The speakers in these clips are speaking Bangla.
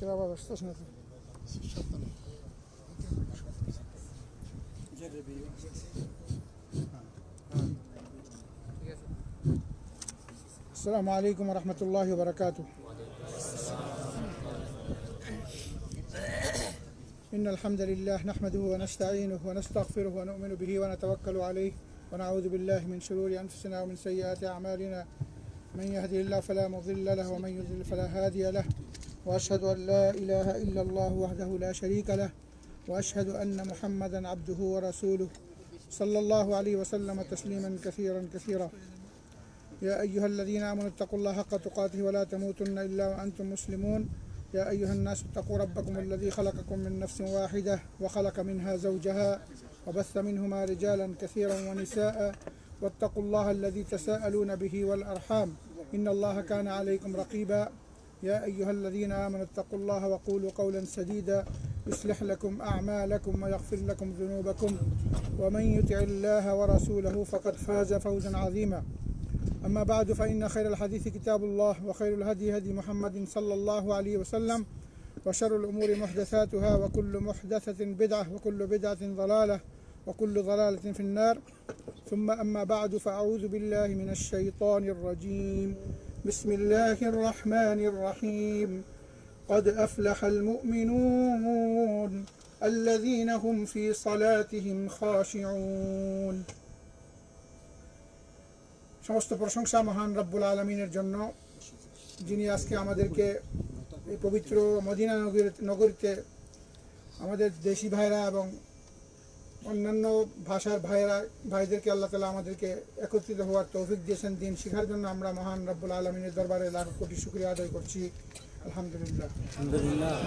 كده بقى استشنت السلام عليكم ورحمة الله وبركاته. إن الحمد لله نحمده ونستعينه ونستغفره ونؤمن به ونتوكل عليه ونعوذ بالله من شرور أنفسنا ومن سيئات أعمالنا، من يهده الله فلا مضل له ومن يضلل فلا هادي له، وأشهد أن لا إله إلا الله وحده لا شريك له، وأشهد أن محمدا عبده ورسوله صلى الله عليه وسلم تسليما كثيرا كثيرا. يا أيها الذين آمنوا اتقوا الله حق تقاته ولا تموتن إلا وأنتم مسلمون. يا أيها الناس اتقوا ربكم الذي خلقكم من نفس واحدة وخلق منها زوجها وبث منهما رجالا كثيرا ونساء، واتقوا الله الذي تساءلون به والأرحام إن الله كان عليكم رقيبا. يا أيها الذين آمنوا اتقوا الله وقولوا قولا سديدا يصلح لكم أعمالكم ويغفر لكم ذنوبكم، ومن يطع الله ورسوله فقد فاز فوزا عظيما. أما بعد، فإن خير الحديث كتاب الله، وخير الهدي هدي محمد صلى الله عليه وسلم، وشر الأمور محدثاتها، وكل محدثة بدعة، وكل بدعة ضلالة، وكل ضلالة في النار. ثم أما بعد، فأعوذ بالله من الشيطان الرجيم. بسم الله الرحمن الرحيم. قد أفلح المؤمنون الذين هم في صلاتهم خاشعون. সমস্ত প্রশংসা মহান রব্বুল আলমিনের জন্য, যিনি আজকে আমাদেরকে এই পবিত্র মদিনা নগরীতে আমাদের দেশি ভাইরা এবং অন্যান্য ভাষার ভাইদেরকে আল্লাহ তাআলা আমাদেরকে একত্রিত হওয়ার তৌফিক দিয়েছেন দিন শিখার জন্য। আমরা মহান রব্বুল আলমিনের দরবারে লাখ কোটি শুকরিয়া আদায় করছি। আলহামদুলিল্লাহ।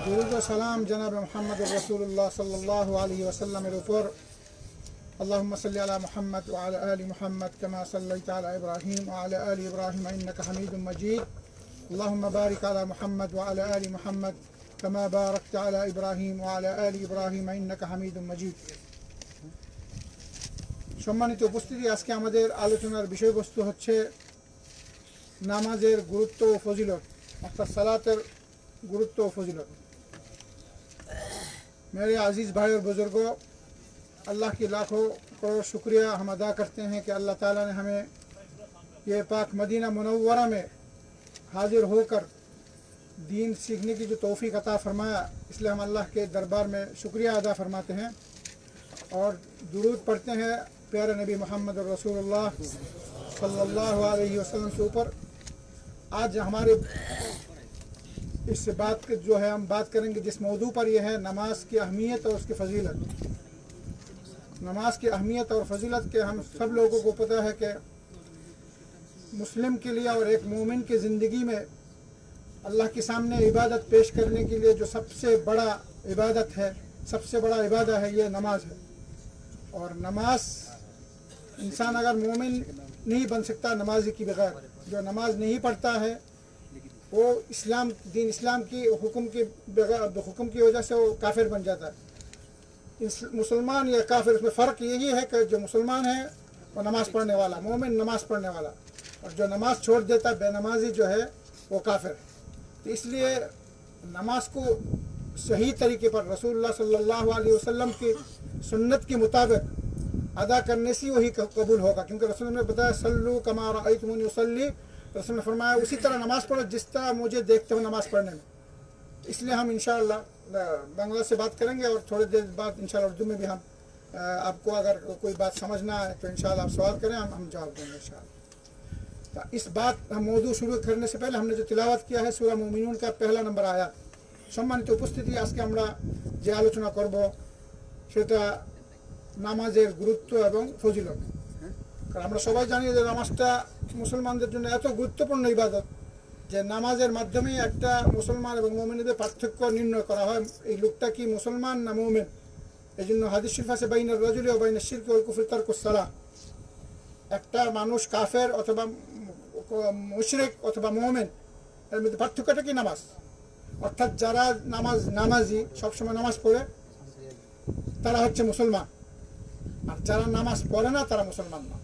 দুরূদ ও সালাম জনাবে মুহাম্মদুর রাসূলুল্লাহ সাল্লাল্লাহু আলাইহি ওয়াসাল্লামের উপর। اللهم صل على محمد وعلى آل محمد كما صليت على إبراهيم وعلى آل إبراهيم إنك حميد مجيد. اللهم بارك على محمد وعلى آل محمد كما باركت على إبراهيم وعلى آل إبراهيم إنك حميد مجيد. সম্মানিত উপস্থিতি, আজকে আমাদের আলোচনার বিষয়বস্তু হচ্ছে নামাজের গুরুত্ব ও ফজিলত, অর্থাৎ সালাতের গুরুত্ব ও ফজিলত। मेरे अजीज़ भाई और बुजुर्गों, अल्लाह की लाखों करोड़ शुक्रिया हम अदा करते हैं कि अल्लाह ताला ने हमें ये पाक मदीना मुनव्वरा में हाजिर होकर दीन सीखने की जो तौफीक अता फरमाया, इसलिए हम अल्लाह के दरबार में शुक्रिया अदा फरमाते हैं और दुरूद पढ़ते हैं प्यारे नबी मोहम्मद रसूलुल्लाह सल्लल्लाहु अलैहि वसल्लम के ऊपर। आज हमारे इस बात के जो है हम बात करेंगे जिस मौजू पर यह है नमाज की अहमियत और उसकी फजीलत। नमाज की अहमियत और फजीलत के हम सब लोगों को पता है कि मुस्लिम के लिए और एक मोमिन की ज़िंदगी में अल्लाह के सामने इबादत पेश करने के लिए जो सबसे बड़ा इबादत है, सबसे बड़ा इबादत है, ये नमाज है। और नमाज इंसान अगर मोमिन नहीं बन सकता नमाजी के बगैर। जो नमाज नहीं पढ़ता है वो दीन इस्लाम की हुक्म की वजह से वो काफिर बन जाता है। मुसलमान या काफिर, उसमें फ़र्क यही है कि जो मुसलमान है वो नमाज़ पढ़ने वाला, मोमिन नमाज़ पढ़ने वाला, और जो नमाज़ छोड़ देता बेनमाजी जो है वो काफिर। तो इसलिए नमाज को सही तरीके पर रसूलुल्लाह सल्लल्लाहु अलैहि वसल्लम की सुन्नत के मुताबिक अदा करने से वही कबूल होगा, क्योंकि रसूल ने बताया सल्लू कमा रअयतमुनी उसल्ली। रसूल ने फरमाया उसी तरह नमाज़ पढ़ो जिस तरह मुझे देखते हो नमाज़ पढ़ने में। इसलिए हम इंशाअल्लाह बांग्ला से बात करेंगे और थोड़ी देर बाद इंशाअल्लाह उर्दू में भी हम आपको अगर कोई बात समझ ना आए तो इंशाअल्लाह आप सवाल करें, हम जवाब देंगे इंशाअल्लाह। तो इस बात हम मौजू शुरू करने से पहले हमने जो तिलावत किया है सूरा मुमिनुन का पहला नंबर आया। সম্মানিত উপস্থিতি, আজকে আমরা যে আলোচনা করব সেটা নামাজের গুরুত্ব এবং ফজিলত। কারণ আমরা সবাই জানি যে নামাজটা মুসলমানদের জন্য এত গুরুত্বপূর্ণ ইবাদত যে নামাজের মাধ্যমে একটা মুসলমান এবং মুমিনদের পার্থক্য নির্ণয় করা হয়, এই লোকটা কি মুসলমান না মুমিন। এই জন্য হাদিস শরীফ আছে বাইনার রাজুলি ওয়া বাইনাশ শিরকি ওয়াল কুফরি তারকুস সালাহ। একটা মানুষ কাফের অথবা মুশরিক অথবা মুমিন, এর মধ্যে পার্থক্যটা কি? নামাজ। অর্থাৎ যারা নামাজি সবসময় নামাজ পড়ে তারা হচ্ছে মুসলমান, আর যারা নামাজ পড়ে না তারা মুসলমান না।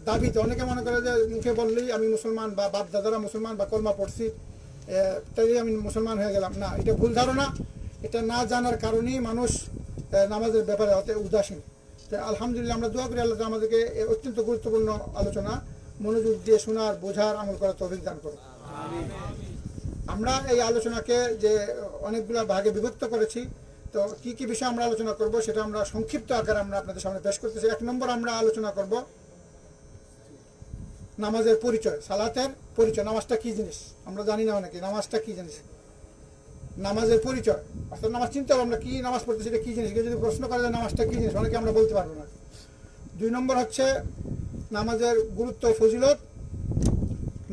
দাবিতে অনেকে মনে করে যে মুখে বললেই আমি মুসলমান, বা বাপ দাদারা মুসলমান, বা কলমা পড়ছি, তাই আমি মুসলমান হয়ে গেলাম, না, এটা ভুল ধারণা। এটা না জানার কারণেই মানুষ নামাজের ব্যাপারে অত উদাসীন। তো আলহামদুলিল্লাহ আমরা দোয়া করি আল্লাহ আমাদেরকে অত্যন্ত গুরুত্বপূর্ণ আলোচনা মনোযোগ দিয়ে শোনার, বোঝার, আমল করার তৌফিক দান করুন। আমরা এই আলোচনাকে যে অনেকগুলো ভাগে বিভক্ত করেছি, তো কি কি বিষয় আমরা আলোচনা করব সেটা আমরা সংক্ষিপ্ত আকারে আমরা আপনাদের সামনে পেশ করতেছি। 1 নম্বর আমরা আলোচনা করব নামাজের পরিচয়, সালাতের পরিচয়। নামাজটা কি জিনিস আমরা জানি না অনেকে, নামাজটা কি জিনিস, নামাজের পরিচয়, অর্থাৎ নামাজ চিনতে হবে আমরা কি নামাজ পড়তেছি, এটা কি জিনিস। যদি প্রশ্ন করা যায় নামাজটা কি জিনিস, অনেকে আমরা বলতে পারবো না। 2 নম্বর হচ্ছে নামাজের গুরুত্ব, ফজিলত,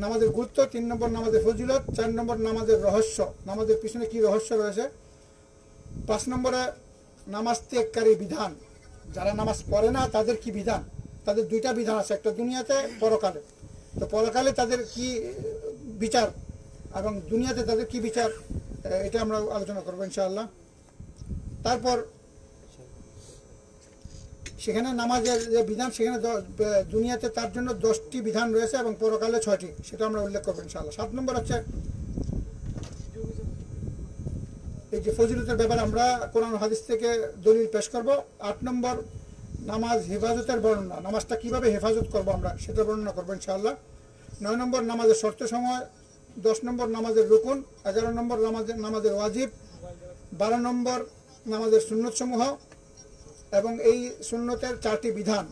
নামাজের গুরুত্ব। 3 নম্বর নামাজের ফজিলত। 4 নম্বর নামাজের রহস্য, নামাজের পিছনে কি রহস্য রয়েছে। 5 নম্বরে নামাজ ত্যাগকারী বিধান, যারা নামাজ পড়ে না তাদের কি বিধান। তাদের 2টা বিধান আছে, একটা দুনিয়াতে, পরকালে। তো পরকালে তাদের কি বিচার এবং দুনিয়াতে তাদের কি বিচার, এটা আমরা আলোচনা করবো ইনশাআল্লাহ। তারপর সেখানে নামাজের যে বিধান, সেখানে দুনিয়াতে তার জন্য 10টি বিধান রয়েছে এবং পরকালে 6টি, সেটা আমরা উল্লেখ করবো ইনশাআল্লাহ। 7 নম্বর হচ্ছে এই যে ফজিলতের ব্যাপারে আমরা কোরআন হাদিস থেকে দলিল পেশ করব। 8 নম্বর নামাজ হেফাজতের বর্ণনা, নামাজটা কিভাবে হেফাজত করব আমরা সেটা বর্ণনা করবো ইনশাআল্লাহ। 9 নম্বর নামাজের শর্ত সময়। 10 নম্বর নামাজের রুকুন। 11 নম্বর নামাজের ওয়াজিব। 12 নম্বর নামাজের সুন্নত সমূহ এবং এই সুন্নতের 4টি বিধান।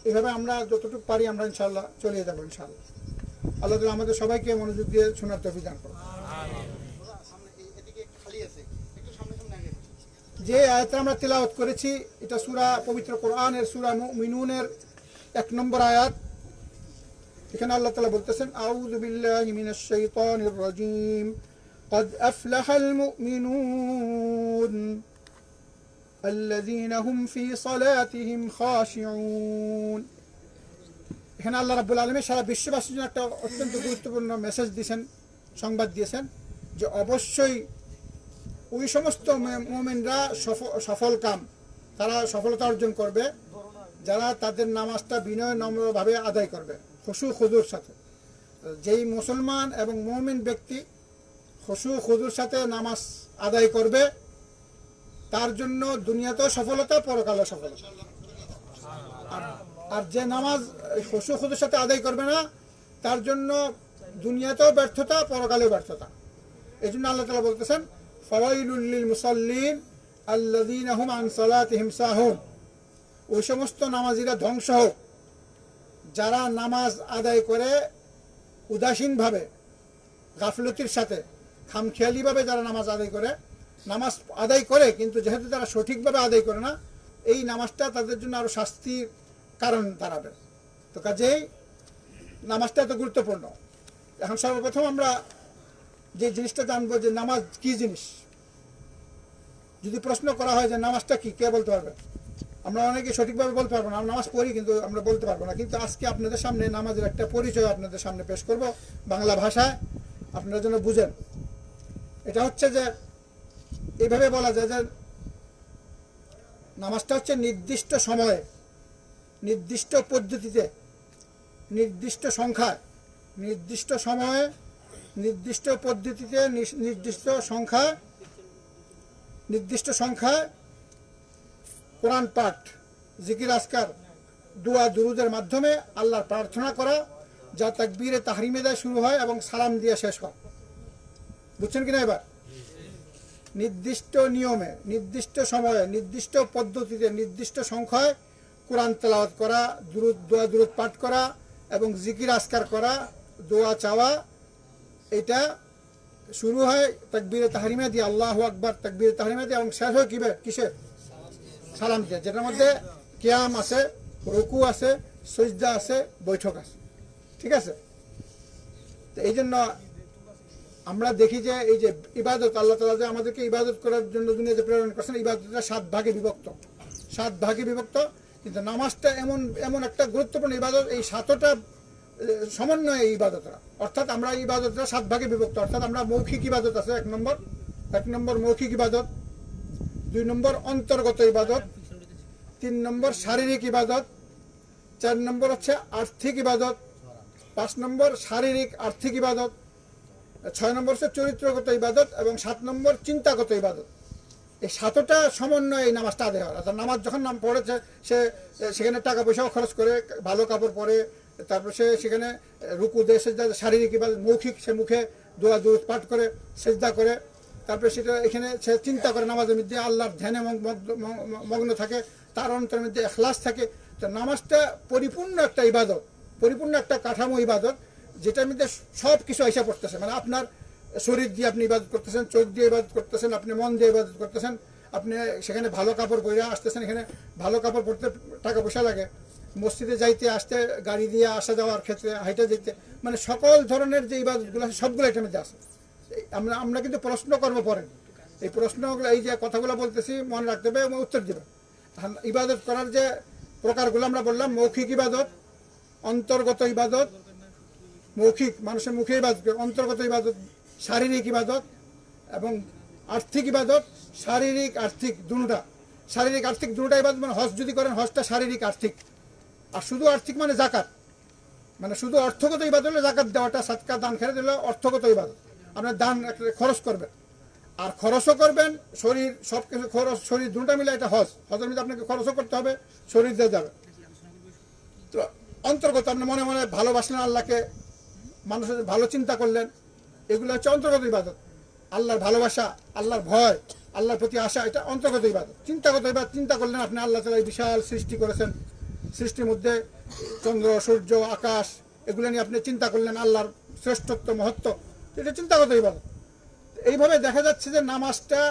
এভাবে আমরা যতটুকু পারি আমরা ইনশাআল্লাহ চলিয়ে যাবো ইনশাআল্লাহ। আল্লাহ তাআলা আমাদের সবাইকে মনোযোগ দিয়ে শোনার তৌফিক দান করুন। যে আয়াতটা আমরা তিলাওয়াত করেছি এটা সূরা, পবিত্র কোরআনের সূরা মুমিনুনের 1 নম্বর আয়াত। এখানে আল্লাহ তাআলা বলতেছেন, আউযু বিল্লাহি মিনাশ শাইতানির রাজীম, قد أفلح المؤمنون الذين هم في صلاتهم خاشعون। এখানে আল্লাহ রাব্বুল আলামিন সারা বিশ্ববাসীর জন্য একটা অত্যন্ত গুরুত্বপূর্ণ মেসেজ দিয়েছেন, সংবাদ দিয়েছেন যে অবশ্যই ওই সমস্ত মুমিনরা সফল কাম, তারা সফলতা অর্জন করবে যারা তাদের নামাজটা বিনয় নম্রভাবে আদায় করবে, খুশু খুদুর সাথে। যেই মুসলমান এবং মুমিন ব্যক্তি খুশু খুদুর সাথে নামাজ আদায় করবে তার জন্য দুনিয়াতেও সফলতা, পরকালেও সফলতা। আর যে নামাজ খুশু খুদুর সাথে আদায় করবে না তার জন্য দুনিয়াতেও ব্যর্থতা, পরকালেও ব্যর্থতা। এই জন্য আল্লাহ তাআলা বলতেছেন, ফাওয়াইলুল লিল মুসাল্লিন আল্লাযীনা হুম আন সালাতিহিম সাহুন। ওই সমস্ত নামাজীরা ধ্বংস হোক যারা নামাজ আদায় করে উদাসীনভাবে, গাফলতির সাথে, খামখেয়ালিভাবে যারা নামাজ আদায় করে, নামাজ আদায় করে কিন্তু যেহেতু তারা সঠিকভাবে আদায় করে না, এই নামাজটা তাদের জন্য আরও শাস্তির কারণ দাঁড়াবে। তো কাজেই নামাজটা এত গুরুত্বপূর্ণ। এখন সর্বপ্রথম আমরা যে জিনিসটা জানবো যে নামাজ কি জিনিস। যদি প্রশ্ন করা হয় যে নামাজটা কি, কে বলতে পারবে? আমরা অনেকে সঠিকভাবে বলতে পারবো না, আমরা নামাজ পড়ি কিন্তু আমরা বলতে পারবো না। কিন্তু আজকে আপনাদের সামনে নামাজের একটা পরিচয় আপনাদের সামনে পেশ করব বাংলা ভাষায়, আপনারা যেন বুঝেন। এটা হচ্ছে যে এইভাবে বলা যায় যে নামাজটা হচ্ছে নির্দিষ্ট সময়ে, নির্দিষ্ট পদ্ধতিতে, নির্দিষ্ট সংখ্যায়, নির্দিষ্ট সময়ে, নির্দিষ্ট পদ্ধতিতে, নির্দিষ্ট সংখ্যায় কোরআন পাঠ, জিকির আজকার, দোয়া দুরুদের মাধ্যমে আল্লাহর প্রার্থনা করা, যা তাকবীরে তাহরিমে দেয় শুরু হয় এবং সালাম দিয়ে শেষ হয়। বুঝছেন কিনা? এবার নির্দিষ্ট নিয়মে, নির্দিষ্ট সময়ে, নির্দিষ্ট পদ্ধতিতে, নির্দিষ্ট সংখ্যায় কোরআন তেলাওয়াত করা, দোয়া দুরুদ পাঠ করা এবং জিকির আজকার করা, দোয়া চাওয়া, এটা শুরু হয় তাকবীরে তাহরিমা দিয়ে, আল্লাহু আকবার তাকবীরে তাহরিমা দিয়ে, এবং শেষ হয় কিসে? সালাম দিয়ে, যেটার মধ্যে কিয়াম আছে, রুকু আছে, সিজদা আছে, বৈঠক আছে। ঠিক আছে? তো এই জন্য আমরা দেখি যে এই যে ইবাদত, আল্লাহ তাআলা যে আমাদেরকে ইবাদত করার জন্য দুনিয়াতে প্রেরণ করছেন, ইবাদতটা 7 ভাগে বিভক্ত, 7 ভাগে বিভক্ত। কিন্তু নামাজটা এমন একটা গুরুত্বপূর্ণ ইবাদত, এই 7টা সমন্বয়ে এই ইবাদতরা, অর্থাৎ আমরা ইবাদতরা 7 ভাগে বিভক্ত। অর্থাৎ আমরা মৌখিক ইবাদত আছে 1 নম্বর মৌখিক ইবাদত, 2 নম্বর অন্তর্গত ইবাদত, 3 নম্বর শারীরিক ইবাদত, 4 নম্বর হচ্ছে আর্থিক ইবাদত, 5 নম্বর শারীরিক আর্থিক ইবাদত, 6 নম্বর হচ্ছে চরিত্রগত ইবাদত এবং 7 নম্বর চিন্তাগত ইবাদত। এই 7টা সমন্বয়ে এই নামাজটা আদায় হয়। অর্থাৎ নামাজ যখন নাম পড়েছে সে সেখানে টাকা পয়সাও খরচ করে, ভালো কাপড় পরে, তারপর সে সেখানে রুকু দেয়, সেজদা, শারীরিক ইবাদত, মৌখিক সে মুখে দোয়া দুরূদ পাঠ করে, সেজদা করে, তারপরে সেটা এখানে সে চিন্তা করে নামাজের মধ্যে আল্লাহর ধ্যানে মগ্ন থাকে, তার অন্তরের মধ্যে ইখলাস থাকে। তো নামাজটা পরিপূর্ণ একটা ইবাদত, পরিপূর্ণ একটা কাঠামো ইবাদত, যেটার মধ্যে সব কিছু আইসা পড়তেছে। মানে আপনার শরীর দিয়ে আপনি ইবাদত করতেছেন, চোখ দিয়ে ইবাদত করতেছেন, আপনি মন দিয়ে ইবাদত করতেছেন, আপনি সেখানে ভালো কাপড় পরে আসতেছেন, এখানে ভালো কাপড় পরতে টাকা পয়সা লাগে, মসজিদে যাইতে আসতে, গাড়ি দিয়ে আসা যাওয়ার ক্ষেত্রে, হাইটা যেতে, মানে সকল ধরনের যে ইবাদতগুলো আছে সবগুলো এটার মধ্যে আছে। আমরা কিন্তু প্রশ্ন করবো পরে, এই প্রশ্নগুলো, এই যে কথাগুলো বলতেছি মনে রাখতে হবে এবং উত্তর দেবে। ইবাদত করার যে প্রকারগুলো আমরা বললাম, মৌখিক ইবাদত, অন্তর্গত ইবাদত, মৌখিক মানুষের মুখে ইবাদত, অন্তর্গত ইবাদত, শারীরিক ইবাদত এবং আর্থিক ইবাদত। শারীরিক আর্থিক দুটোটা, শারীরিক আর্থিক দুটোটা ইবাদত। মানে হজ যদি করেন, হজটা শারীরিক আর্থিক, আর শুধু আর্থিক মানে জাকাত, মানে শুধু অর্থগত ইবাদত হলে জাকাত দেওয়াটা, সাদকা দান খেলে দিলে অর্থগত ইবাদত। আপনার দান খরচ করবেন, আর খরচও করবেন, শরীর সব কিছু খরচ, শরীর দুটা মিলে এটা হজ। হজের মধ্যে আপনাকে খরচও করতে হবে, শরীর দিয়ে যাবে। তো অন্তর্গত, আপনি মনে মনে ভালোবাসলেন আল্লাহকে, মানুষের ভালো চিন্তা করলেন, এগুলো হচ্ছে অন্তর্গত ইবাদত। আল্লাহর ভালোবাসা, আল্লাহর ভয়, আল্লাহর প্রতি আশা, এটা অন্তর্গত ইবাদত। চিন্তাগত ইবাদত, চিন্তা করলেন আপনি আল্লাহ তাআলা এই বিশাল সৃষ্টি করেছেন, সৃষ্টির মধ্যে চন্দ্র, সূর্য, আকাশ, এগুলো নিয়ে আপনি চিন্তা করলেন আল্লাহর শ্রেষ্ঠত্ব, মহত্ব, এটা চিন্তাগত ইবাদত। এইভাবে দেখা যাচ্ছে যে নামাজটা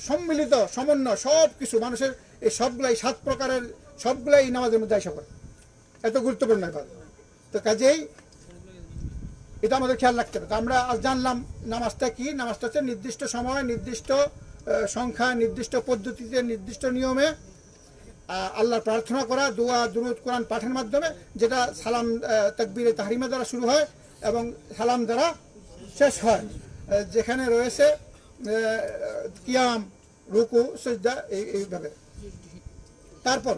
সম্মিলিত, সমন্বয়, সব কিছু মানুষের এই সবগুলাই 7 প্রকারের সবগুলাই এই নামাজের মধ্যে আশা করে, এত গুরুত্বপূর্ণ ইবাদত। তো কাজেই এটা আমাদের খেয়াল রাখতে হবে। তো আমরা আজ জানলাম নামাজটা কি। নামাজটা হচ্ছে নির্দিষ্ট সময়, নির্দিষ্ট সংখ্যা, নির্দিষ্ট পদ্ধতিতে, নির্দিষ্ট নিয়মে আল্লাহর প্রার্থনা করা, দোয়া দুরূদ কোরআন পাঠের মাধ্যমে, যেটা সালাম তাকবীরে তাহরিমা দ্বারা শুরু হয় এবং সালাম দ্বারা শেষ হয়, যেখানে রয়েছে কিয়াম, রুকু, সিজদা, এইভাবে। তারপর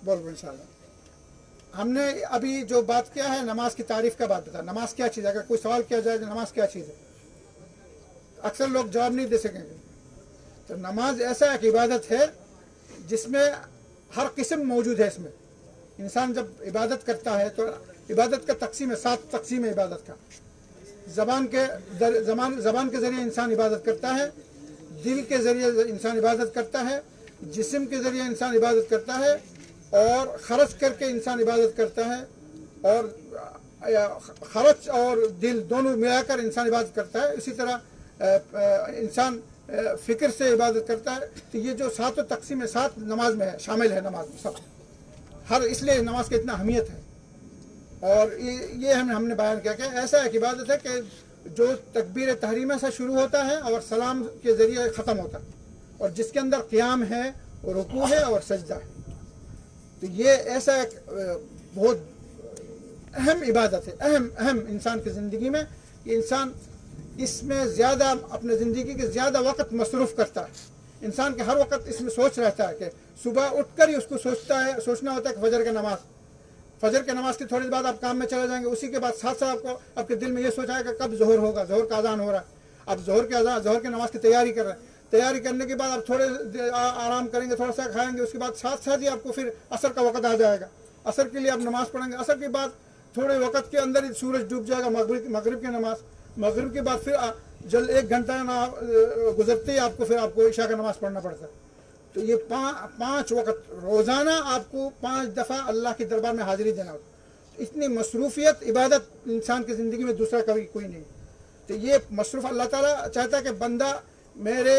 बोल इंशाल्लाह। हमने अभी जो बात किया है नमाज की तारीफ का बात बता, नमाज क्या चीज़ है। अगर कोई सवाल किया जाए नमाज क्या चीज़ है, अक्सर लोग जवाब नहीं दे सकेंगे। तो नमाज ऐसा एक इबादत है जिसमें हर किस्म मौजूद है। इसमें इंसान जब इबादत करता है तो इबादत का तकसीम है, 7 तकसीम है इबादत का। ज़बान के ज़रिए इंसान इबादत करता है, दिल के ज़रिए इंसान इबादत करता है, जिस्म के ज़रिए इंसान इबादत करता है, और खर्च करके इंसान इबादत करता है, और खर्च और दिल दोनों मिलाकर इंसान इबादत करता है। इसी तरह इंसान फ़िक्र से इबादत करता है। तो ये जो 7 तकसीम है, 7 नमाज में है, शामिल है नमाज में सब, हर, इसलिए नमाज की इतना अहमियत है। और ये हमने बयान किया कि ऐसा एक इबादत है कि जो तकबीर तहरीमा से शुरू होता है और सलाम के ज़रिए ख़त्म होता है, और जिसके अंदर क़ियाम है, रुकू है और सजदा है। तो ये ऐसा एक बहुत अहम इबादत है, अहम इंसान की ज़िंदगी में। कि इंसान इसमें ज़्यादा अपने ज़िंदगी के ज़्यादा वक्त मसरूफ़ करता है। इंसान के हर वक्त इसमें सोच रहता है कि सुबह उठकर ही उसको सोचना होता है कि फजर के नमाज की थोड़ी देर बाद आप काम में चले जाएंगे, उसी के बाद साथ साथ आपको आपके दिल में ये सोचा है कि कब ज़ोहर होगा, ज़ोहर का अज़ान हो रहा है, आप ज़ोहर के नमाज की तैयारी कर रहे हैं। तैयारी करने के बाद आप थोड़े आराम करेंगे, थोड़ा सा खाएंगे, उसके बाद साथ साथ ही आपको फिर असर का वक्त आ जाएगा, असर के लिए आप नमाज़ पढ़ेंगे। असर के बाद थोड़े वक्त के अंदर ही सूरज डूब जाएगा, मगरिब की नमाज, मगरिब के बाद फिर जल 1 घंटा ना गुजरते ही आपको इशा का नमाज़ पढ़ना पड़ता है। तो ये 5 वक्त रोज़ाना आपको 5 दफ़ा अल्लाह के दरबार में हाज़िरी देना होता है। इतनी मसरूफ़ियत इबादत इंसान की ज़िंदगी में दूसरा कभी कोई नहीं। तो ये मसरूफ़ अल्लाह ताला चाहता है कि बंदा मेरे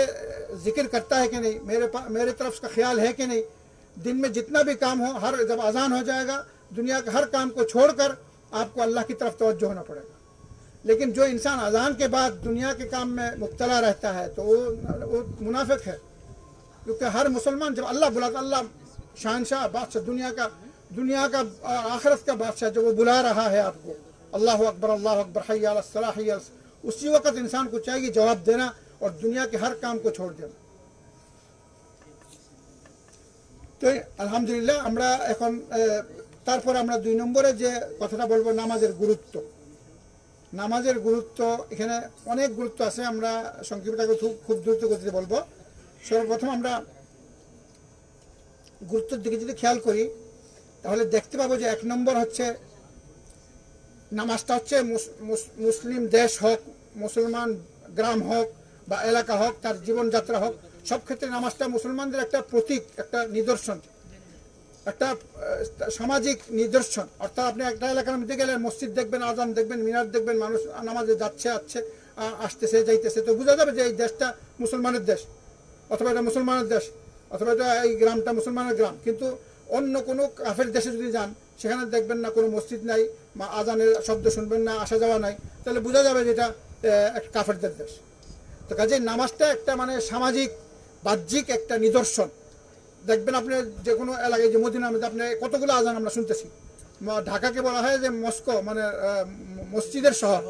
ज़िक्र करता है कि नहीं, मेरे तरफ उसका ख्याल है कि नहीं। दिन में जितना भी काम हो, हर जब अज़ान हो जाएगा दुनिया के हर काम को छोड़कर आपको अल्लाह की तरफ तवज्जो होना पड़ेगा। लेकिन जो इंसान अज़ान के बाद दुनिया के काम में मुब्तला रहता है तो वो मुनाफिक है। क्योंकि हर मुसलमान जब अल्लाह बुलाता, अल्लाह शहनशाह बादशाह, दुनिया का आखिरत का बादशाह, जब वो बुला रहा है आपको, अल्लाह अकबर हय्या अला सलाह हय्या, उसी वक्त इंसान को चाहिए जवाब देना और दुनिया के हर काम को छोड़ देना। तो अल्हम्दुलिल्लाह আমরা এখন তারপর আমরা 2 নম্বরে যে কথাটা বলবো, নামাজের গুরুত্ব। নামাজের গুরুত্ব, এখানে অনেক গুরুত্ব আছে, আমরা সংক্ষিপ্তভাবে খুব দ্রুত গতিতে বলবো। সর্বপ্রথম আমরা গুরুত্বের দিকে যদি খেয়াল করি তাহলে দেখতে পাবো যে 1 নম্বর হচ্ছে নামাজটা হচ্ছে মুসলিম দেশ হোক, মুসলমান গ্রাম হোক বা এলাকা হোক, তার জীবনযাত্রা হোক, সব ক্ষেত্রে নামাজটা মুসলমানদের একটা প্রতীক, একটা নিদর্শন, একটা সামাজিক নিদর্শন। অর্থাৎ আপনি একটা এলাকার মধ্যে গেলে মসজিদ দেখবেন, আজান দেখবেন, মিনার দেখবেন, মানুষ নামাজে যাচ্ছে আসতেছে যাইতেছে, তো বোঝা যাবে যে এই দেশটা মুসলমানের দেশ, অথবা এটা মুসলমানের দেশ, অথবা এটা এই গ্রামটা মুসলমানের গ্রাম। কিন্তু অন্য কোনো কাফের দেশে যদি যান, সেখানে দেখবেন না কোনো মসজিদ নাই, বা আজানের শব্দ শুনবেন না, আসা যাওয়া নাই, তাহলে বোঝা যাবে যে এটা একটা কাফেরদের দেশ। তো কাজেই নামাজটা একটা মানে সামাজিক বাহ্যিক একটা নিদর্শন। দেখবেন আপনি যে কোনো এলাকায়, যে মদিনার মধ্যে আপনি কতগুলো আজান আমরা শুনতেছি। ঢাকাকে বলা হয় যে মস্কো, মানে মসজিদের শহর,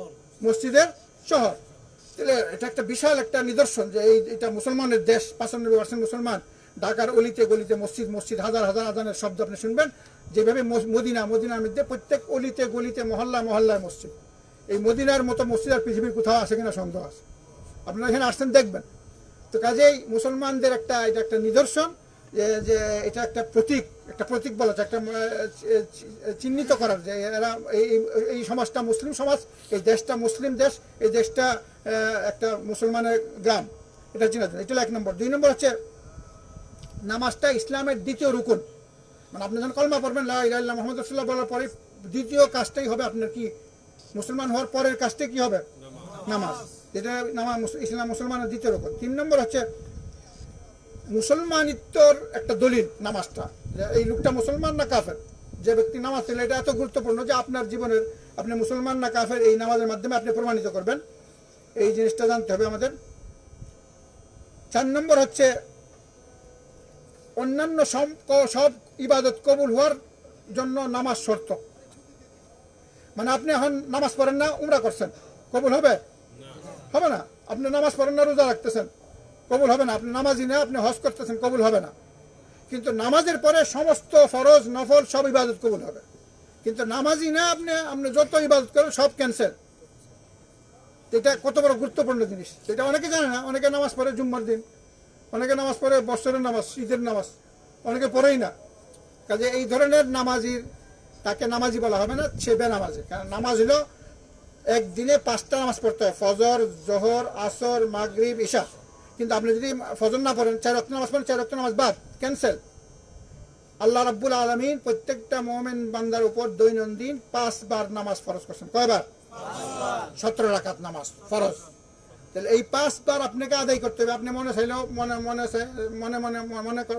মসজিদের শহর। তাহলে এটা একটা বিশাল একটা নিদর্শন যে এটা মুসলমানের দেশ, 95% মুসলমান। ঢাকার অলিতে গলিতে মসজিদ, মসজিদ, হাজার হাজার আজানের শব্দ আপনি শুনবেন। যেভাবে মদিনার মধ্যে প্রত্যেক অলিতে গলিতে মহল্লায় মসজিদ। এই মদিনার মতো মসজিদ আর পৃথিবীর কোথাও আছে কিনা সন্দেহ আছে। আপনারা এখানে আসছেন দেখবেন। তো কাজেই মুসলমানদের এটা একটা নিদর্শন, যে এটা একটা প্রতীক বলা যায়, একটা চিহ্নিত করার, যে এরা এই সমাজটা মুসলিম সমাজ, এই দেশটা মুসলিম দেশ, এই দেশটা একটা মুসলমানের গ্রাম, এটা চিনা যায়। এটা 1 নম্বর। 2 নম্বর হচ্ছে নামাজটা ইসলামের দ্বিতীয় রুকন। মানে আপনি যখন কলমা পড়বেন, লা ইলাহা ইল্লাল্লাহ মুহাম্মাদুর রাসূলুল্লাহ বলার পরে দ্বিতীয় কাজটাই হবে আপনার কি, মুসলমান হওয়ার পরের কাজটাই কি হবে, নামাজ। এটা ইসলাম মুসলমানের দ্বিতীয় রুকন। 3 নম্বর হচ্ছে মুসলমানিত্বর একটা দলিল নামাজটা, যে এই লোকটা মুসলমান না কাফের। যে ব্যক্তি নামাজ পড়লে, এটা এত গুরুত্বপূর্ণ যে আপনার জীবনের আপনি মুসলমান না কাফের এই নামাজের মাধ্যমে আপনি প্রমাণিত করবেন। এই জিনিসটা জানতে হবে আমাদের। 4 নম্বর হচ্ছে অন্যান্য সব ইবাদত কবুল হওয়ার জন্য নামাজ শর্ত। মানে আপনি এখন নামাজ পড়েন না, উমরা করছেন, কবুল হবে? হবে না। আপনি নামাজ পড়েন না, রোজা রাখতেছেন, কবুল হবে না। আপনি নামাজি না, আপনি হজ করতেছেন, কবুল হবে না। কিন্তু নামাজের পরে সমস্ত ফরজ নফল সব ইবাদত কবুল হবে। কিন্তু নামাজি না, আপনি যত ইবাদত করেন সব ক্যান্সেল। এটা কত বড় গুরুত্বপূর্ণ জিনিস, এটা অনেকে জানে না। অনেকে নামাজ পড়ে জুম্মার দিন, অনেকে নামাজ পড়ে বৎসরের নামাজ, ঈদের নামাজ, অনেকে পড়েই না। কাজে এই ধরনের নামাজির, তাকে নামাজি বলা হবে না, সে বেনামাজি। কারণ নামাজ হলো একদিনে 5টা নামাজ পড়তে হয়, ফজর, জোহর, আসর, মাগরিব, ইশা। কিন্তু আপনি যদি ফজর না পড়েন, 4 ওয়াক্ত নামাজ পড়েন, 4 ওয়াক্ত নামাজ বাদ, ক্যান্সেল। আল্লাহ রাব্বুল আলামিন প্রত্যেকটা মুমিন বান্দার উপর দৈনন্দিন 5 বার নামাজ ফরজ করছেন। কয়বার? 17 রাকাত নামাজ ফরজ। তাহলে এই 5 বার আপনাকে আদায় করতে হবে। আপনি মনে চাইলেও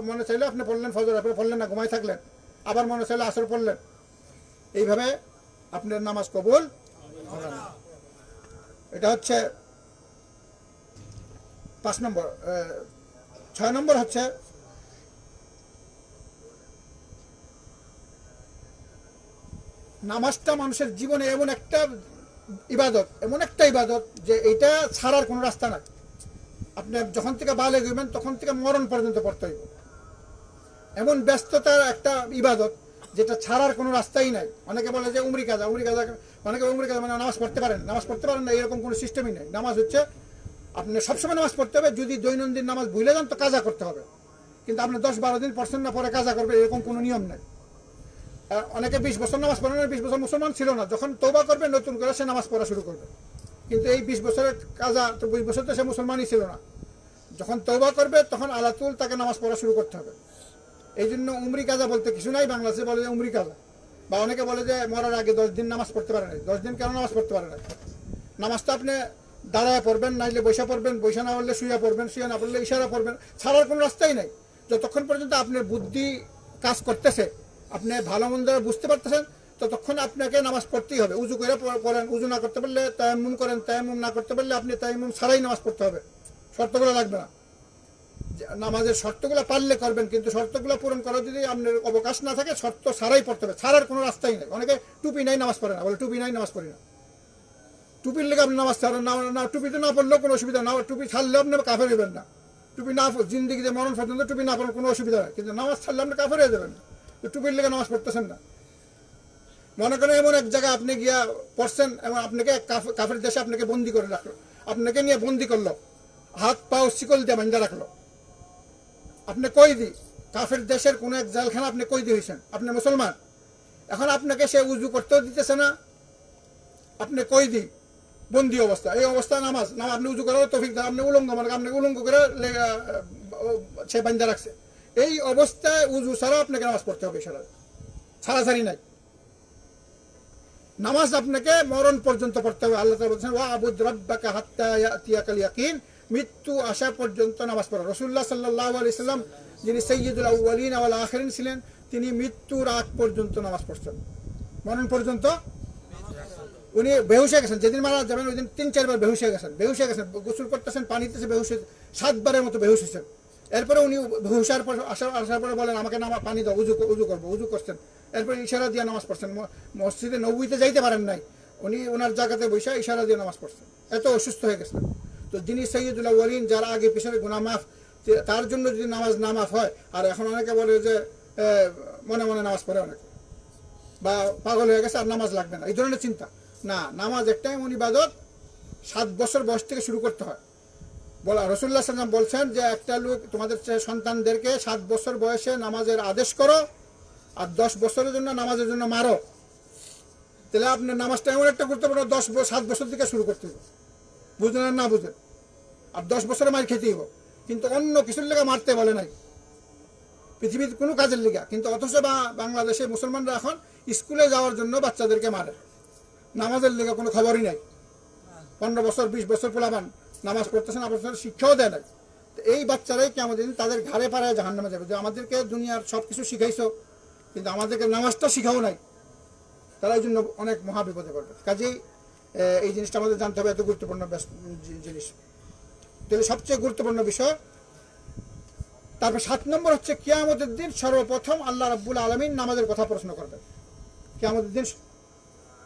মনে চাইলেও আপনি পড়লেন ফজর, আপনি পড়লেন না, ঘুমাই থাকলেন, আবার মনে চাইলে আসর পড়লেন। এইভাবে আপনার নামাজ কবুল হবে না। এটা হচ্ছে 5 নম্বর। 6 নম্বর হচ্ছে নামাজটা মানুষের জীবনে এমন একটা ইবাদত যে এটা ছাড়ার কোনো রাস্তা নাই। আপনি যখন থেকে বালেগ হইবেন তখন থেকে মরণ পর্যন্ত পড়তে হইব। এমন ব্যস্ততার একটা ইবাদত যেটা ছাড়ার কোনো রাস্তাই নাই। অনেকে বলে যে উমরি কাজা, অনেকে উমরি কাজা মানে নামাজ পড়তে পারেন না, এরকম কোনো সিস্টেমই নেই। নামাজ হচ্ছে আপনি সবসময় নামাজ পড়তে হবে। যদি দৈনন্দিন নামাজ ভুলে যান তো কাজা করতে হবে, কিন্তু আপনি 10-12 দিন পড়ছেন না, পরে কাজা করবে, এরকম কোনো নিয়ম নেই। অনেকে 20 বছর নামাজ পড়ে না, 20 বছর মুসলমান ছিল না, যখন তওবা করবে নতুন করে সে নামাজ পড়া শুরু করবে। কিন্তু এই 20 বছরের কাজা, তো 20 বছর তো সে মুসলমানই ছিল না। যখন তওবা করবে তখন আলাতুল তাকে নামাজ পড়া শুরু করতে হবে। এই জন্য উমরি কাজা বলতে কিছু নাই, বাংলাদেশে বলে যে উমরি কাজা। বা অনেকে বলে যে মরার আগে 10 দিন নামাজ পড়তে পারে না। 10 দিন কেন নামাজ পড়তে পারে না? নামাজটা আপনি দাঁড়ায় পড়বেন, নাইলে বৈশা পড়বেন, বৈশা না পড়লে শুয়ে পড়বেন, শুয়ে না পড়লে ইশারা পড়বেন, ছাড়ার কোনো রাস্তাই নাই। যতক্ষণ পর্যন্ত আপনার বুদ্ধি কাজ করতেছে, আপনি ভালো মন্দ বুঝতে পারতেছেন, ততক্ষণ আপনাকে নামাজ পড়তেই হবে। উজু করে পড়েন, উজু না করতে পারলে তায়াম্মুম করেন, তায়াম্মুম না করতে পারলে আপনি তায়াম্মুম ছাড়াই নামাজ পড়তে হবে। শর্তগুলো লাগবে না, নামাজের শর্তগুলো পারলে করবেন, কিন্তু শর্তগুলো পূরণ করার যদি আপনার অবকাশ না থাকে শর্ত ছাড়াই পড়তে হবে, ছাড়ার কোনো রাস্তাই নেই। অনেকে টুপি নাই নামাজ পড়ে না, বলে টুপি নাই নামাজ পড়ি না। টুপির লেগে আপনি নামাজ ছাড়েন না, টুপিতে না পড়লেও কোনো অসুবিধা না, টুপি ছাড়লেও আপনি কাফের হইবেন না। টুপি না জিন্দিগিতে মরণ পর্যন্ত টুপি না পড়ার কোনো অসুবিধা হয়, কিন্তু নামাজ ছাড়লে আপনি কাফের হয়ে যাবেন। তো টুপির লেগে নামাজ পড়তেছেন না, মনে করেন এমন এক জায়গায় আপনি গিয়া পড়ছেন এবং আপনাকে কাফের দেশে আপনাকে বন্দি করে রাখলো, আপনাকে নিয়ে বন্দি করলো, হাত পাও শিকল দিয়ে বান্ধা রাখলো, আপনি কয়েদি, কাফের দেশের কোনো এক জেলখানা আপনি কয়েদি হয়েছেন, আপনি মুসলমান, এখন আপনাকে সে উজু করতেও দিতেছে না, আপনি কয়েদি বন্দি অবস্থা, এই অবস্থা নামাজ আপনি উজু করার তৌফিক দেন, আপনি উলঙ্গ মানে আপনি উলঙ্গ করে সে বান্ধা রাখছে, এই অবস্থায় উজু ছাড়া আপনাকে নামাজ পড়তে হবে, ছাড়াছাড়ি নাই, নামাজ আপনাকে মরণ পর্যন্ত পড়তে হবে। আল্লাহ তাআলা বলেছেন ওয়া আবুদ রাব্বাকা হাত্তা ইয়াতিয়াকাল ইয়াকিন, মৃত্যু আসা পর্যন্ত নামাজ পড়া। রাসূলুল্লাহ সাল্লাল্লাহু আলাইহি সাল্লাম যিনি সাইয়্যিদুল আউয়ালিন ওয়াল আখিরিন ছিলেন, তিনি মৃত্যুর আগ পর্যন্ত নামাজ পড়ছেন, মরণ পর্যন্ত। উনি বেহুশ হয়ে গেছেন, যেদিন মারা যাবেন ওই দিন 3-4 বার বেহুশ হয়ে গেছেন, গোসল করতেছেন, পানিতে বেহুশ, 7 বারের মতো বেহুশ হয়েছেন। এরপরে উনি বেহুশার পর আসার পরে বলেন আমাকে পানি দাও, উজু করবো, উজু করছেন, এরপরে ইশারা দিয়ে নামাজ পড়ছেন, মসজিদে নববীতে যাইতে পারেন নাই, উনি ওনার জায়গাতে বসে ইশারা দিয়ে নামাজ পড়ছেন, এত অসুস্থ হয়ে গেছেন। তো যিনি সাইয়্যিদুল আউয়ালিন, যার আগে পিছনে গুনাহ মাফ, তার জন্য যদি নামাজ না মাফ হয়, আর এখন অনেকে বলে যে মনে মনে নামাজ পড়ে অনেকে, বা পাগল হয়ে গেছে আর নামাজ লাগবে না, এই ধরনের চিন্তা না। নামাজ একটা এমন ইবাদত 7 বছর বয়স থেকে শুরু করতে হয়। রাসূলুল্লাহ সাল্লাল্লাহু আলাইহি ওয়াসাল্লাম বলছেন যে একটা লোক তোমাদের সন্তানদেরকে 7 বছর বয়সে নামাজের আদেশ করো আর 10 বছরের জন্য নামাজের জন্য মারো, তাহলে আপনার নামাজটা এমন একটা গুরুত্বপূর্ণ 7 বছর থেকে শুরু করতে হবে, বুঝলেন আর না বুঝলেন, আর 10 বছরে মার খেতেই হবে, কিন্তু অন্য কিছুর লেগে মারতে বলে নাই, পৃথিবীর কোনো কাজের লেগে। কিন্তু অথচ বাংলাদেশে মুসলমানরা এখন স্কুলে যাওয়ার জন্য বাচ্চাদেরকে মারে, নামাজের লেগে কোনো খবরই নাই। 15 বছর 20 বছর পোলাপান নামাজ পড়তেছেন, আপনার শিক্ষাও দেয় নাই। তো এই বাচ্চারাই কি আমাদের তাদের ঘাড়ে পাড়ায় জাহান্নামে যাবে, যে আমাদেরকে দুনিয়ার সব কিছু শিখাইছো কিন্তু আমাদেরকে নামাজটা শিখাও নাই, তারা এই জন্য অনেক মহা বিপদে পড়বে। কাজেই এই জিনিসটা আমাদের জানতে হবে, এত গুরুত্বপূর্ণ জিনিস। তাহলে সবচেয়ে গুরুত্বপূর্ণ বিষয়। তারপর 7 নম্বর হচ্ছে কিয়ামতের দিন সর্বপ্রথম আল্লাহ রাব্বুল আলামিন নামাজের কথা প্রশ্ন করবেন। কিয়ামতের দিন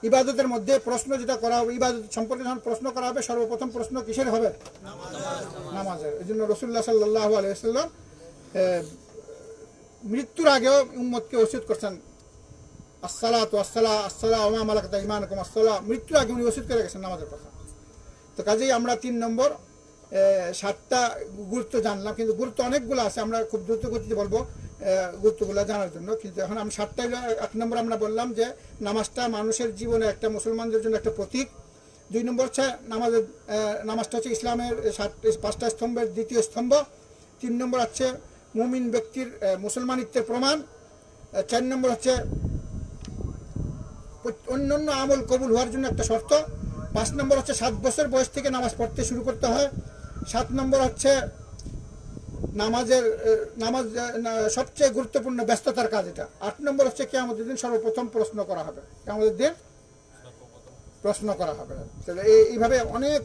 ইবাদতের মধ্যে প্রশ্ন যেটা করা হবে, ইবাদত সম্পর্কে যখন প্রশ্ন করা হবে, সর্বপ্রথম প্রশ্ন কিসের হবে? নামাজের। এই জন্য রাসূলুল্লাহ সাল্লাল্লাহু আলাইহি ওয়াসাল্লাম মৃত্যুর আগেও উম্মতকে ওসিয়ত করছেন, আসসালাতু ওয়া মা মালাকাত আইমানুকুম আসসালাহ, মৃত্যুর আগে উনি ওসিয়ত করে গেছেন নামাজের কথা। তো কাজেই আমরা 3 নম্বর 7টা গুরুত্ব জানলাম, কিন্তু গুরুত্ব অনেকগুলো আছে, আমরা খুব দ্রুত গতিতে বলবো গুরুত্বগুলো জানার জন্য। কিন্তু এখন আমি 7টা, 1 নম্বর আমরা বললাম যে নামাজটা মানুষের জীবনে একটা, মুসলমানদের জন্য একটা প্রতীক। 2 নম্বর হচ্ছে নামাজটা হচ্ছে ইসলামের 5টা স্তম্ভের 2য় স্তম্ভ। 3 নম্বর হচ্ছে মুমিন ব্যক্তির মুসলমানিত্বের প্রমাণ। 4 নম্বর হচ্ছে অন্যান্য আমল কবুল হওয়ার জন্য একটা শর্ত। 5 নম্বর হচ্ছে 7 বছর বয়স থেকে নামাজ পড়তে শুরু করতে হয়। 7 নম্বর হচ্ছে নামাজ সবচেয়ে গুরুত্বপূর্ণ ব্যস্ততার কাজ এটা। 8 নম্বর হচ্ছে কিয়ামতের দিন সর্বপ্রথম প্রশ্ন করা হবে, কিয়ামতের দিন প্রশ্ন করা হবে। তাহলে এইভাবে অনেক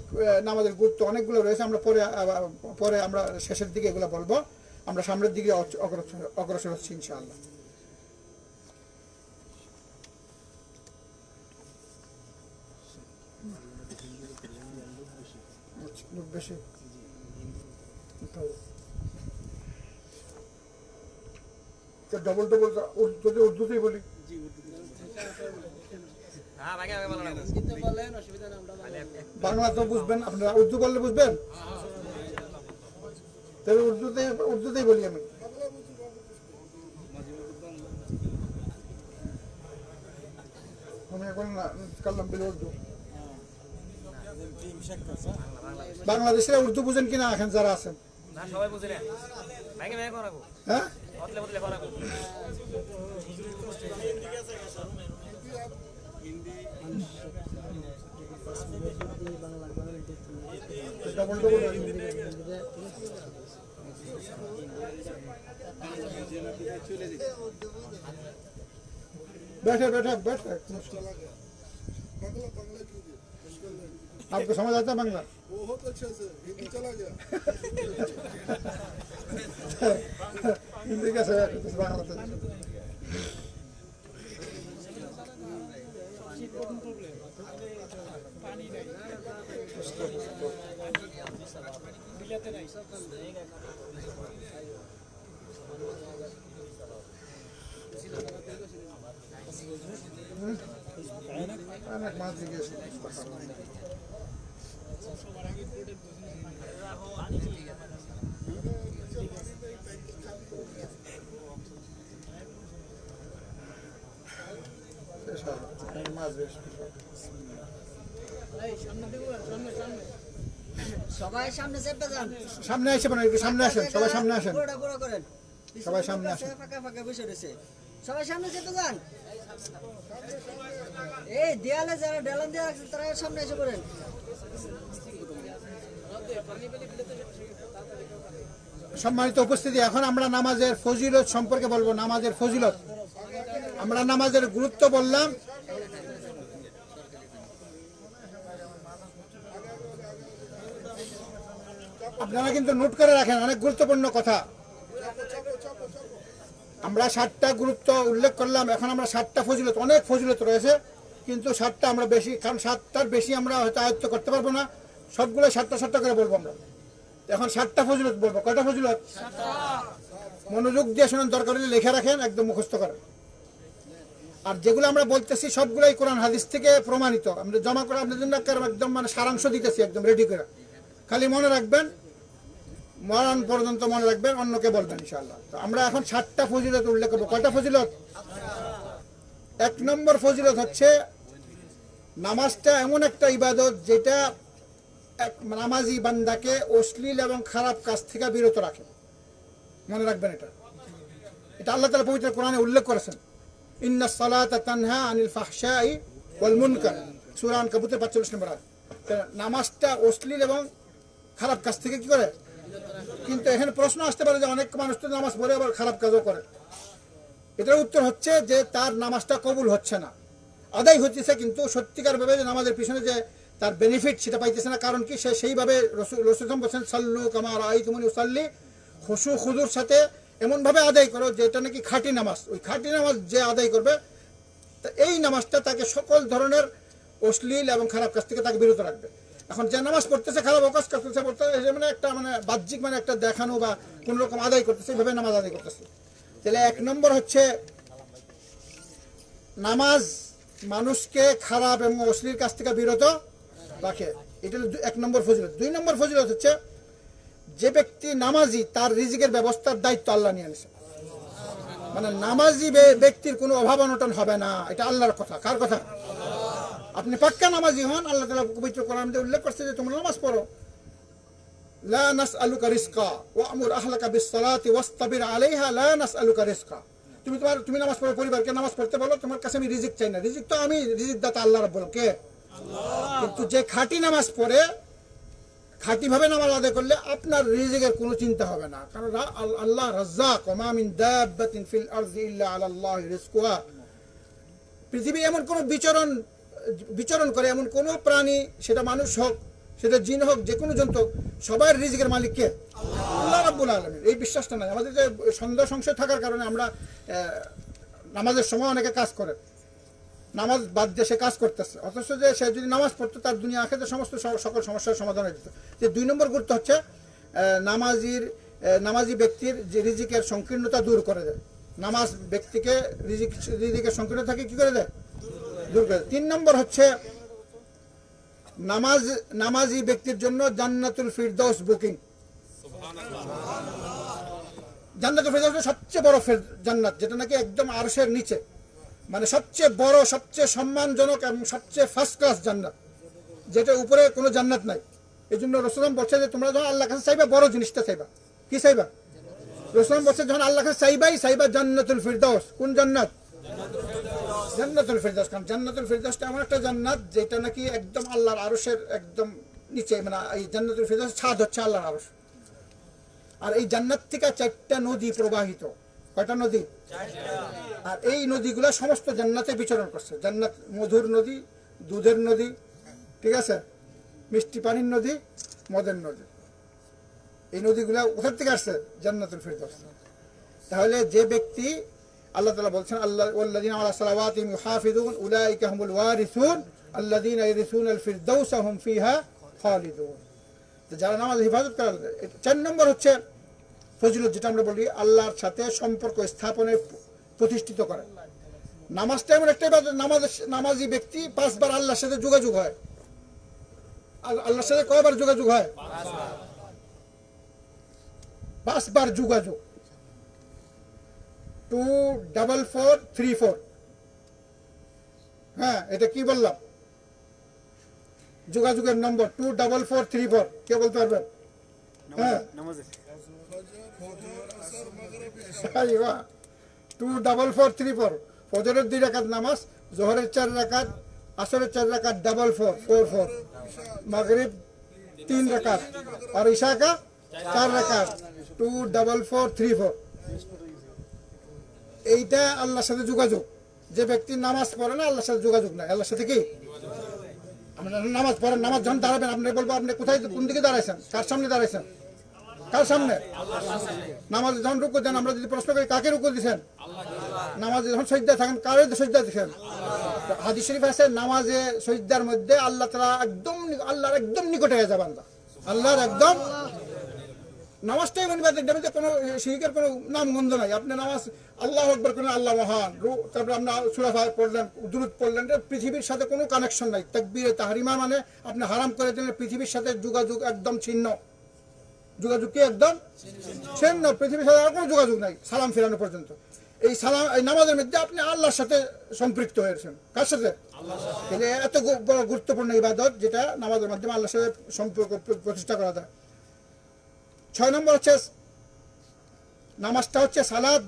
নামাজের গুরুত্ব অনেকগুলো রয়েছে, আমরা পরে আমরা শেষের দিকে এগুলো বলবো। আমরা সামনের দিকে অগ্রসর হচ্ছি ইনশাআল্লাহ। বেশি ডবল যদি উর্দুতেই বলি, বাংলা তো বুঝবেন আপনারা, উর্দু বললে বুঝবেন, তাহলে উর্দুতেই বলি আমি। এখন কালাম বিল উর্দু। বাংলাদেশে উর্দু বুঝেন কিনা এখন যারা আছেন? হ্যাঁ, बैठे बैठे बैठ आपको समझ आता है बांग्ला? बहुत अच्छे से हिंदी चला गया। हिंदी कैसे बांग्ला से অনেক মাছ জিজ্ঞেস মাছ বেশ সবাই সামনে চেপে যান, সামনে আসে মানে একটু সামনে আসেন, সবাই সামনে আসেন, পুরোটা পুরো করেন, সবাই সামনে আসেন। ফাঁকা ফাঁকা বসে রয়েছে, সবাই সামনে চেপে যান। এই দেয়ালে যারা ডেলান দিয়ে রাখছে তারা সামনে এসে পড়েন। সম্মানিত উপস্থিতি, এখন আমরা নামাজের ফজিলত সম্পর্কে বলবো। নামাজের ফজিলত, আমরা নামাজের গুরুত্ব বললাম। আপনারা কিন্তু নোট করে রাখেন, অনেক গুরুত্বপূর্ণ কথা। আমরা 7টা গুরুত্ব উল্লেখ করলাম, এখন আমরা 7টা ফজিলত, অনেক ফজিলত রয়েছে, কিন্তু 7টা আমরা বেশি, কারণ 7টার বেশি আমরা হয়তো আয়ত্ত করতে পারবো না, সবগুলো 7টা করে বলবো আমরা। এখন 7টা ফজিলত বলবো। কয়টা ফজিলত? মনোযোগ দিয়ে শুনেন, দরকার হলে লিখে রাখেন, একদম মুখস্থ করেন। আর যেগুলো আমরা বলতেছি সবগুলোই কোরআন হাদিস থেকে প্রমাণিত। আমরা জমা করে আপনাদের জন্য একদম মানে সারাংশ দিতেছি, একদম রেডি করে। খালি মনে রাখবেন, মরণ পর্যন্ত মনে রাখবেন, অন্যকে বলবেন ইনশাআল্লাহ। তো আমরা এখন 7টা ফজিলত উল্লেখ করবো। কয়টা ফজিলত? 1 নম্বর ফজিলত হচ্ছে নামাজটা এমন একটা ইবাদত যেটা এক নামাজি বান্দাকে অশ্লীল এবং খারাপ কাজ থেকে বিরত রাখে। মনে রাখবেন এটা, এটা আল্লাহ তাআলা পবিত্র কোরআনে উল্লেখ করেছেন। ইন্নাস সালাতা তানহা আনিল ফাহশাই ওয়াল মুনকার, সূরা আনকাবুতের 45 নম্বর আয়াত। নামাজটা অশ্লীল এবং খারাপ কাজ থেকে কি করে? কিন্তু এখানে প্রশ্ন আসতে পারে যে অনেক মানুষ তো নামাজ পড়ে আবার খারাপ কাজও করে। এটার উত্তর হচ্ছে যে তার নামাজটা কবুল হচ্ছে না, আদায় হচ্ছে, কিন্তু সত্যিকার ভাবে যে নামাজের পিছনে যে তার বেনিফিট সেটা পাইতেছে না। কারণ কি? সে সেইভাবে রাসূল বলেছেন সাল্লু কামা রাআইতুমুনি উসাল্লি, খুশু খুজুর সাথে এমনভাবে আদায় করো যে এটা নাকি খাঁটি নামাজ। ওই খাঁটি নামাজ যে আদায় করবে, এই নামাজটা তাকে সকল ধরনের অশ্লীল এবং খারাপ কাজ থেকে তাকে বিরত রাখবে। এখন যে নামাজ পড়তেছে, খারাপ কাজ করতেছে, মানে একটা মানে বাহ্যিক মানে একটা দেখানো বা কোনো রকম আদায় করতেছে, এইভাবে নামাজ আদায় করতেছে। তাহলে 1 নম্বর হচ্ছে নামাজ মানুষকে খারাপ এবং অশ্লীল কাজ থেকে বিরত রাখে, এটা হলো 1 নম্বর ফজিলত। 2 নম্বর ফজিলত হচ্ছে যে ব্যক্তি নামাজি তার রিজিকের ব্যবস্থার দায়িত্ব আল্লাহ নিয়ে নিয়েছে। মানে নামাজি ব্যক্তির কোনো অভাব অনটন হবে না, এটা আল্লাহর কথা। কার কথা? আপনি পাক্কা নামাজি হন, আল্লাহ তাআলা পবিত্র কোরআনে উল্লেখ করছে যে তোমরা নামাজ পড়ো। লা নাসআলুকা রিজকা ওয়া'মুর আহলাকা বিস-সালাতি ওয়াসতাবির আলাইহা লা নাসআলুকা রিজকা। তুমি নামাজ পড়ো, পরিবারকে নামাজ পড়তে বলো, তোমার কাছে আমি রিজিক চাই না। রিজিক তো আমি, রিজিক দাতা আল্লাহ রাব্বুল আলামিন। কে? আল্লাহ। কিন্তু যে খাঁটি নামাজ পড়ে, খাঁটি ভাবে নামাজ আদায় করলে আপনার রিজিকের কোনো চিন্তা হবে না, কারণ আল্লাহ রাজ্জাক, ওয়া মা মিন দাব্বাতিন ফিল আরদি ইল্লা আলাল্লাহি রিজকুহা। পৃথিবী এমন কোনো বিচরণ করে এমন কোনো প্রাণী, সেটা মানুষ হোক, সেটা জিন হোক, যে কোনো জন্তু, সবার রিজিকের মালিক কে? আল্লাহ রাব্বুল আলামিন। এই বিশ্বাসটা নাই আমাদের। যে সন্দেহ সংশয় থাকার কারণে আমরা নামাজের সময় অনেকে কাজ করে, নামাজ বাদ দিয়ে সে কাজ করতেছে, অথচ যে সে যদি নামাজ পড়তো তার দুনিয়া আখিরাতে সমস্ত সকল সমস্যার সমাধান হয়ে যেত। যে 2 নম্বর গুরুত্ব হচ্ছে নামাজি ব্যক্তির যে রিজিকের সংকীর্ণতা দূর করে দেয়। নামাজ ব্যক্তিকে রিজিকের সংকীর্ণতা কি করে দেয়? দূর করে। 3 নম্বর হচ্ছে নামাজি ব্যক্তির জন্য জান্নাতুল ফিরদাউস বুকিং। জান্নাতুল ফিরদাউস সবচেয়ে বড় জান্নাত, যেটা নাকি একদম আরশের নিচে, মানে সবচেয়ে বড়, সবচেয়ে সম্মানজনক এবং সবচেয়ে ফার্স্ট ক্লাস জান্নাত, যেটা উপরে কোনো জান্নাত নাই। এই জন্য রাসূল বলছে যে তোমরা যখন আল্লাহর কাছে চাইবা, বড় জিনিসটা চাইবা। কি চাইবা? রাসূল বলছে যখন আল্লাহর কাছে চাইবা জান্নাতুল ফিরদাউস। কোন জান্নাত? জান্নাতুল ফিরদাউস। কারণ জান্নাতুল ফিরদাউসটা এমন একটা জান্নাত যেটা নাকি একদম আল্লাহর আরশের একদম নিচে, মানে এই জান্নাতুল ফিরদাউস ছাদ হচ্ছে আল্লাহর আরশ। আর এই জান্নাত থেকে 4টা নদী প্রবাহিত। কয়টা নদী? 4টা। আর এই নদীগুলো সমস্ত জান্নাতে বিচরণ করছে। জান্নাত মধুর নদী, দুধের নদী, ঠিক আছে, মিষ্টি পানির নদী, মদের নদী। এই নদীগুলো কোথা থেকে আসছে? জান্নাতুল ফিরদাউস। তাহলে যে ব্যক্তি, আল্লাহ তাআলা বলছেন ওয়াল্লাযীনা আলা সালাওয়াতিহিম ইউহাফিযুন উলাইকা হুমুল ওয়ারিসুন আল্লাযীনা ইয়ারিসুনাল ফিরদাউসা হুম ফিহা খালিদুন। যারা নামাজ হেফাজত করে। 4 নম্বর হচ্ছে ফজিলত, যেটা আমরা বলি আল্লাহর সাথে সম্পর্ক স্থাপনের প্রতিষ্ঠিত করে। নামাজটা এমন একটা ইবাদত, নামাজি ব্যক্তি 5 বার আল্লাহর সাথে যোগাযোগ হয়। আল্লাহর সাথে কয়বার যোগাযোগ হয়? 5 বার যোগাযোগ। 24434। হ্যাঁ, এটা কি বললাম? যোগাযোগের নম্বর 24434। কে বলতে পারবেন? হ্যাঁ, 24434। ফজরের 2 রাকাত নামাজ, জোহরের 4 রাকাত, আসরের 4 রাকাত, 4444। মাগরিব 3 রাকাত আর ইশা का 4 রাকাত। 24434। এইটা আল্লাহর সাথে যোগাযোগ। যে ব্যক্তি নামাজ পড়ে না, আল্লাহর সাথে যোগাযোগ নাই। আল্লাহর সাথে কি? আপনারা নামাজ পড়েন, নামাজ যখন দাঁড়াবেন আপনি বলবো আপনি কোথায়, কোন দিকে দাঁড়াইছেন, কার সামনে দাঁড়াইছেন? কার সামনে? নামাজ যখন রুকু দেন, আমরা যদি প্রশ্ন করি কাকে রুকু দিচ্ছেন? নামাজে যখন সজদায় থাকেন কারে সজদা দিচ্ছেন? হাদিস শরীফ আছে নামাজে সজদার মধ্যে আল্লাহ তাআলা আল্লাহর একদম নিকটে হয়ে যাবেন। আল্লাহর একদম। নামাজটাই মানে ইবাদত, কোনো শিরকের কোনো নাম গন্ধ নাই। আপনি নামাজ আল্লাহু আকবার করলেন, আল্লাহ মহান, তারপরে আপনি সূরা ফাতিহা পড়লেন, দুরূদ পড়লেন, পৃথিবীর সাথে কোনো কানেকশন নাই। তাকবীরে তাহরিমা মানে আপনি হারাম করে দিলেন, পৃথিবীর সাথে যোগাযোগ একদম ছিন্ন। যোগাযোগ কি একদম ছিন্ন, পৃথিবীর সাথে আর কোনো যোগাযোগ নাই সালাম ফিরানো পর্যন্ত। এই সালাম, এই নামাজের মধ্যে আপনি আল্লাহর সাথে সম্পৃক্ত হয়েছেন। কার সাথে? তাহলে এত বড় গুরুত্বপূর্ণ ইবাদত, যেটা নামাজের মাধ্যমে আল্লাহর সাথে সম্পর্ক প্রতিষ্ঠা করা যায়। 6 নম্বর হচ্ছে নামাজটা হচ্ছে সালাত।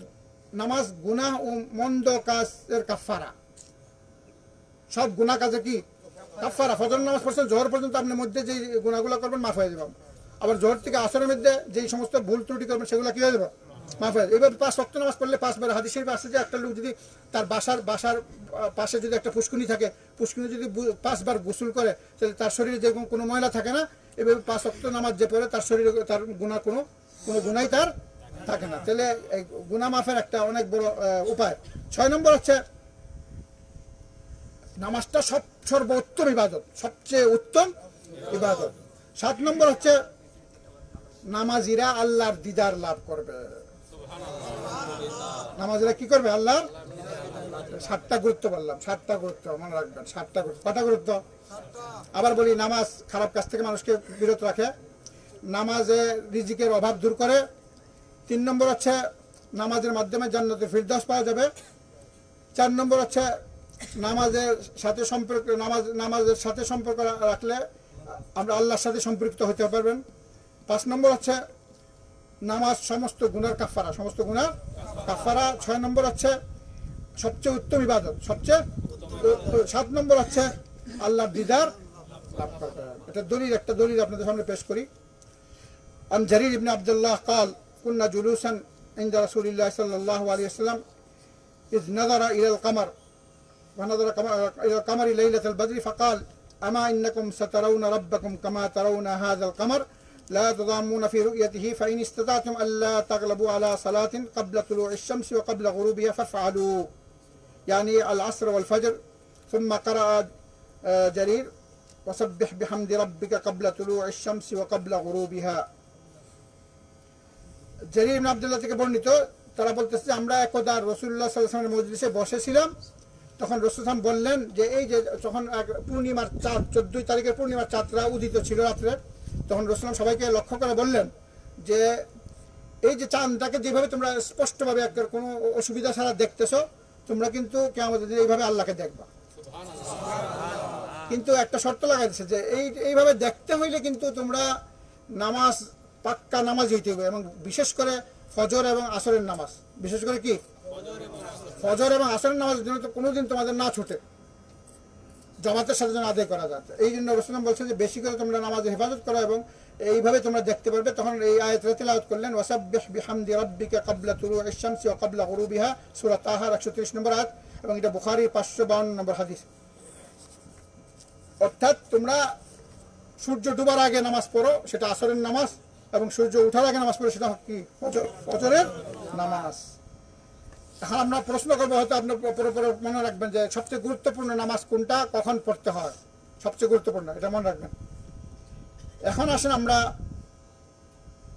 নামাজ গুনাহ ও মন্দ কাজের কাফারা। সব গুনাহ কাজে কি কাফারা। ফজর নামাজ পড়ছেন, জোহর পর্যন্ত আপনার মধ্যে যে গুনাহগুলো করবেন মাফ হয়ে যাবে। আবার জোহর থেকে আসরের মধ্যে যেই সমস্ত ভুল ত্রুটি করবেন সেগুলো কি হয়ে যাবে? মাফ হয়ে যাবে। এবার 5 ওয়াক্ত নামাজ পড়লে 5 বার। হাদিস শরীফে আসছে যে একটা লোক যদি তার বাসার পাশে যদি একটা পুষ্কুনি থাকে, পুষ্কুনি যদি 5 বার গোসল করে, তাহলে তার শরীরে যেরকম কোনো ময়লা থাকে না। এভাবে 5 ওয়াক্ত নামাজ যে পড়ে তার শরীরে তার গুনাহ কোনো গুনাহই তার থাকে না। তাহলে এই গুনাহ মাফের একটা অনেক বড় উপায়। 6 নম্বর হচ্ছে নামাজটা সর্বোত্তম ইবাদত, সবচেয়ে উত্তম ইবাদত। 7 নম্বর হচ্ছে নামাজিরা আল্লাহর দিদার লাভ করবে। নামাজিরা কি করবে? আল্লাহর। 7টা গুরুত্ব বললাম, 7টা গুরুত্ব মনে রাখবেন। 7টা গুরুত্ব। কটা গুরুত্ব? আবার বলি, নামাজ খারাপ কাজ থেকে মানুষকে বিরত রাখে, নামাজে রিজিকের অভাব দূর করে। 3 নম্বর হচ্ছে নামাজের মাধ্যমে জান্নাতুল ফিরদাউস পাওয়া যাবে। 4 নম্বর হচ্ছে নামাজের সাথে সম্পর্ক রাখলে আমরা আল্লাহর সাথে সম্পৃক্ত হতে পারবেন। 5 নম্বর হচ্ছে নামাজ সমস্ত গুনার কাফারা, সমস্ত গুনার কাফারা। 6 নম্বর হচ্ছে সবচেয়ে উত্তম ইবাদত, সবচেয়ে। 7 নম্বর হচ্ছে আল্লাহর দিদার লাভ করবে। একটা দলিল আপনাদের সামনে পেশ করি। আন জারীর ইবনে আব্দুল্লাহ قال كنا جلوسا عند رسول الله صلى الله عليه وسلم إذ نظر إلى القمر ونظر إلى القمر ليلة البدر فقال أما إنكم سترون ربكم كما ترون هذا القمر لا تضامون في رؤيته فإن استطعتم ألا تغلبوا على صلاة قبل طلوع الشمس وقبل غروبها فافعلوا، يعني العصر والفجر. ثم قرأ جرير وسبح بحمد ربك قبل طلوع الشمس وقبل غروبها. জারীর ইবনে আব্দুল্লাহ থেকে বর্ণিত, তারা বলতেছে আমরা একদা রাসূলুল্লাহ সাল্লাল্লাহু আলাইহি ওয়াসাল্লামের মজলিসে বসেছিলাম। তখন রাসূল সাল্লাল্লাহু বললেন যে এই যে যখন পূর্ণিমার চাঁদ, 14 তারিখের পূর্ণিমার চাঁদরা উদিত ছিল রাত্রে, তখন রাসূল সাল্লাল্লাহু সবাইকে লক্ষ্য করে বললেন যে এই যে চাঁদটাকে যেভাবে তোমরা স্পষ্টভাবে কোনো অসুবিধা ছাড়া দেখতেছো, তোমরা কিন্তু কিয়ামতের দিনে এইভাবে আল্লাহকে দেখবা। কিন্তু একটা শর্ত লাগাইছে যে এইভাবে দেখতে হইলে কিন্তু তোমরা নামাজ, পাক্কা নামাজ হইতে হবে, এবং বিশেষ করে ফজর এবং আসরের নামাজ। বিশেষ করে কি ফজর এবং আসরের নামাজের জন্য তো কোনোদিন তোমাদের না ছুটে, জামাতের সাথে যেন আদায় করা যায়। এই জন্য রাসূল বলছে যে বেশি করে তোমরা নামাজে হেফাজত করো এবং এইভাবে তোমরা দেখতে পারবে। তখন এই আয়াতটি তিলাওয়াত করলেন, ওয়াসাব্বিহ বিহামদি রাব্বিকা ক্বাবলা তুলুইশ শামসি ওয়া ক্বাবলা গুরুবিহা, সূরা তাহা 130 নম্বর আয়াত, এবং এটা বুখারীর 552 নম্বর হাদিস। অর্থাৎ তোমরা সূর্য ডুবার আগে নামাজ পড়ো, সেটা আসরের নামাজ, এবং সূর্য ওঠার আগে নামাজ পড়ো, সেটা কি ফজরের নামাজ। এখন আমরা প্রশ্ন করবো, হয়তো আপনার মনে রাখবেন যে সবচেয়ে গুরুত্বপূর্ণ নামাজ কোনটা, কখন পড়তে হয়, সবচেয়ে গুরুত্বপূর্ণ, এটা মনে রাখবেন। এখন আসেন আমরা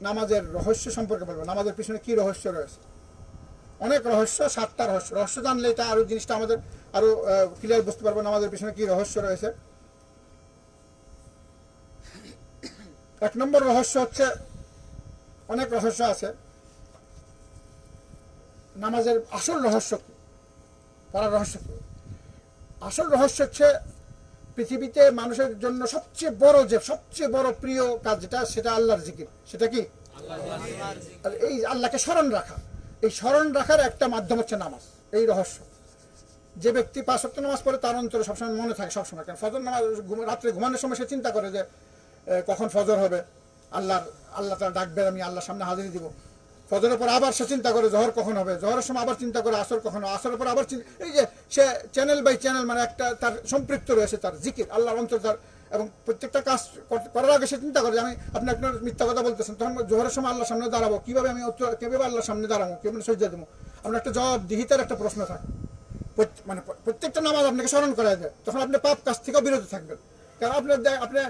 নামাজের রহস্য সম্পর্কে বলবো, নামাজের পিছনে কি রহস্য রয়েছে। অনেক রহস্য, 7টা রহস্য। রহস্য জানলে এটা আরো জিনিসটা আমাদের আরো ক্লিয়ার বুঝতে পারবো আমাদের পিছনে কি রহস্য রয়েছে। 1 নম্বর রহস্য হচ্ছে, অনেক রহস্য আছে, নামাজের আসল রহস্য কি, পড়ার রহস্য কি? আসল রহস্য হচ্ছে পৃথিবীতে মানুষের জন্য সবচেয়ে বড় প্রিয় কাজ যেটা, সেটা আল্লাহর জিকির। সেটা কি? আর এই আল্লাহকে স্মরণ রাখা, এই স্মরণ রাখার একটা মাধ্যম হচ্ছে নামাজ। এই রহস্য। যে ব্যক্তি 5 ওয়াক্ত নামাজ পড়ে তার অন্তরে সবসময় মনে থাকে, সবসময়। কারণ ফজর নামাজ রাত্রে ঘুমানোর সময় সে চিন্তা করে যে কখন ফজর হবে, আল্লাহ তারা ডাকবে, আমি আল্লাহর সামনে হাজিরি দিব। ফজরের পর আবার সে চিন্তা করে জোহর কখন হবে, জোহরের সময় আবার চিন্তা করে আসর কখন হবে, আসরের পর আবার এই যে সে চ্যানেল বাই চ্যানেল, মানে একটা তার সম্পৃক্ত রয়েছে তার জিকির, আল্লাহর অন্তর তার। এবং প্রত্যেকটা কাজ করার আগে সে চিন্তা করে যে আপনি আপনার মিথ্যা কথা বলতেছেন, তখন জোহরের সময় আল্লাহর সামনে দাঁড়াবো, কিভাবে আল্লাহর সামনে দাঁড়াবো, কিভাবে সজ্জা দেবো, আপনার একটা জবাবদিহিতার একটা প্রশ্ন থাকে। মানে প্রত্যেকটা নামাজ আপনাকে স্মরণ করা যায়, তখন আপনি পাপ কাজ থেকেও বিরত থাকবেন। কারণ আপনি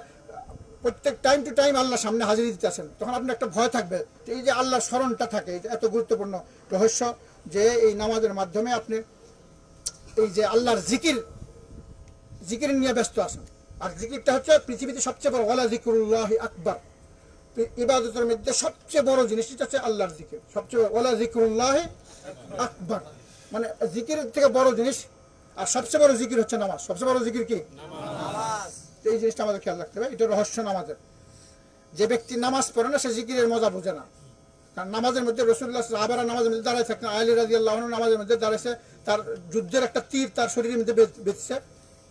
প্রত্যেক টাইম টু টাইম আল্লাহর সামনে হাজির দিতে আসেন, তখন আপনার একটা ভয় থাকবে। এই যে আল্লাহর স্মরণটা থাকে, এটা এত গুরুত্বপূর্ণ রহস্য যে এই নামাজের মাধ্যমে আপনি এই যে আল্লাহর জিকির নিয়ে ব্যস্ত আছেন। আর জিকিরটা হচ্ছে পৃথিবীতে সবচেয়ে বড়, ওয়ালা যিকরুল্লাহি আকবার, ইবাদতের মধ্যে সবচেয়ে বড় জিনিস হচ্ছে আল্লাহর জিকির। সবচেয়ে ওয়ালা যিকরুল্লাহি আকবার, মানে জিকিরের থেকে বড় জিনিস। আর সবচেয়ে বড় জিকির হচ্ছে নামাজ। সবচেয়ে বড় জিকির কি? নামাজ। এই জিনিসটা আমাদের খেয়াল রাখতে হবে, এটা রহস্য নামাজের। যে ব্যক্তি নামাজ পড়ে না সে জিকিরের মজা বোঝে না। কারণ নামাজের মধ্যে রাসূলুল্লাহ সাহাবারা নামাজের মধ্যে দাঁড়ায় থাকতেন। আলী রাদিয়াল্লাহু আনহু নামাজের মধ্যে দাঁড়াইছে, তার যুদ্ধের একটা তীর তার শরীরের মধ্যে বেঁধেছে,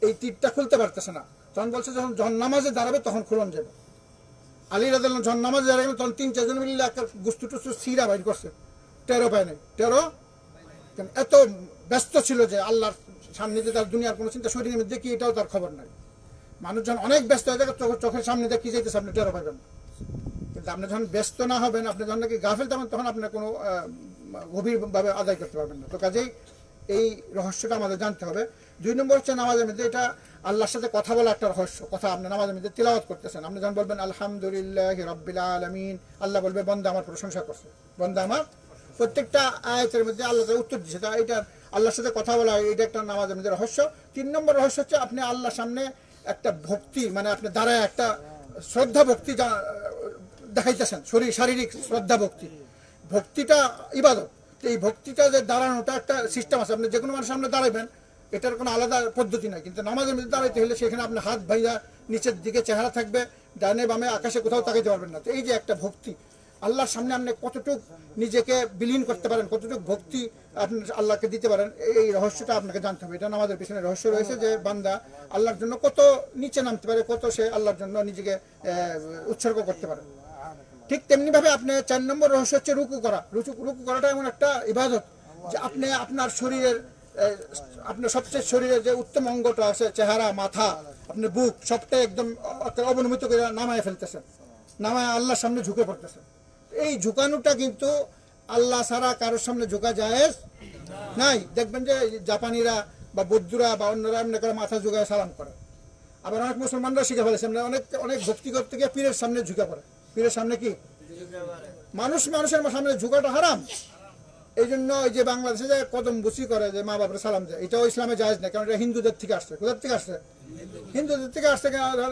এই তীরটা খুলতে পারতেছে না। তখন বলছে যখন নামাজে দাঁড়াবে তখন খুলন যাবে। আলী রাদিয়াল্লাহু যখন নামাজে দাঁড়াবেন তখন 3-4 জন মিলে একটা গুস্তু টুস্তু সিরা বাইর করছে, টেরো পায় নাই। এত ব্যস্ত ছিল যে আল্লাহর সামনে যে তার দুনিয়ার কোনো চিন্তা, শরীরের মধ্যে কি এটাও তার খবর নাই। মানুষজন অনেক ব্যস্ত হয়ে থাকে, চোখের সামনে দিয়ে কি যাইতেছে আপনি টেরো পাবেন। কিন্তু আপনি যখন ব্যস্ত না হবেন, আপনি যখন নাকি গাফেল থাকবেন, তখন আপনার কোনো গভীরভাবে আদায় করতে পারবেন না। তো কাজেই এই রহস্যটা আমাদের জানতে হবে। 2 নম্বর হচ্ছে নামাজের মধ্যে এটা আল্লাহর সাথে কথা বলা একটা রহস্য। কথা আপনি নামাজের মধ্যে তিলাওয়াত করতেছেন, আপনি যখন বলবেন আলহামদুলিল্লাহি রাব্বিল আলামিন, আল্লাহ বলবে বান্দা আমার প্রশংসা করছে, বান্দা আমার। প্রত্যেকটা আয়াতের মধ্যে আল্লাহ উত্তর দিচ্ছে, তা এটা আল্লাহর সাথে কথা বলা, এটা একটা নামাজের মধ্যে রহস্য। 3 নম্বর রহস্য হচ্ছে আপনি আল্লাহর সামনে একটা ভক্তি, মানে আপনি দাঁড়ায় একটা শ্রদ্ধা ভক্তি দেখাইতেছেন, শারীরিক শ্রদ্ধা ভক্তি। ভক্তিটা ইবাদত। এই ভক্তিটা যে দাঁড়ানোটা একটা সিস্টেম আছে। আপনি যে কোনো মানুষের সামনে দাঁড়াবেন, এটার কোনো আলাদা পদ্ধতি নাই। কিন্তু নামাজের মধ্যে দাঁড়াইতে হলে সেখানে আপনার হাত ভাইয়া নিচের দিকে চেহারা থাকবে, ডানে বামে আকাশে কোথাও তাকাইতে পারবেন না। তো এই যে একটা ভক্তি, আল্লাহর সামনে আপনি কতটুকু নিজেকে বিলীন করতে পারেন, কতটুকু ভক্তি আপনি আল্লাহকে দিতে পারেন, এই রহস্যটা আপনাকে জানতে হবে। এটা আমাদের পিছনে রহস্য রয়েছে যে বান্দা আল্লাহর জন্য কত নিচে নামতে পারে, কত সে আল্লাহর জন্য নিজেকে উৎসর্গ করতে পারে। ঠিক তেমনিভাবে আপনি 4 নম্বর রহস্য হচ্ছে রুকু করা। রুকু করাটা এমন একটা ইবাদত যে আপনি আপনার শরীরের, আপনার সবচেয়ে শরীরের যে উত্তম অঙ্গটা আছে, চেহারা, মাথা, আপনার বুক, সবটাই একদম অবনমিত করে নামায় ফেলতেছেন, নামায় আল্লাহর সামনে ঝুঁকে পড়তেছেন। এই ঝুঁকানোটা কিন্তু আল্লাহ ছাড়া কারোর সামনে ঝুঁকা জায়েজ নাই। দেখবেন যে জাপানিরা বা বৌদ্ধরা বা অন্যরা এমনি করে মাথা ঝুঁকায় সালাম করে। আবার অনেক মুসলমানরা শিখে ফেলেছে, অনেক ভক্তি করতে গিয়ে পীরের সামনে ঝুঁকে পড়ে। পীরের সামনে কি মানুষের সামনে ঝুঁকাটা হারাম। এই জন্য ওই যে বাংলাদেশে যে কদম বুসি করে, যে মা বাবার সালাম দেয়, এটাও ইসলামে জায়েজ না। কারণ এটা হিন্দুদের থেকে আসছে। কোথার থেকে আসছে? হিন্দুদের থেকে আসছে।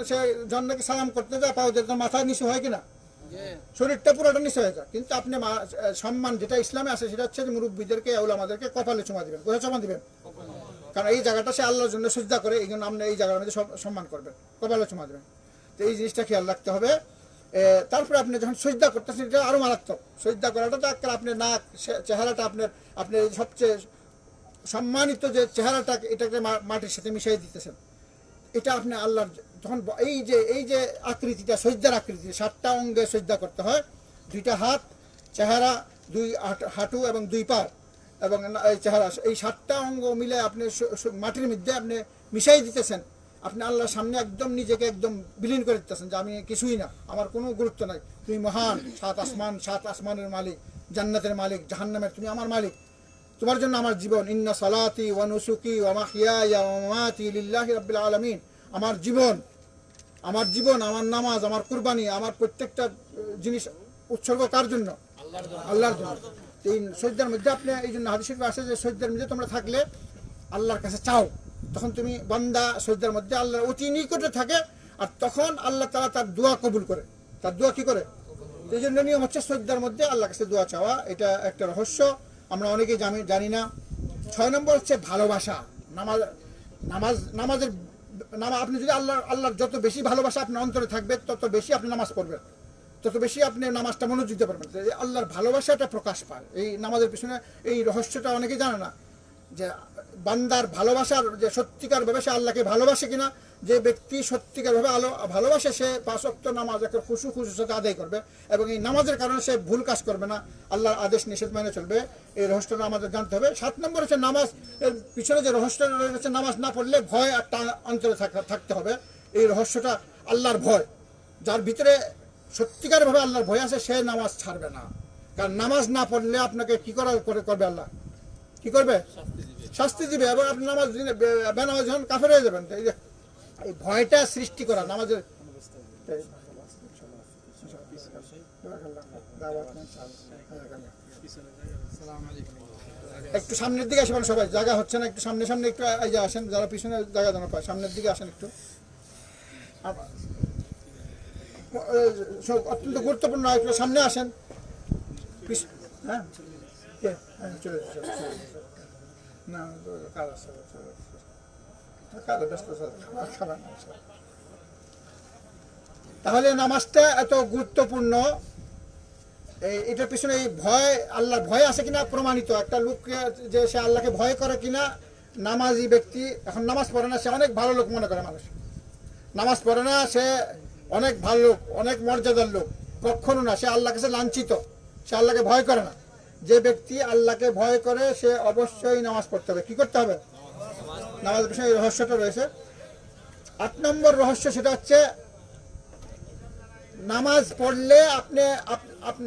সে জন্মকে সালাম করতে যায়, পাও যে মাথা নিচু হয় কিনা, শরীরটা পুরোটা নিচু হয়ে যায়। কিন্তু আপনি সম্মান যেটা ইসলামে আছে সেটা হচ্ছে যে মুরব্বীদেরকে, উলামাদেরকে কপালে চুমা দিবেন। কোথায় চুমা দিবেন? কারণ এই জায়গাটা সে আল্লাহর জন্য সিজদা করে, এই জন্য আপনি এই জায়গার মধ্যে সম্মান করবেন, কপালে চুমা দিবেন। তো এই জিনিসটা খেয়াল রাখতে হবে। তারপরে আপনি যখন সিজদা করতেছেন, এটা আরও মারাত্মক। সিজদা করাটা তো একটা আপনার নাক, চেহারাটা আপনার সবচেয়ে সম্মানিত যে চেহারাটা, এটাকে মাটির সাথে মিশিয়ে দিতেছেন। এটা আপনি আল্লাহর তখন এই যে আকৃতিটা, সজদার আকৃতি, 7টা অঙ্গে সজদা করতে হয়। 2টা হাত, চেহারা, 2 হাঁটু এবং 2 পা এবং এই চেহারা, এই 7টা অঙ্গ মিলে আপনি মাটির মধ্যে আপনি মিশাই দিতেছেন। আপনি আল্লাহর সামনে একদম নিজেকে একদম বিলীন করে দিতেছেন যে আমি কিছুই না, আমার কোনো গুরুত্ব নাই, তুমি মহান, 7 আসমানের মালিক, জান্নাতের মালিক, জাহান্নামের, তুমি আমার মালিক, তোমার জন্য আমার জীবন। ইন্না সালাতি ওয়া নুসুকি ওয়া মাহইয়ায়া ওয়া মামাতি লিল্লাহি রাব্বিল আলামিন। আমার জীবন, আমার নামাজ, আমার কুরবানি, আমার প্রত্যেকটা জিনিস উৎসর্গ কার জন্য? আল্লাহর জন্য। এই সজদার মধ্যে আপনি, এই জন্য হাদিস শরীফে আসে যে সজদার মধ্যে তোমরা থাকলে আল্লাহর কাছে চাও, তখন তুমি বান্দা সজদার মধ্যে আল্লাহর অতি নিকটে থাকে, আর তখন আল্লাহ তাআলা তার দোয়া কবুল করে। তার দোয়া কি করে? এই জন্য নিয়ম হচ্ছে সজদার মধ্যে আল্লাহর কাছে দোয়া চাওয়া। এটা একটা রহস্য, আমরা অনেকেই জানি না। 6 নম্বর হচ্ছে ভালোবাসা। নামাজের আপনি যদি আল্লাহর যত বেশি ভালোবাসা আপনার অন্তরে থাকবে, তত বেশি আপনি নামাজ পড়বেন, তত বেশি আপনি নামাজটা মনোযোগ দিতে পারবেন। আল্লাহর ভালোবাসাটা প্রকাশ পায় এই নামাজের পিছনে। এই রহস্যটা অনেকেই জানে না যে বান্দার ভালোবাসার, যে সত্যিকারভাবে সে আল্লাহকে ভালোবাসে কিনা। যে ব্যক্তি সত্যিকারভাবে ভালোবাসে, সে 5 ওয়াক্ত নামাজ একটা খুশুর সাথে আদায় করবে, এবং এই নামাজের কারণে সে ভুল কাজ করবে না, আল্লাহর আদেশ নিষেধ মেনে চলবে। এই রহস্যটা আমাদের জানতে হবে। 7 নম্বর হচ্ছে নামাজ এর পিছনে যে রহস্যটা রয়েছে, নামাজ না পড়লে ভয় একটা অন্তরে থাকতে হবে। এই রহস্যটা আল্লাহর ভয়, যার ভিতরে সত্যিকারভাবে আল্লাহর ভয় আছে, সে নামাজ ছাড়বে না। কারণ নামাজ না পড়লে আপনাকে কি করবে? আল্লাহ কি করবে? শাস্তি দিবে, এবং আপনি নামাজ বেনামাজ যখন কাফের হয়ে যাবেন। এই ভয়টা সৃষ্টি করা নামাজের। একটু সামনের দিকে আসবেন সবাই, জায়গা হচ্ছে না, একটু সামনে একটু আসেন, যারা পিছনে জায়গা জানা পায় সামনের দিকে আসেন একটু। অত্যন্ত গুরুত্বপূর্ণ, একটু সামনে আসেন। হ্যাঁ চলে না, তাহলে নামাজটা এত গুরুত্বপূর্ণ। এটার পিছনে এই ভয়, আল্লাহর ভয় আছে কিনা প্রমাণিত। একটা লোক যে সে আল্লাহকে ভয় করে কিনা, নামাজি ব্যক্তি এখন নামাজ পড়ে না, সে অনেক ভালো লোক মনে করে মানুষ। নামাজ পড়ে না, সে অনেক ভালো লোক, অনেক মর্যাদার লোক, কখনো না। সে আল্লাহর কাছে লাঞ্ছিত, সে আল্লাহকে ভয় করে না। যে ব্যক্তি আল্লাহকে ভয় করে, সে অবশ্যই নামাজ পড়তে হবে। কি করতে হবে? নামাজের পিছনে এই রহস্যটা রয়েছে। 8 নম্বর রহস্য, সেটা হচ্ছে নামাজ পড়লে আপনি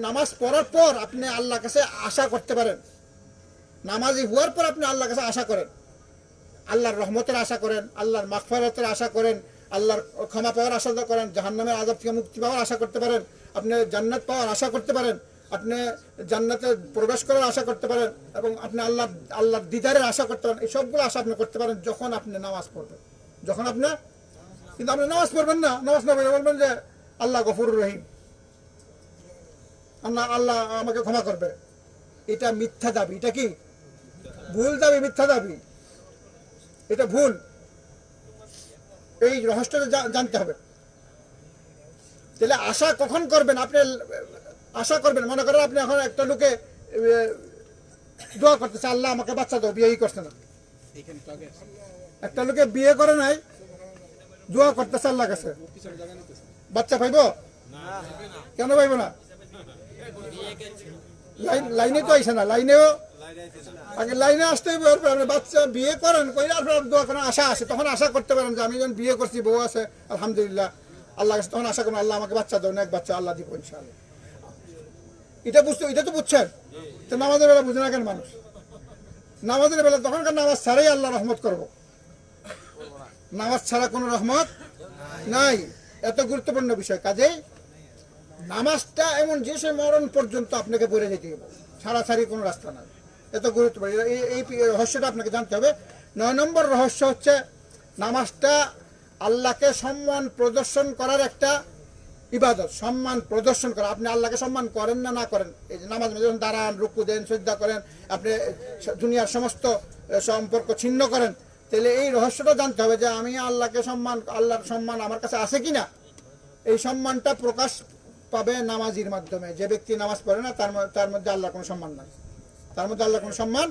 নামাজ পড়ার পর আপনি আল্লাহর কাছে আশা করতে পারেন। নামাজি হওয়ার পর আপনি আল্লাহর কাছে আশা করেন, আল্লাহর রহমতের আশা করেন, আল্লাহর মাগফিরাতের আশা করেন, আল্লাহর ক্ষমা পাওয়ার আশা করেন, জাহান্নামের আযাব থেকে মুক্তি পাওয়ার আশা করতে পারেন, আপনি জান্নাত পাওয়ার আশা করতে পারেন, আপনি জান্নাতে প্রবেশ করার আশা করতে পারেন, এবং আপনি আল্লাহর দিদারের আশা করতে পারেন। এই সবগুলো আশা আপনি করতে পারেন যখন আপনি নামাজ পড়বেন। যখন আপনি, কিন্তু আপনি নামাজ পড়বেন না, নামাজ না পড়ে বলবেন যে আল্লাহ গফুরুর রহিম, আল্লাহ আমাকে ক্ষমা করবে। এটা মিথ্যা দাবি। এটা কি? ভুল দাবি, মিথ্যা দাবি, এটা ভুল। এই রহস্যটা জানতে হবে। তাহলে আশা কখন করবেন? আপনি আশা করবেন, মনে করেন আপনি এখন একটা লোকে দোয়া করতেছে, আল্লাহ আমাকে বাচ্চা দাও, বিয়েই করছে না। একটা লোকে বিয়ে করে নাই, দোয়া করতেছে আল্লাহ কাছে, বাচ্চা পাইব? কেন পাইব না? লাইনে তো আইসে না, লাইনেও আগে লাইনে আসতে হবে। আপনি বাচ্চা বিয়ে করেন, দোয়া করেন, আশা আসে, তখন আশা করতে পারেন যে আমি যখন বিয়ে করছি, বউ আছে, আলহামদুলিল্লাহ, আল্লাহ কাছে তখন আশা করেন আল্লাহ আমাকে বাচ্চা দাও না, এক বাচ্চা আল্লাহ দিব ইনশাআল্লাহ। এটা তো বুঝছেন। তো নামাজের বেলা বুঝে না কেন মানুষ? নামাজের বেলা তখনকার নামাজ ছাড়াই আল্লাহ রহমত করবো, নামাজ ছাড়া কোনো রহমত নাই। এত গুরুত্বপূর্ণ বিষয়। কাজেই নামাজটা এমন যে সে মরণ পর্যন্ত আপনাকে পড়ে যেতে হবে, ছাড়াছাড়ি কোনো রাস্তা নাই। এত গুরুত্বপূর্ণ, এই রহস্যটা আপনাকে জানতে হবে। 9 নম্বর রহস্য হচ্ছে নামাজটা আল্লাহকে সম্মান প্রদর্শন করার একটা ইবাদত। সম্মান প্রদর্শন করা, আপনি আল্লাহকে সম্মান করেন না করেন, এই যে নামাজ যখন দাঁড়ান, রুকু দেন, সিজদা করেন, আপনি দুনিয়ার সমস্ত সম্পর্ক ছিন্ন করেন, তাহলে এই রহস্যটা জানতে হবে যে আমি আল্লাহকে আল্লাহর সম্মান আমার কাছে আছে কিনা। এই সম্মানটা প্রকাশ পাবে নামাজির মাধ্যমে। যে ব্যক্তি নামাজ পড়ে না, তার মধ্যে আল্লাহর কোনো সম্মান নাই, তার মধ্যে আল্লাহর কোনো সম্মান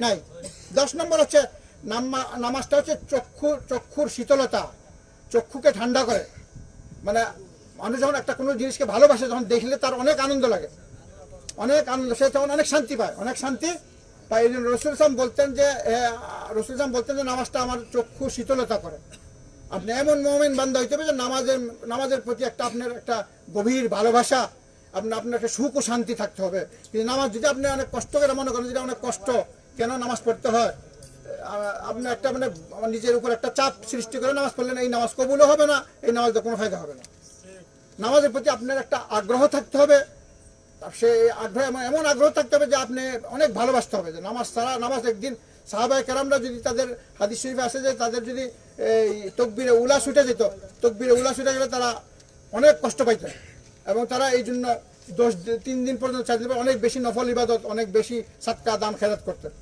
নাই। 10 নম্বর হচ্ছে নামাজটা হচ্ছে চক্ষুর শীতলতা, চক্ষুকে ঠান্ডা করে। মানে মানুষ যখন একটা কোনো জিনিসকে ভালোবাসে, যখন দেখলে তার অনেক আনন্দ লাগে, অনেক আনন্দ, সে তখন অনেক শান্তি পায়, অনেক শান্তি পায়। এই জন্য রাসূল সাল্লাল্লাহু আলাইহি বলতেন যে নামাজটা আমার চক্ষু শীতলতা করে। আপনি এমন মুমিন বান্দা হইতে হবে যে নামাজের প্রতি আপনার একটা গভীর ভালোবাসা, আপনার একটা সুখ ও শান্তি থাকতে হবে। কিন্তু নামাজ যদি আপনি অনেক কষ্ট করে মনে করেন, যেটা অনেক কষ্ট, কেন নামাজ পড়তে হয়, আপনি একটা নিজের উপর একটা চাপ সৃষ্টি করে নামাজ পড়লেন, এই নামাজ কবুলও হবে না, এই নামাজে কোনো ফায়দা হবে না। নামাজের প্রতি আপনার একটা আগ্রহ থাকতে হবে, সে আগ্রহ এমন আগ্রহ থাকতে হবে যে আপনি অনেক ভালোবাসতে হবে, যে নামাজ ছাড়া, নামাজ একদিন সাহাবায়ে কেরামরা যদি তাদের হাদিস শরীফে আসে যে তাদের যদি এই তকবীরে উলা ছুটে যেত, তকবীরে উলা ছুটে গেলে তারা অনেক কষ্ট পাইতেন এবং তারা এই জন্য 3 দিন পর্যন্ত 4 দিন পর অনেক বেশি নফল ইবাদত, অনেক বেশি সাদকা দান খেরাত করতেন।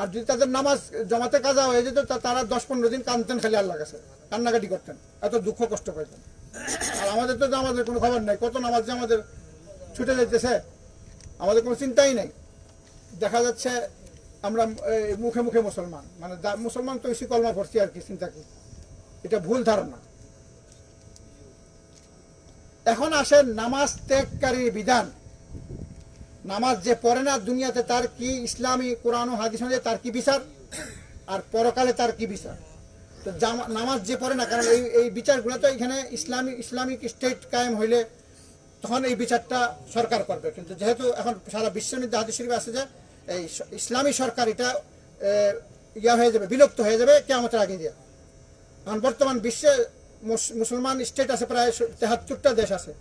আর যদি তাদের নামাজ জমাতে কাজা হয়ে যেত তারা 10-15 দিন কাঁদতেন খালি আল্লাহর কাছে, কান্নাকাটি করতেন, এত দুঃখ কষ্ট পাইতেন। আর আমাদের তো আমাদের কোনো খবর নাই, কত নামাজ যে আমাদের ছুটে যাইতেছে, আমাদের কোনো চিন্তাই নাই। দেখা যাচ্ছে আমরা মুখে মুখে মুসলমান, মানে মুসলমান তো এসে কলমা পড়ছি আর কি, চিন্তা কি, এটা ভুল ধারণা। এখন আসে নামাজ ত্যাগকারীর বিধান। নামাজ যে পড়ে না দুনিয়াতে তার কি ইসলামী কোরআন ও হাদিস অনুযায়ী তার কি বিচার, আর পরকালে তার কি বিচার। তো নামাজ যে পড়ে না, কারণ এই বিচারগুলো তো এখানে ইসলামিক স্টেট কায়েম হইলে তখন এই বিচারটা সরকার করবে। কিন্তু যেহেতু এখন সারা বিশ্বের মধ্যে হাদিস শরীফে আছে যে এই ইসলামী সরকার এটা হয়ে যাবে, বিলুপ্ত হয়ে যাবে কিয়ামতের আগে দিয়ে। কারণ বর্তমান বিশ্বে মুসলমান স্টেট আছে প্রায় 73টা দেশ আছে,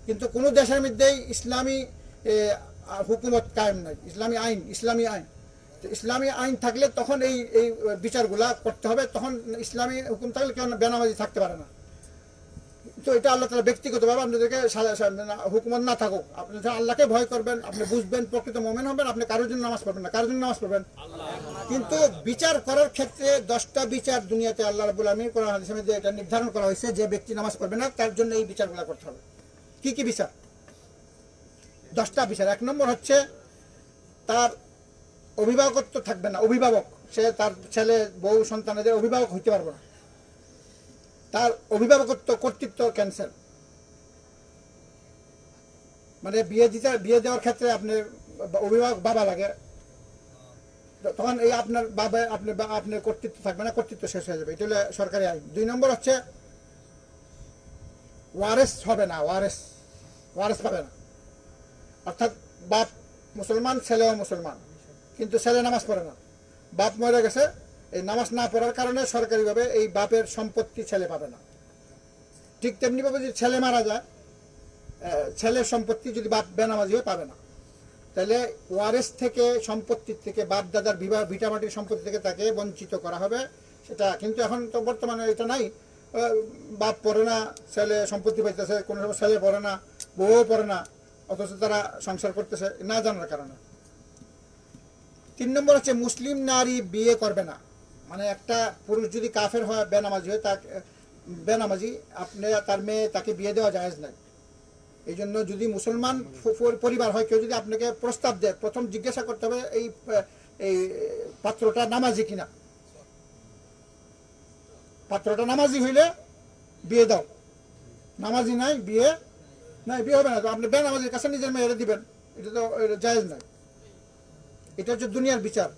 কিন্তু কোনো দেশের মধ্যেই ইসলামী হুকুমত কায়েম নাই, ইসলামী আইন। তো ইসলামী আইন থাকলে তখন এই বিচারগুলা করতে হবে, তখন ইসলামী হুকুম থাকলে কেউ বেনামাজি থাকতে পারে না। তো এটা আল্লাহ তাআলা ব্যক্তিগতভাবে আপনাদেরকে হুকুমত না থাকুক, আপনি আল্লাহকে ভয় করবেন, আপনি বুঝবেন, প্রকৃত মুমিন হবেন, আপনি কারোর জন্য নামাজ পড়বেন না। কারোর জন্য নামাজ পড়বেন? কিন্তু বিচার করার ক্ষেত্রে 10টা বিচার দুনিয়াতে আল্লাহ রাব্বুল আলামিন কোরআন হাদিসে যে এটা নির্ধারণ করা হয়েছে, যে ব্যক্তি নামাজ পড়বে না তার জন্য এই বিচারগুলো করতে হবে। কি কি বিচার? 10টা বিচার। 1 নম্বর হচ্ছে তার অভিভাবকত্ব থাকবে না, অভিভাবক, সে তার ছেলে বউ সন্তানদের অভিভাবক হইতে পারবে না, তার অভিভাবকত্ব কর্তৃত্ব ক্যান্সেল। মানে বিয়ে দেওয়ার ক্ষেত্রে আপনার অভিভাবক বাবা লাগে, তখন এই আপনার বাবা আপনার কর্তৃত্ব থাকবে না, কর্তৃত্ব শেষ হয়ে যাবে। এটা হলো সরকারি আইন। 2 নম্বর হচ্ছে ওয়ারেস হবে না, ওয়ারেস পাবে না। অর্থাৎ বাপ মুসলমান, ছেলেও মুসলমান, কিন্তু ছেলে নামাজ পড়ে না, বাপ মরে গেছে, এই নামাজ না পড়ার কারণে সরকারিভাবে এই বাপের সম্পত্তি ছেলে পাবে না। ঠিক তেমনিভাবে যদি ছেলে মারা যায়, ছেলের সম্পত্তি যদি বাপ বেনামাজি হয়ে পাবে না। তাহলে ওয়ারেস থেকে, সম্পত্তির থেকে, বাপ দাদার ভিটামাটির সম্পত্তি থেকে তাকে বঞ্চিত করা হবে। সেটা কিন্তু এখন তো বর্তমানে এটা নাই, বাপ পড়ে না, ছেলে সম্পত্তি পাইতেছে, কোনো সময় ছেলে পড়ে না, বউও পড়ে না, অথচ তারা সংসার করতেছে না জানার কারণে। 3 নম্বর হচ্ছে মুসলিম নারী বিয়ে করবে না। মানে একটা পুরুষ যদি কাফের হয়, বেনামাজি হয়, তাকে বেনামাজি আপনি তার মেয়ে তাকে বিয়ে দেওয়া জায়েজ নাই। এই জন্য যদি মুসলমান পরিবার হয়, কেউ যদি আপনাকে প্রস্তাব দেয়, প্রথম জিজ্ঞাসা করতে হবে এই পাত্রটা নামাজি কিনা। পাত্রটা নামাজি হইলে বিয়ে দাও, নামাজি নাই বিয়ে হবে না। তো আপনি বেনামাজির কাছে নিজের মেয়েরা দিবেন, এটা তো জায়েজ নাই। এটা হচ্ছে দুনিয়ার বিচার।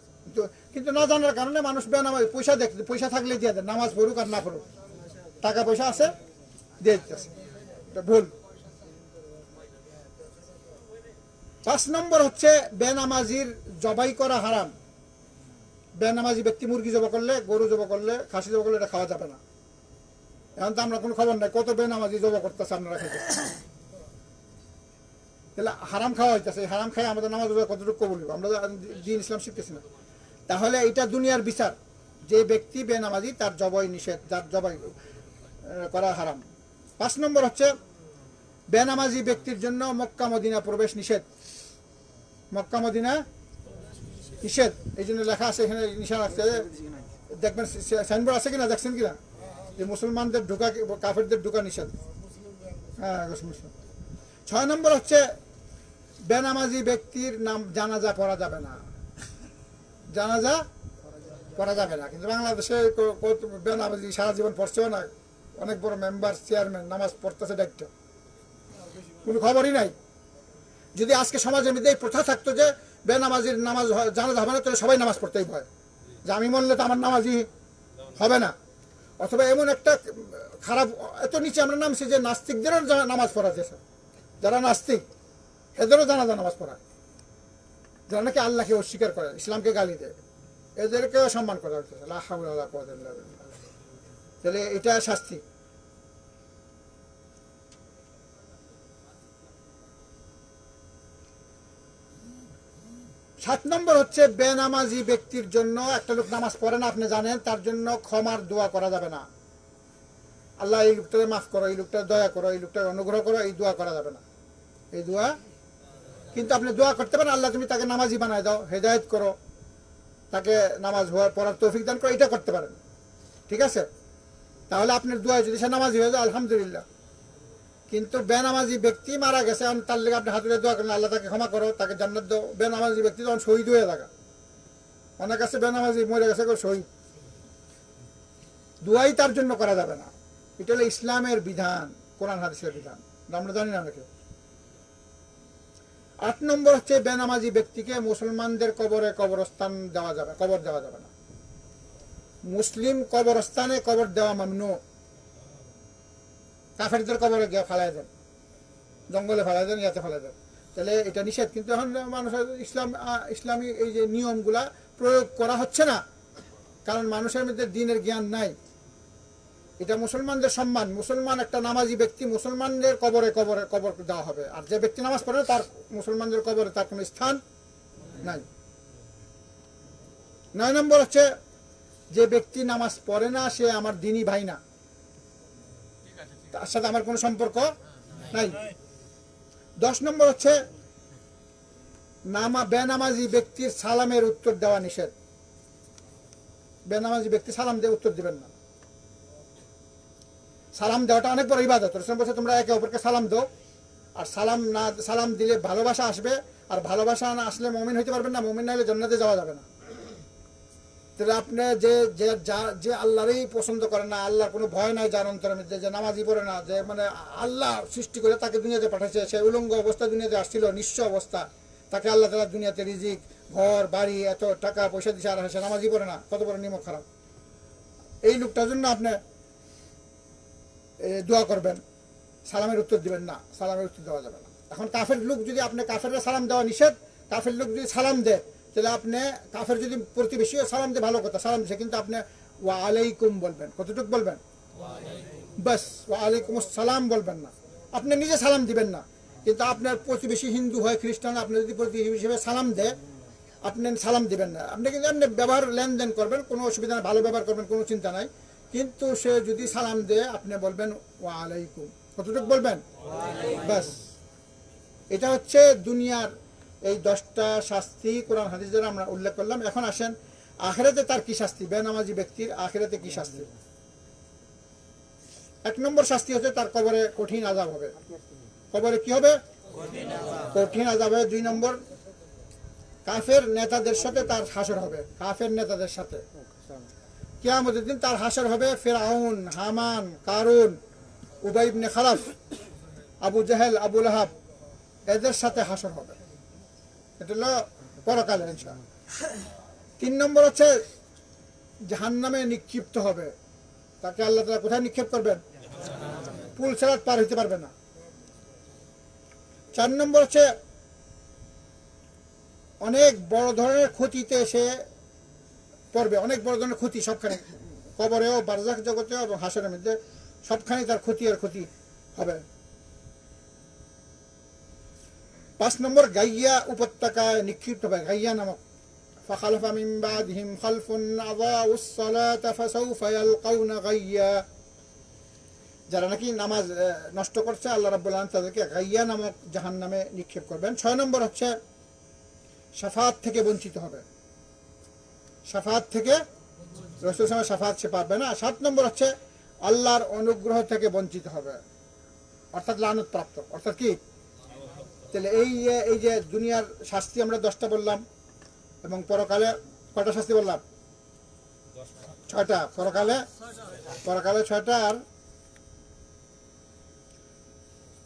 কিন্তু না জানার কারণে মানুষ বেনামাজি, পয়সা থাকলে দিয়ে দেয়, নামাজ পড়ুক আর না পড়ুক, টাকা পয়সা আছে দিয়ে দিতেছে, এটা ভুল। 5 নম্বর হচ্ছে বেনামাজির জবাই করা হারাম। বেনামাজি ব্যক্তি মুরগি জবা করলে, গরু জবা করলে, খাসি জবা করলে এটা খাওয়া যাবে না। এখন তো আমরা কোনো খবর নাই কত বেনামাজি জবা করতেছে, আপনারা খেতে, তাহলে হারাম খাওয়া হইতেছে। হারাম খাই আমাদের নামাজ কতটুকু বলবো, আমরা দিন ইসলাম শিখতেছি না। তাহলে এটা দুনিয়ার বিচার, যে ব্যক্তি বেনামাজি তার জবাই নিষেধ, যার জবাই করা হারাম। 5 নম্বর হচ্ছে বেনামাজি ব্যক্তির জন্য মক্কা মদিনা প্রবেশ নিষেধ। মক্কা মদিনা নিষেধ, এই জন্য লেখা আছে এখানে, নিশান আছে, দেখবেন সাইনবোর্ড আছে কিনা, দেখছেন কিনা, যে মুসলমানদের ঢোকা, কাফেরদের ঢোকা নিষেধ। হ্যাঁ। 6 নম্বর হচ্ছে বেনামাজি ব্যক্তির নাম জানাজা পড়া যাবে না, জানাজা পড়া যাবে না। কিন্তু বাংলাদেশে বেনামাজি সারা জীবন পড়ছেও না, অনেক বড় মেম্বার, চেয়ারম্যান নামাজ পড়তেছে দায়িত্ব, কোনো খবরই নাই। যদি আজকে সমাজের মধ্যে এই প্রথা থাকতো যে বেনামাজির নামাজ জানাজা হবে না, তাহলে সবাই নামাজ পড়তেই ভয়, যে আমি মরলে তো আমার নামাজি হবে না। অথবা এমন একটা খারাপ, এত নিচে আমরা নামছি যে নাস্তিকদেরও নামাজ পড়া যেছে, যারা নাস্তিক এদেরও জানাজা নামাজ পড়া, যারা নাকি আল্লাহকে অস্বীকার করে, ইসলামকে গালি দেয়, এদেরকেও সম্মান করা হচ্ছে। তাহলে এটা শাস্তি। 7 নম্বর হচ্ছে বেনামাজি ব্যক্তির জন্য, একটা লোক নামাজ পড়ে না আপনি জানেন, তার জন্য ক্ষমার দোয়া করা যাবে না। আল্লাহ এই লোকটাকে মাফ করো, এই লোকটা দয়া করো, এই লোকটাকে অনুগ্রহ করো, এই দোয়া করা যাবে না। এই দোয়া কিন্তু আপনি দোয়া করতে পারেন, আল্লাহ তুমি তাকে নামাজি বানায় দাও, হেদায়েত করো, তাকে নামাজ পড়ার তৌফিক দান করো, এটা করতে পারেন, ঠিক আছে? তাহলে আপনার দোয়া যদি সে নামাজি হয়ে যায় আলহামদুলিল্লাহ। কিন্তু বেনামাজি ব্যক্তি মারা গেছে, তার লেগে আপনি হাতুড়ে দোয়া করেন আল্লাহ তাকে ক্ষমা করো, তাকে জান্নাত দাও। বেনামাজি ব্যক্তি তখন শহীদ হয়ে থাকা, অনেক কাছে বেনামাজি মরে গেছে শহীদ, দোয়াই তার জন্য করা যাবে না। এটা হলো ইসলামের বিধান, কোরআন হাদিসের বিধান, আমরা জানি না অনেকে। 8 নম্বর হচ্ছে বেনামাজি ব্যক্তিকে মুসলমানদের কবরে কবরস্থান দেওয়া যাবে, কবর দেওয়া যাবে না। মুসলিম কবরস্থানে কবর দেওয়া মামনু। কাফেরদের কবরে গিয়ে ফালাই দেন, জঙ্গলে ফালাই দেন, ইয়াতে ফালাই দেন, তাহলে এটা নিষেধ। কিন্তু এখন মানুষের ইসলামী এই যে নিয়মগুলা প্রয়োগ করা হচ্ছে না, কারণ মানুষের মধ্যে দ্বীনের জ্ঞান নাই। এটা মুসলমানদের সম্মান, মুসলমান একটা নামাজি ব্যক্তি মুসলমানদের কবরে কবরে কবর দেওয়া হবে, আর যে ব্যক্তি নামাজ পড়ে তার মুসলমানদের কবরে তার কোনো স্থান নাই। 9 নম্বর হচ্ছে যে ব্যক্তি নামাজ পড়ে না সে আমার দ্বীনী ভাই না, তার সাথে আমার কোনো সম্পর্ক নাই। 10 নম্বর হচ্ছে বেনামাজি ব্যক্তির সালামের উত্তর দেওয়া নিষেধ। বেনামাজি ব্যক্তি সালাম দিয়ে উত্তর দিবেন না। সালাম দেওয়াটা অনেক বড় ইবাদত। রাসূল বলেছে তোমরা একে অপরকে সালাম দাও, আর সালাম দিলে ভালোবাসা আসবে, আর ভালোবাসা না আসলে মুমিন হইতে পারবেন না, মুমিন না হলে জান্নাতে যাওয়া যাবে না। তাহলে আপনি যে আল্লাহরই পছন্দ করেন না, আল্লাহর কোনো ভয় নাই যার অন্তরের মধ্যে, যে নামাজি পড়ে না, যে মানে আল্লাহ সৃষ্টি করে তাকে দুনিয়াতে পাঠাইছে, সে উলঙ্গ অবস্থা দুনিয়াতে আসছিল, নিঃস্ব অবস্থা, তাকে আল্লাহ তাআলা দুনিয়াতে রিজিক, ঘর বাড়ি, এত টাকা পয়সা দিচ্ছে, আর সে নামাজি পড়ে না, কত বড় নিয়ম খারাপ। এই লোকটার জন্য আপনি দোয়া করবেন, সালামের উত্তর দিবেন না, সালামের উত্তর দেওয়া যাবে না। এখন কাফের লোক যদি, আপনি কাফেররা সালাম দেওয়া নিষেধ, কাফের লোক যদি সালাম দেয় তাহলে আপনি, কাফের যদি প্রতিবেশীও সালাম দেয় ভালো কথা, সালাম দিচ্ছে, কিন্তু আপনি ওয়া আলাইকুম বলবেন, কতটুকু বলবেন, বাস ওয়া আলাইকুম সালাম বলবেন না, আপনি নিজে সালাম দিবেন না। কিন্তু আপনার প্রতিবেশী হিন্দু হয় খ্রিস্টান, আপনি যদি প্রতিবেশী হিসেবে সালাম দেয় আপনি সালাম দিবেন না, আপনি কিন্তু আপনি ব্যবহার লেনদেন করবেন, কোনো অসুবিধা নেই, ভালো ব্যবহার করবেন, কোনো চিন্তা নাই। কিন্তু সে যদি সালাম দেয় আপনি বলবেন ওয়া আলাইকুম, কতটুকু বলবেন, বাস। এটা হচ্ছে দুনিয়ার এই 10টা শাস্তি কোরআন হাদিস দ্বারা আমরা উল্লেখ করলাম। এখন আসেন আখিরাতে তার কি শাস্তি, বেনামাজি ব্যক্তির আখিরাতে কি শাস্তি। 1 নম্বর শাস্তি হচ্ছে তার কবরে কঠিন আযাব হবে। কবরে কি হবে, কঠিন আযাব হবে। 2 নম্বর, কাফের নেতাদের সাথে তার হাসর হবে, কাফের নেতাদের সাথে কিয়ামতের দিন তার হাসর হবে। ফিরআউন, হামান, কারুন, উবাই ইবনে খালাফ, আবু জাহেল, আবু লাহাব, এদের সাথে হাসর হবে। এটা হলো পরকালে ইনশাআল্লাহ। 3 নম্বর হচ্ছে জাহান্নামে নিক্ষিপ্ত হবে, তাকে আল্লাহ তাআলা কোথায় নিক্ষেপ করবেন, পুল সিরাত পার হইতে পারবে না। 4 নম্বর হচ্ছে অনেক বড় ধরনের ক্ষতিতে সে পড়বে, অনেক বড় ধরনের ক্ষতি সবখানে, কবরেও, বারজাখ জগতেও এবং হাসরের মধ্যে সবখানে তার ক্ষতি আর ক্ষতি হবে। 5 নম্বর, গাইয়া উপত্যকায় নিক্ষিপ্ত হবে, গাইয়া নামক। ফাখালাফা মিন বাদিহিম খালফুন আযাউস সালাতা ফাসাউফা ইয়ালকাউনা গাইয়া, যারা নাকি নামাজ নষ্ট করছে আল্লাহ রাব্বুল আলামিন তাদেরকে গাইয়া নামক জাহান্নামে নিক্ষেপ করবেন। 6 নম্বর হচ্ছে শাফাত থেকে বঞ্চিত হবে, শাফাত থেকে, রাসূল সাল্লাল্লাহু শাফাত সে পাবে না। 7 নম্বর হচ্ছে আল্লাহর অনুগ্রহ থেকে বঞ্চিত হবে, অর্থাৎ লানত প্রাপ্ত, অর্থাৎ কি, তাহলে এই যে দুনিয়ার শাস্তি আমরা 10টা বললাম, এবং পরকালে কয়টা শাস্তি বললাম, 6টা। পরকালে 6টা। আর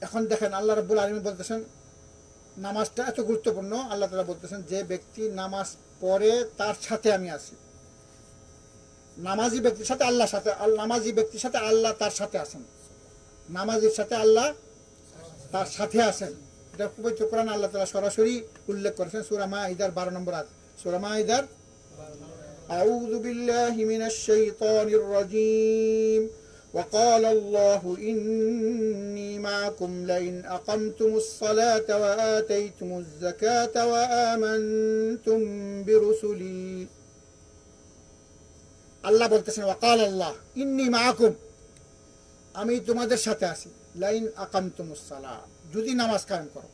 এখন দেখেন আল্লাহ রাব্বুল আলামিন বলতেছেন নামাজটা এত গুরুত্বপূর্ণ, আল্লাহ তাআলা বলতেছেন যে ব্যক্তি নামাজ পড়ে তার সাথে আমি আছি। নামাজি ব্যক্তির সাথে আল্লাহর সাথে, নামাজি ব্যক্তির সাথে আল্লাহ তার সাথে আছেন, নামাজির সাথে আল্লাহ তার সাথে আছেন। এটা পবিত্র কোরআন আল্লাহ তাআলা সরাসরি উল্লেখ করেছেন সূরা মাঈদার 12 নম্বর আয়াত। সূরা মাঈদার, আউযু বিল্লাহি মিনাশ শাইতানির রাজীম, وقال الله إني معكم لئن أقمتم الصلاة وآتيتم الزكاة وآمنتم برسلي আল্লাহ বলতেছেন ওয়াকাল আল্লাহ ইন্নী মাআকুম, আমি তোমাদের সাথে আছি, লাইন আকামতুমুস সালাহ, যদি নামাজ কায়েম করো,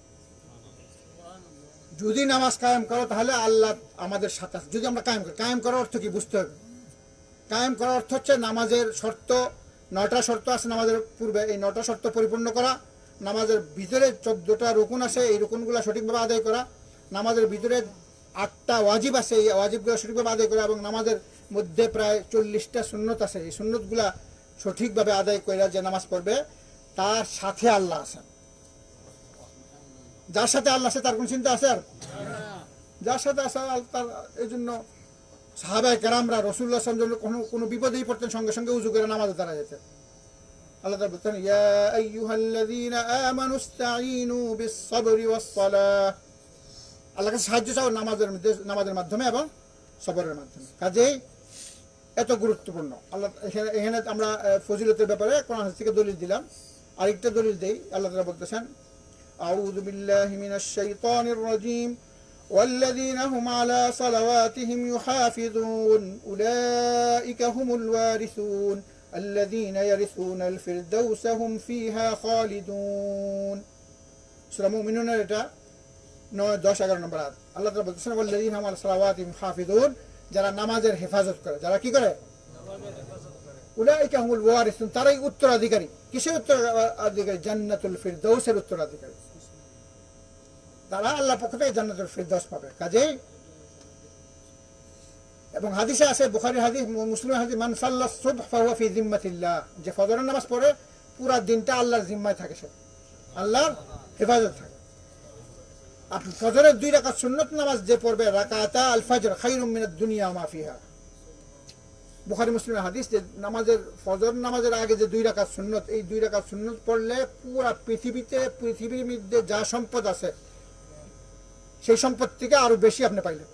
যদি নামাজ কায়েম করো তাহলে আল্লাহ আমাদের সাথে আছে। যদি আমরা কায়েম করি, কায়েম করার অর্থ কি বুঝতে হবে। কায়েম করার অর্থ হচ্ছে নামাজের শর্ত, 9টা শর্ত আছে নামাজের পূর্বে, এই 9টা শর্ত পরিপূর্ণ করা, নামাজের ভিতরে 14টা রুকুন আছে, এই রুকুনগুলো সঠিকভাবে আদায় করা, নামাজের ভিতরে 8টা ওয়াজিব আছে, এই ওয়াজিবগুলো সঠিকভাবে আদায় করা, এবং নামাজের মধ্যে প্রায় 40টা সুন্নত আছে, এই সুন্নতগুলা সঠিকভাবে আদায় করে যে নামাজ পড়বে তার সাথে আল্লাহ আছেন। যার সাথে আল্লাহ আছে তার কোন চিন্তা আছে? আর যার সাথে আছে তার, এই জন্য সাহাবায়ে কেরামরা রাসূলুল্লাহ সাল্লাল্লাহু আলাইহি ওয়াসাল্লাম কোনো বিপদেই পড়তেন সঙ্গে সঙ্গে উযু করে নামাজে দাঁড়ায় যেতেন। আল্লাহ তাআলা বলতেন ইয়া আইয়ুহাল্লাযীনা আমানু ইসতাঈনু বিস-সাবরি ওয়াস-সালাহ, আল্লাহর কাছে সাহায্য চাও নামাজের মাধ্যমে এবং সবরের মাধ্যমে। কাজেই এত গুরুত্বপূর্ণ। আল্লাহ এখানে আমরা ফজিলতের ব্যাপারে কোরআন হাদিস থেকে দলিল দিলাম, আরেকটা দলিল দেই। আল্লাহ তাআলা বলতেছেন আউযু বিল্লাহি মিনাশ শাইতানির রাজীম والذين هم على صلواتهم يحافظون أولئك هم الوارثون الذين يرثون الفردوس هم فيها خالدون। সূরা মুমিনুনের এটা 9, 10, 11 নম্বর আয়াত। আল্লাহ তাআলা বলতেছেন ওয়াল্লাযীনা হুম আলা সালাওয়াতিহিম হাফিজুন, যারা নামাজের হেফাজত করে, যারা কি করে? উলাইকা হুমুল ওয়ারিসুন, তারাই উত্তরাধিকারী। কিসের উত্তরাধিকারী? জান্নাতুল ফিরদাউসের উত্তরাধিকারী। তারা আল্লাহর পক্ষ থেকে জান্নাতুল ফিরদাউস পাবে। কাজেই এবং হাদিসে আছে, বুখারীর হাদিস, মুসলিমের হাদিস, মান সাল্লা সুবহ ফাহুয়া ফি জিম্মাতিল্লাহ, যে ফজরের নামাজ পড়ে পুরা দিনটা আল্লাহর জিম্মায় থাকে, সে আল্লাহর হেফাজত থাকে। আপনি ফজরের 2 রাকাত সুন্নত নামাজ যে পড়বে, রাকাতা আল ফজর খায়রুম মিনাদ দুনিয়া ওয়া মা ফিহা, বুখারী মুসলিমের হাদিস, যে নামাজের ফজর নামাজের আগে যে 2 রাকাত সুন্নত, এই 2 রাকাত সুন্নত পড়লে পুরা পৃথিবীর মধ্যে যা সম্পদ আছে সেই সম্পদ থেকে আরো বেশি আপনি পাইলেন।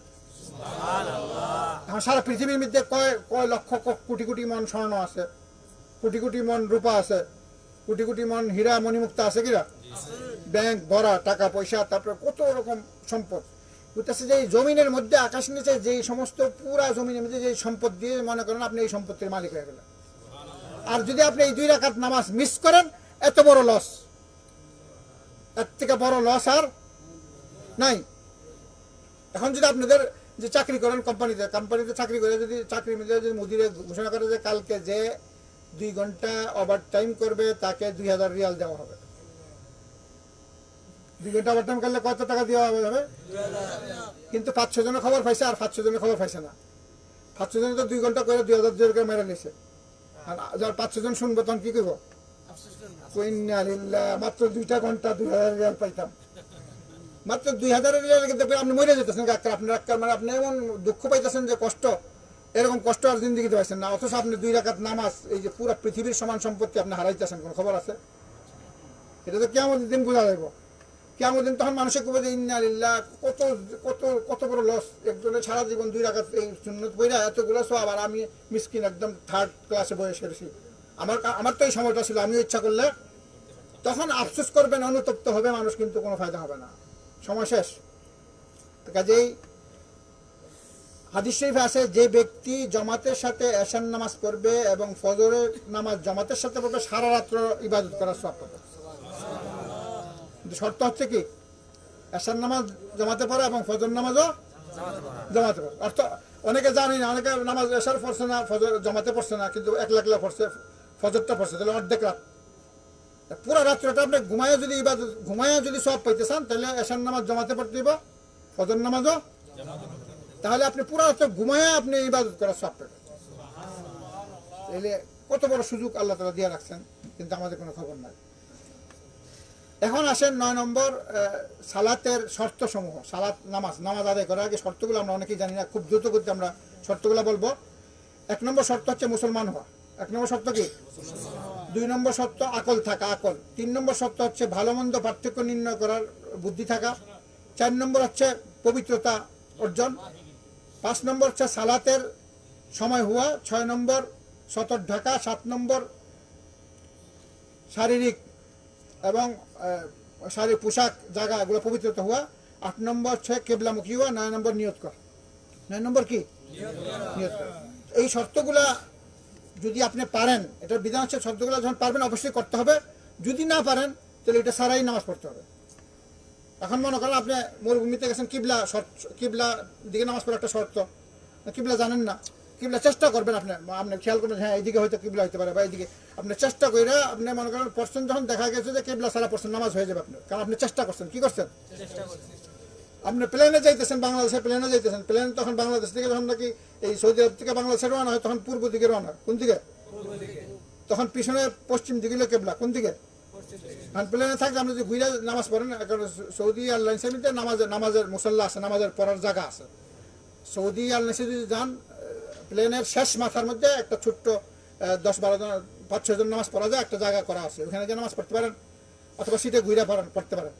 সুবহানাল্লাহ। সারা পৃথিবীর মধ্যে কয় লক্ষ কোটি কোটি মন স্বর্ণ আছে, কোটি কোটি মন রূপা আছে, কোটি কোটি মন হীরা মণিমুক্তা আছে, কিনা ব্যাংক ভরা টাকা পয়সা, তারপরে কত রকম সম্পদ বুঝতেছে। যে জমিনের মধ্যে, আকাশ নিচে যে সমস্ত পুরা জমিনের মধ্যে যে সম্পদ দিয়ে মনে করেন আপনি এই সম্পত্তির মালিক হয়ে গেলেন। আর যদি আপনি এই 2 রাকাত নামাজ মিস করেন, এত বড় লস, এর থেকে বড় লস আর নাই। এখন যদি আপনাদের যে চাকরি করেন কোম্পানিতে চাকরি করে, যদি চাকরির মধ্যে যদি মুদিরে ঘোষণা করে যে কালকে যে 2 ঘন্টা ওভার টাইম করবে তাকে 2000 রিয়াল দেওয়া হবে, 2 ঘন্টা ওভার টাইম করলে কত টাকা দেওয়া হবে? 2000। কিন্তু 500 জনের খবর পাইছে আর 500 জনের খবর পাইছে না। 500 জন তো 2 ঘন্টা করে 2000 জনকে মেরে নিয়েছে, আর যার 500 জন শুনবো তখন কি করবো? ইন্না লিল্লাহ, মাত্র 2টা ঘন্টা 2000 রিয়াল পাইতাম, মাত্র 2000 রিয়াল, কিন্তু আপনি মরে যেতেছেন। আপনার মানে আপনি এমন দুঃখ পাইতেছেন যে কষ্ট, এরকম কষ্ট আর জিন্দেগিতে পাইছেন না। অথচ আপনি 2 রাকাত নামাজ, এই যে পুরো পৃথিবীর সমান সম্পত্তি আপনি হারাইতেছেন, কোন খবর আছে? এটা তো কিয়ামতের দিন বোঝা যাবে। কিয়ামতের দিন তখন মানুষের কবে যে ইন্না লিল্লাহ, কত কত কত বড় লস। একজনের সারা জীবন 2 রাকাত এই সুন্নত পড়া এতগুলো সওয়াব, আর আমি মিসকিন একদম 3rd ক্লাসে বয়স করেছি। আমার তো এই সময়টা ছিল, আমিও ইচ্ছা করলে তখন আফসোস করবেন, অনুতপ্ত হবে মানুষ, কিন্তু কোনো ফায়দা হবে না, সময় শেষ। কাজেই হাদিস শরীফে আছে, যে ব্যক্তি জামাতের সাথে এশার নামাজ পড়বে এবং ফজরের নামাজ জামাতের সাথে পড়বে, সারা রাত্র ইবাদত করার সওয়াব পাবে। কিন্তু শর্ত হচ্ছে কি? এশার নামাজ জামাতে পড়া এবং ফজর নামাজও জামাতে পড়া। অর্থ অনেকে জানি না, অনেকে নামাজ এশার পড়ছে না, ফজর জামাতে পড়ছে না, কিন্তু একলা পড়ছে, ফজরটা পড়ছে, তাহলে অর্ধেক রাত। পুরো রাত্রটা আপনি ঘুমায়া যদি সওয়াব পাইতে চান, তাহলে এশার নামাজ জামাতে পড়তে দিব, ফজর নামাজও, তাহলে আপনি পুরো রাত্র ঘুমায়া আপনি ইবাদত করার সওয়াব পাবেন। তাহলে কত বড় সুযোগ আল্লাহ তাআলা দিয়ে রাখছেন, কিন্তু আমাদের কোনো খবর নাই। এখন আসেন 9 নম্বর, সালাতের শর্ত সমূহ। সালাত নামাজ আদায় করার আগে শর্তগুলো আমরা অনেকেই জানি না, খুব দ্রুত করতে আমরা শর্তগুলো বলবো। 1 নম্বর শর্ত হচ্ছে মুসলমান হওয়া। 1 নম্বর শর্ত কি? 2 নম্বর শর্ত আকল থাকা, আকল। 3 নম্বর শর্ত হচ্ছে ভালো মন্দ পার্থক্য নির্ণয় করার বুদ্ধি থাকা। 4 নম্বর হচ্ছে পবিত্রতা অর্জন। 5 নম্বর হচ্ছে সালাতের সময় হওয়া। 6 নম্বর সতর ঢাকা। 7 নম্বর শারীরিক এবং শারীরিক পোশাক জায়গা এগুলো পবিত্রতা হওয়া, 8 নম্বর হচ্ছে কেবলামুখী হওয়া, 9 নম্বর নিয়ত করা। 9 নম্বর কি? নিয়ত করা। এই শর্তগুলা যদি আপনি পারেন, এটার বিধান হচ্ছে শর্তগুলো যখন পারবেন অবশ্যই করতে হবে, যদি না পারেন তাহলে এটা সারাই নামাজ পড়তে হবে। এখন মনে করেন আপনি মরুভূমিতে গেছেন, কিবলা দিকে নামাজ পড়া একটা শর্ত, কিবলা জানেন না, কিবলা চেষ্টা করবেন, আপনি খেয়াল করবেন হ্যাঁ এইদিকে হয়তো কিবলা হতে পারে বা এইদিকে, আপনি চেষ্টা করে আপনি মনে করেন পড়ছেন, যখন দেখা গেছে যে কিবলা সারা পড়ছেন, নামাজ হয়ে যাবে আপনার, কারণ আপনি চেষ্টা করছেন। কি করছেন? আপনি প্লেনে যাইতেছেন, বাংলাদেশে প্লেনে যাইতেছেন, প্লেন তখন বাংলাদেশ থেকে যখন নাকি এই সৌদি আরব থেকে বাংলাদেশে রওনা হয় তখন পূর্ব দিকে রওনা, কোন দিকে? তখন পিছনে পশ্চিম দিকে হলো কেবলা, কোন দিকে? আর প্লেনে থাকলে আপনি যদি ঘুরে নামাজ পড়েন, সৌদি এয়ারলাইন্সের মধ্যে নামাজের মুসল্লা আছে, নামাজের পড়ার জায়গা আছে। সৌদি এয়ারলাইন্সে যদি যান, প্লেনের শেষ মাথার মধ্যে একটা ছোট্ট 10-12 জন 5-6 জন নামাজ পড়া যায়, একটা জায়গা করা আছে, ওখানে গিয়ে নামাজ পড়তে পারেন, অথবা সিটে ঘুরে পড়তে পারেন।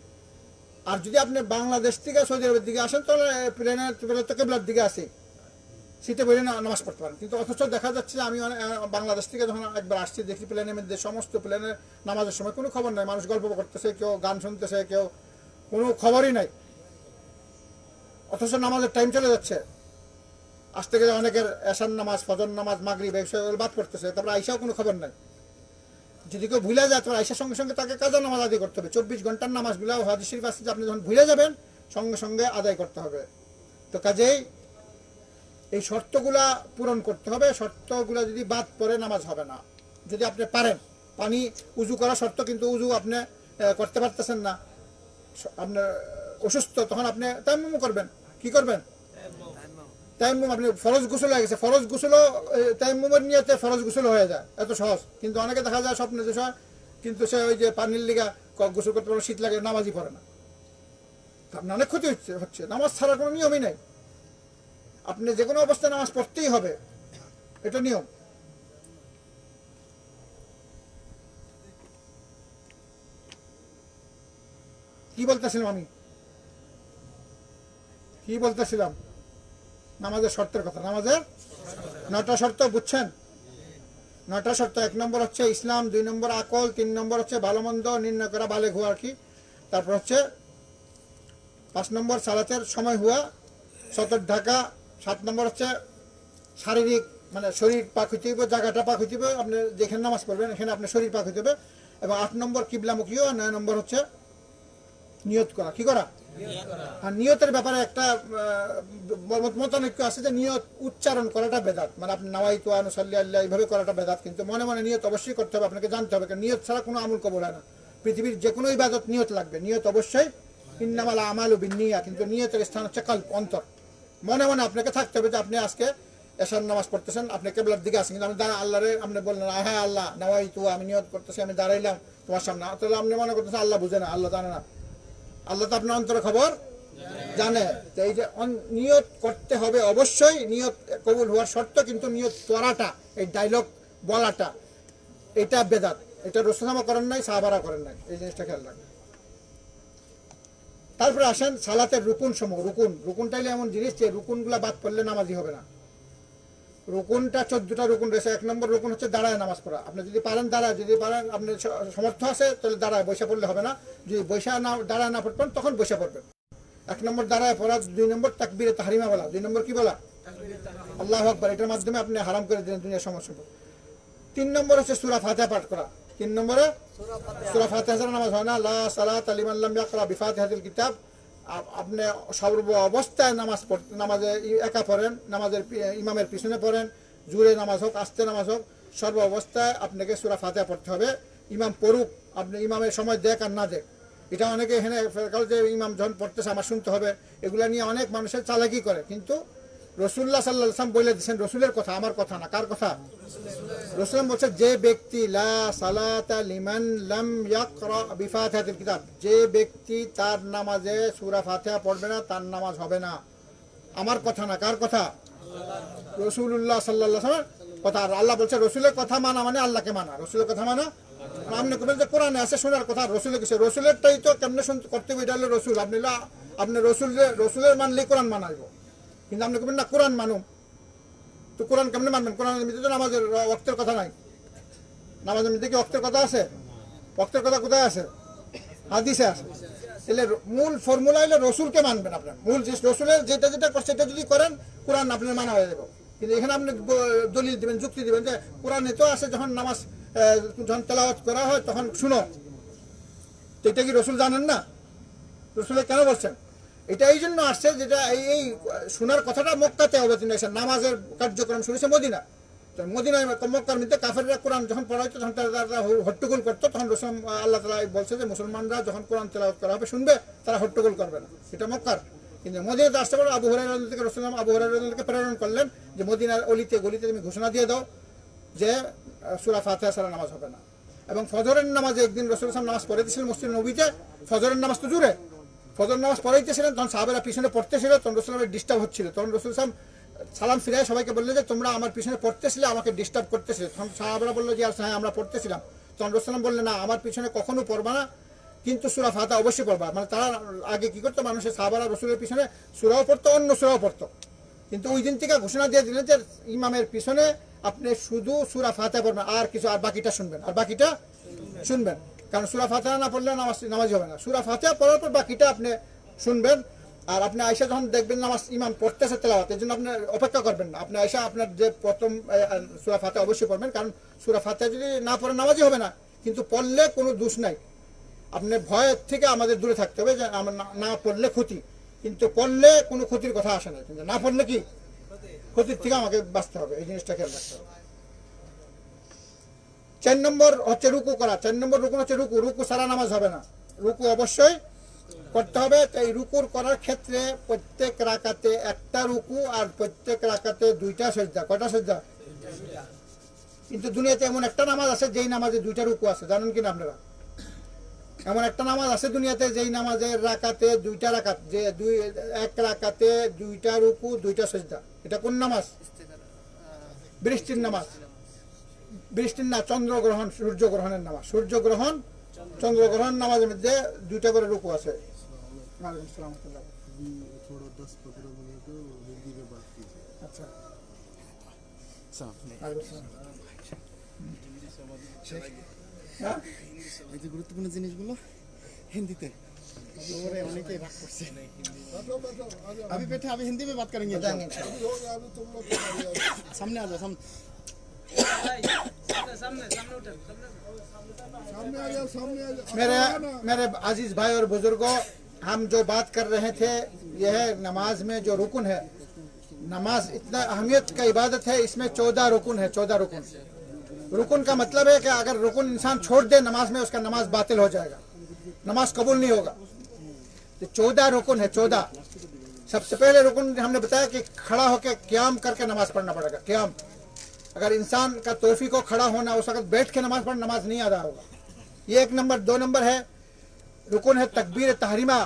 আর যদি আপনি বাংলাদেশ থেকে সৌদি আরবের দিকে আসেন, তাহলে প্লেনের তো কেবলার দিকে আছে, সিটে বসে নামাজ পড়তে পারেন। কিন্তু অথচ দেখা যাচ্ছে আমি বাংলাদেশ থেকে যখন একবার আসছি, দেখি প্লেনের মধ্যে সমস্ত প্লেনের নামাজের সময় কোনো খবর নাই, মানুষ গল্প করতেছে, কেউ গান শুনতেছে, কেউ কোনো খবরই নাই, অথচ নামাজের টাইম চলে যাচ্ছে। আসতে গেলে অনেকের এশার নামাজ, ফজর নামাজ, মাগরিব এসব বাদ পড়তেছে, তারপরে আইসাও কোনো খবর নাই। যদি কেউ ভুলে যায় তারপর আইসার সঙ্গে সঙ্গে তাকে কাজা নামাজ আদায় করতে হবে। 24 ঘন্টার নামাজগুলো হাদিস শরীফ আছে যে আপনি যখন ভুলে যাবেন সঙ্গে সঙ্গে আদায় করতে হবে। তো কাজেই এই শর্তগুলা পূরণ করতে হবে, শর্তগুলা যদি বাদ পড়ে নামাজ হবে না। যদি আপনি পারেন, পানি উজু করা শর্ত, কিন্তু উজু আপনি করতে পারতেছেন না, আপনার অসুস্থ, তখন আপনি তায়াম্মুম করবেন। কি করবেন? তায়াম্মুম। আপনি ফরজ গোসল হয়ে গেছে, ফরজ গোসলও তায়াম্মুমের নিয়তে ফরজ গোসল হয়ে যায়, এত সহজ। কিন্তু অনেকে দেখা যায় স্বপ্নে যে কিন্তু সে ওই যে পানির লিগা গোসল করতে পারে, শীত লাগে, নামাজই পড়ে না। আপনার অনেক ক্ষতি হচ্ছে। নামাজ ছাড়ার কোনো নিয়মই নাই, আপনি যে কোনো অবস্থায় নামাজ পড়তেই হবে, এটা নিয়ম। কি বলতেছিলাম? নামাজের শর্তের কথা। নামাজের 9টা শর্ত বুঝছেন? 9টা শর্ত। 1 নম্বর হচ্ছে ইসলাম, 2 নম্বর আকল, 3 নম্বর হচ্ছে ভালো মন্দ নির্ণয় করা, বালেগ হওয়া আর কি, তারপর হচ্ছে 5 নম্বর সালাতের সময় হওয়া, সতর ঢাকা, 7 নম্বর হচ্ছে শারীরিক, মানে শরীর পাক হইতে হবে, জায়গাটা পাক হইতে হবে, আপনি যেখানে নামাজ পড়বেন এখানে আপনার শরীর পাক হইতে হবে, এবং 8 নম্বর কিবলামুখী, 9 নম্বর হচ্ছে নিয়ত করা। কি করা? আর নিয়তের ব্যাপারে একটা মতানৈক্য আছে যে নিয়ত উচ্চারণ করাটা বেদাত, মানে আপনি নাওয়াইতু আন উসাল্লি আল্লাহ এইভাবে করাটা বেদাত, কিন্তু মনে মনে নিয়ত অবশ্যই করতে হবে, আপনাকে জানতে হবে, কারণ নিয়ত ছাড়া কোনো আমল কবুল হয় না। পৃথিবীর যে কোনো ইবাদত নিয়ত লাগবে, নিয়ত অবশ্যই, ইন্নামাল আমালু বিন্নিয়া, কিন্তু নিয়তের স্থান হচ্ছে কল্ব, অন্তর। মনে মনে আপনাকে থাকতে হবে যে আপনি আজকে এশার নামাজ পড়তেছেন, আপনি কেবলার দিকে আসেন, কিন্তু আপনি আল্লাহরে আপনি বললেন হ্যাঁ আল্লাহ নাওয়াইতু, আমি নিয়ত করতেছি, আমি দাঁড়াইলাম তোমার সামনে, তাহলে আপনি মনে করতেছেন আল্লাহ বুঝে না, আল্লাহ জানে না। আল্লাহ তো আপনার অন্তরের খবর জানে। এই যে নিয়ত করতে হবে অবশ্যই, নিয়ত কবুল হওয়ার শর্ত, কিন্তু নিয়ত করাটা, এই ডায়লগ বলাটা, এটা বেদাত, এটা রাসূলুল্লাহ করেন নাই, সাহাবারা করেন নাই, এই জিনিসটা খেয়াল রাখবেন। তারপরে আসেন সালাতের রুকুন সমূহ। রুকুনটাই এমন জিনিস যে রুকুনগুলা বাদ পড়লে নামাজই হবে না। রুকুনটা 14টা রুকুন রয়েছে। 1 নম্বর রুকুন হচ্ছে দাঁড়ায় নামাজ পড়া। আপনি যদি পারেন দাঁড়ায়, যদি পারেন আপনি সমর্থ আছে তাহলে দাঁড়ায়, বসে পড়লে হবে না। যদি দাঁড়ায় না পড়বেন তখন বসে পড়বেন। 1 নম্বর দাঁড়ায় পড়া, 2 নম্বর তাকবীরে তাহরিমা বলা, 2 নম্বর কি বলা? আল্লাহু আকবার। এটার মাধ্যমে আপনি হারাম করে দিলেন দুনিয়ার সমস্যা। 3 নম্বর হচ্ছে সূরা ফাতিহা পাঠ করা। 3 নম্বরে সূরা ফাতিহা ছাড়া নামাজ হয় না। লা সালাতা লিমান লাম ইয়াকরা বিফাতিহাতিল কিতাব। আপনি সর্ব অবস্থায় নামাজে একা পড়েন, নামাজের ইমামের পিছনে পড়েন, জোরে নামাজ হোক আস্তে নামাজ হোক, সর্ব অবস্থায় আপনাকে সূরা ফাতিহা পড়তে হবে। ইমাম পড়ুক, আপনি ইমামের সময় দেখ আর না দেখ, এটা অনেকে এখানে যে ইমাম যখন পড়তেছে আমার শুনতে হবে, এগুলা নিয়ে অনেক মানুষের চালাকি করে। কিন্তু রাসূলুল্লাহ সাল্লাল্লাহু আলাইহি ওয়াসাল্লাম বলে দিয়েছেন, রাসূলের কথা, আমার কথা না। কার কথা? রাসূল বলছে যে ব্যক্তি লা সালাতা লিমান লাম ইয়াকরা বিফাতিহাতিল কিতাব, যে ব্যক্তি তার নামাজে সূরা ফাতিহা পড়বে না তার নামাজ হবে না। আমার কথা না, কার কথা? রাসূলুল্লাহ সাল্লাল্লাহু আলাইহি ওয়াসাল্লামের কথা। আর আল্লাহ বলছে রসুলের কথা মানা মানে আল্লাহকে মানা। রসুলের কথা মানা, আপনি করবেন যে কোরআনে আছে শোনার কথা, রসুলের কিছু, রসুলেরটাই তো কেমনে শুনতে করতে হবে, এটা হলো রসুল। আপনি রসুলের মানলেই কোরআন মানাইব, কিন্তু আপনি করবেন না কোরআন মানুম। তো কোরআন কেমনে মানবেন? কোরআনের মধ্যে তো নামাজের ওয়াক্তের কথা নাই। নামাজের মধ্যে কি ওয়াক্তের কথা আছে? ওয়াক্তের কথা কোথায় আছে? হাদিসে আছে। তাহলে মূল ফর্মুলা হলো রসুলকে মানবেন আপনার। মূল যে রসুলের যেটা যেটা করছে সেটা যদি করেন কোরআন আপনার মানা হয়ে যাবে। কিন্তু এখানে আপনি দলিল দিবেন, যুক্তি দিবেন যে কোরআনে তো আছে যখন নামাজ যখন তেলাওয়াত করা হয় তখন শুনো, তো এটা কি রসুল জানেন না? রসুলের কেন বলছেন? এটা এই জন্য আসছে যেটা এই শোনার কথাটা মক্কাতে অবতীর্ণ হয়েছে, নামাজের কার্যক্রম শুরু হয়েছে মদিনা। তো মদিনায় মক্কার মধ্যে কাফেররা কোরআন যখন পড়া হতো তখন তারা হট্টগোল করতো, তখন রসুল আল্লাহ তাআলা বলছে যে মুসলমানরা যখন কোরআন তেলাওয়াত করা হবে শুনবে, তারা হট্টগোল করবে না। এটা মক্কার। কিন্তু মদিনাতে আসতে পারো আবু হুরায়রা থেকে রসুল আবু হুরায়রাকে প্রেরণ করলেন যে মদিনার অলিতে গলিতে তুমি ঘোষণা দিয়ে দাও যে সূরা ফাতিহা ছাড়া নামাজ হবে না। এবং ফজরের নামাজে একদিন রসুল নামাজ পড়াইতেছিলেন মসজিদ নবীতে, ফজরের নামাজ তো জুড়ে ফজর নামাজ পড়াইতেছিলেন, তখন সাহাবেরা পিছনে পড়তেছিল, তখন রসুল ডিস্টার্ব হচ্ছিল। তখন রসুল সালাম ফিরায় সবাইকে বললেন যে তোমরা আমার পিছনে পড়তেছিলে, আমাকে ডিস্টার্ব করতেছিলে। তখন সাহাবেরা বললো যে হ্যাঁ আমরা পড়তেছিলাম। তখন রসুল বললেন না, আমার পিছনে কখনো পড়বা না, কিন্তু সূরা ফাতিহা অবশ্যই পড়বা। মানে তারা আগে কি করতো, মানুষের সাহাবারা রসুলের পিছনে সূরাও পড়তো, অন্য সূরাও পড়তো। কিন্তু ওই দিন থেকে ঘোষণা দিয়ে দিলেন যে ইমামের পিছনে আপনি শুধু সূরা ফাতিহা পড়বেন, আর কিছু আর বাকিটা শুনবেন, আর বাকিটা শুনবেন। কারণ সূরা ফাতিহা না পড়লে নামাজ হবে না। সূরা ফাতিহা পড়ার পর বাকিটা আপনি শুনবেন। আর আপনি আয়েশা যখন দেখবেন নামাজ ইমাম পড়তেছে তেলাওয়াত, এর জন্য আপনি অপেক্ষা করবেন না। আপনি আয়েশা আপনার যে প্রথম সূরা ফাতিহা অবশ্যই পড়বেন, কারণ সূরা ফাতিহা যদি না পড়ে নামাজই হবে না। কিন্তু পড়লে কোনো দোষ নাই। আপনি ভয়ের থেকে আমাদের দূরে থাকতে হবে যে আমার না পড়লে ক্ষতি, কিন্তু পড়লে কোনো ক্ষতির কথা আসে না। কিন্তু না পড়লে কি ক্ষতির থেকে আমাকে বাঁচতে হবে, এই জিনিসটা খেয়াল রাখতে হবে। 4 নম্বর হচ্ছে রুকু করা। 4 নম্বর রুকু হচ্ছে রুকু। রুকু সারা নামাজ হবে না, রুকু অবশ্যই করতে হবে। এই রুকুর করার ক্ষেত্রে প্রত্যেক রাকাতে একটা রুকু আর প্রত্যেক রাকাতে 2টা সিজদা। কয়টা সিজদা? কিন্তু দুনিয়াতে এমন একটা নামাজ আছে যেই নামাজে 2টা রুকু আছে, জানেন কিনা আপনারা? এমন একটা নামাজ আছে দুনিয়াতে যেই নামাজের রাকাতে 2টা রাকাত, যে এক রাকাতে 2টা রুকু 2টা সিজদা। এটা কোন নামাজ? বৃষ্টির নামাজ। বৃষ্টির না, চন্দ্রগ্রহণ, সূর্যগ্রহণের নামাজ। সূর্যগ্রহণ চন্দ্রগ্রহণ নামাজের মধ্যে 2টা করে রুকু আছে। আচ্ছা, এই যে গুরুত্বপূর্ণ জিনিসগুলো হিন্দিতে অনেকে রাগ করছে। अभी बैठे, अभी हिंदी में बात करेंगे। सामने आ जाओ, मेरे अजीज भाई और बुजुर्गों, हम जो बात कर रहे थे यह है नमाज में जो रुकन है। नमाज इतना अहमियत का इबादत है, इसमें 14 रुकन है। 14 रुकन। रुकन का मतलब है कि अगर रुकन इंसान छोड़ दे नमाज में, उसका नमाज बातिल हो जाएगा, नमाज कबूल नहीं होगा। तो 14 रुकन है, 14। सबसे पहले रुकन हमने बताया कि खड़ा होकर क़याम करके नमाज पढ़ना पड़ेगा। क़याम, अगर इंसान का तौफीक हो खड़ा होना, उस वक्त बैठ के नमाज पढ़ना, नमाज नहीं अदा होगा। ये 1 नंबर। 2 नंबर है रुकन है तकबीर तहरीमा।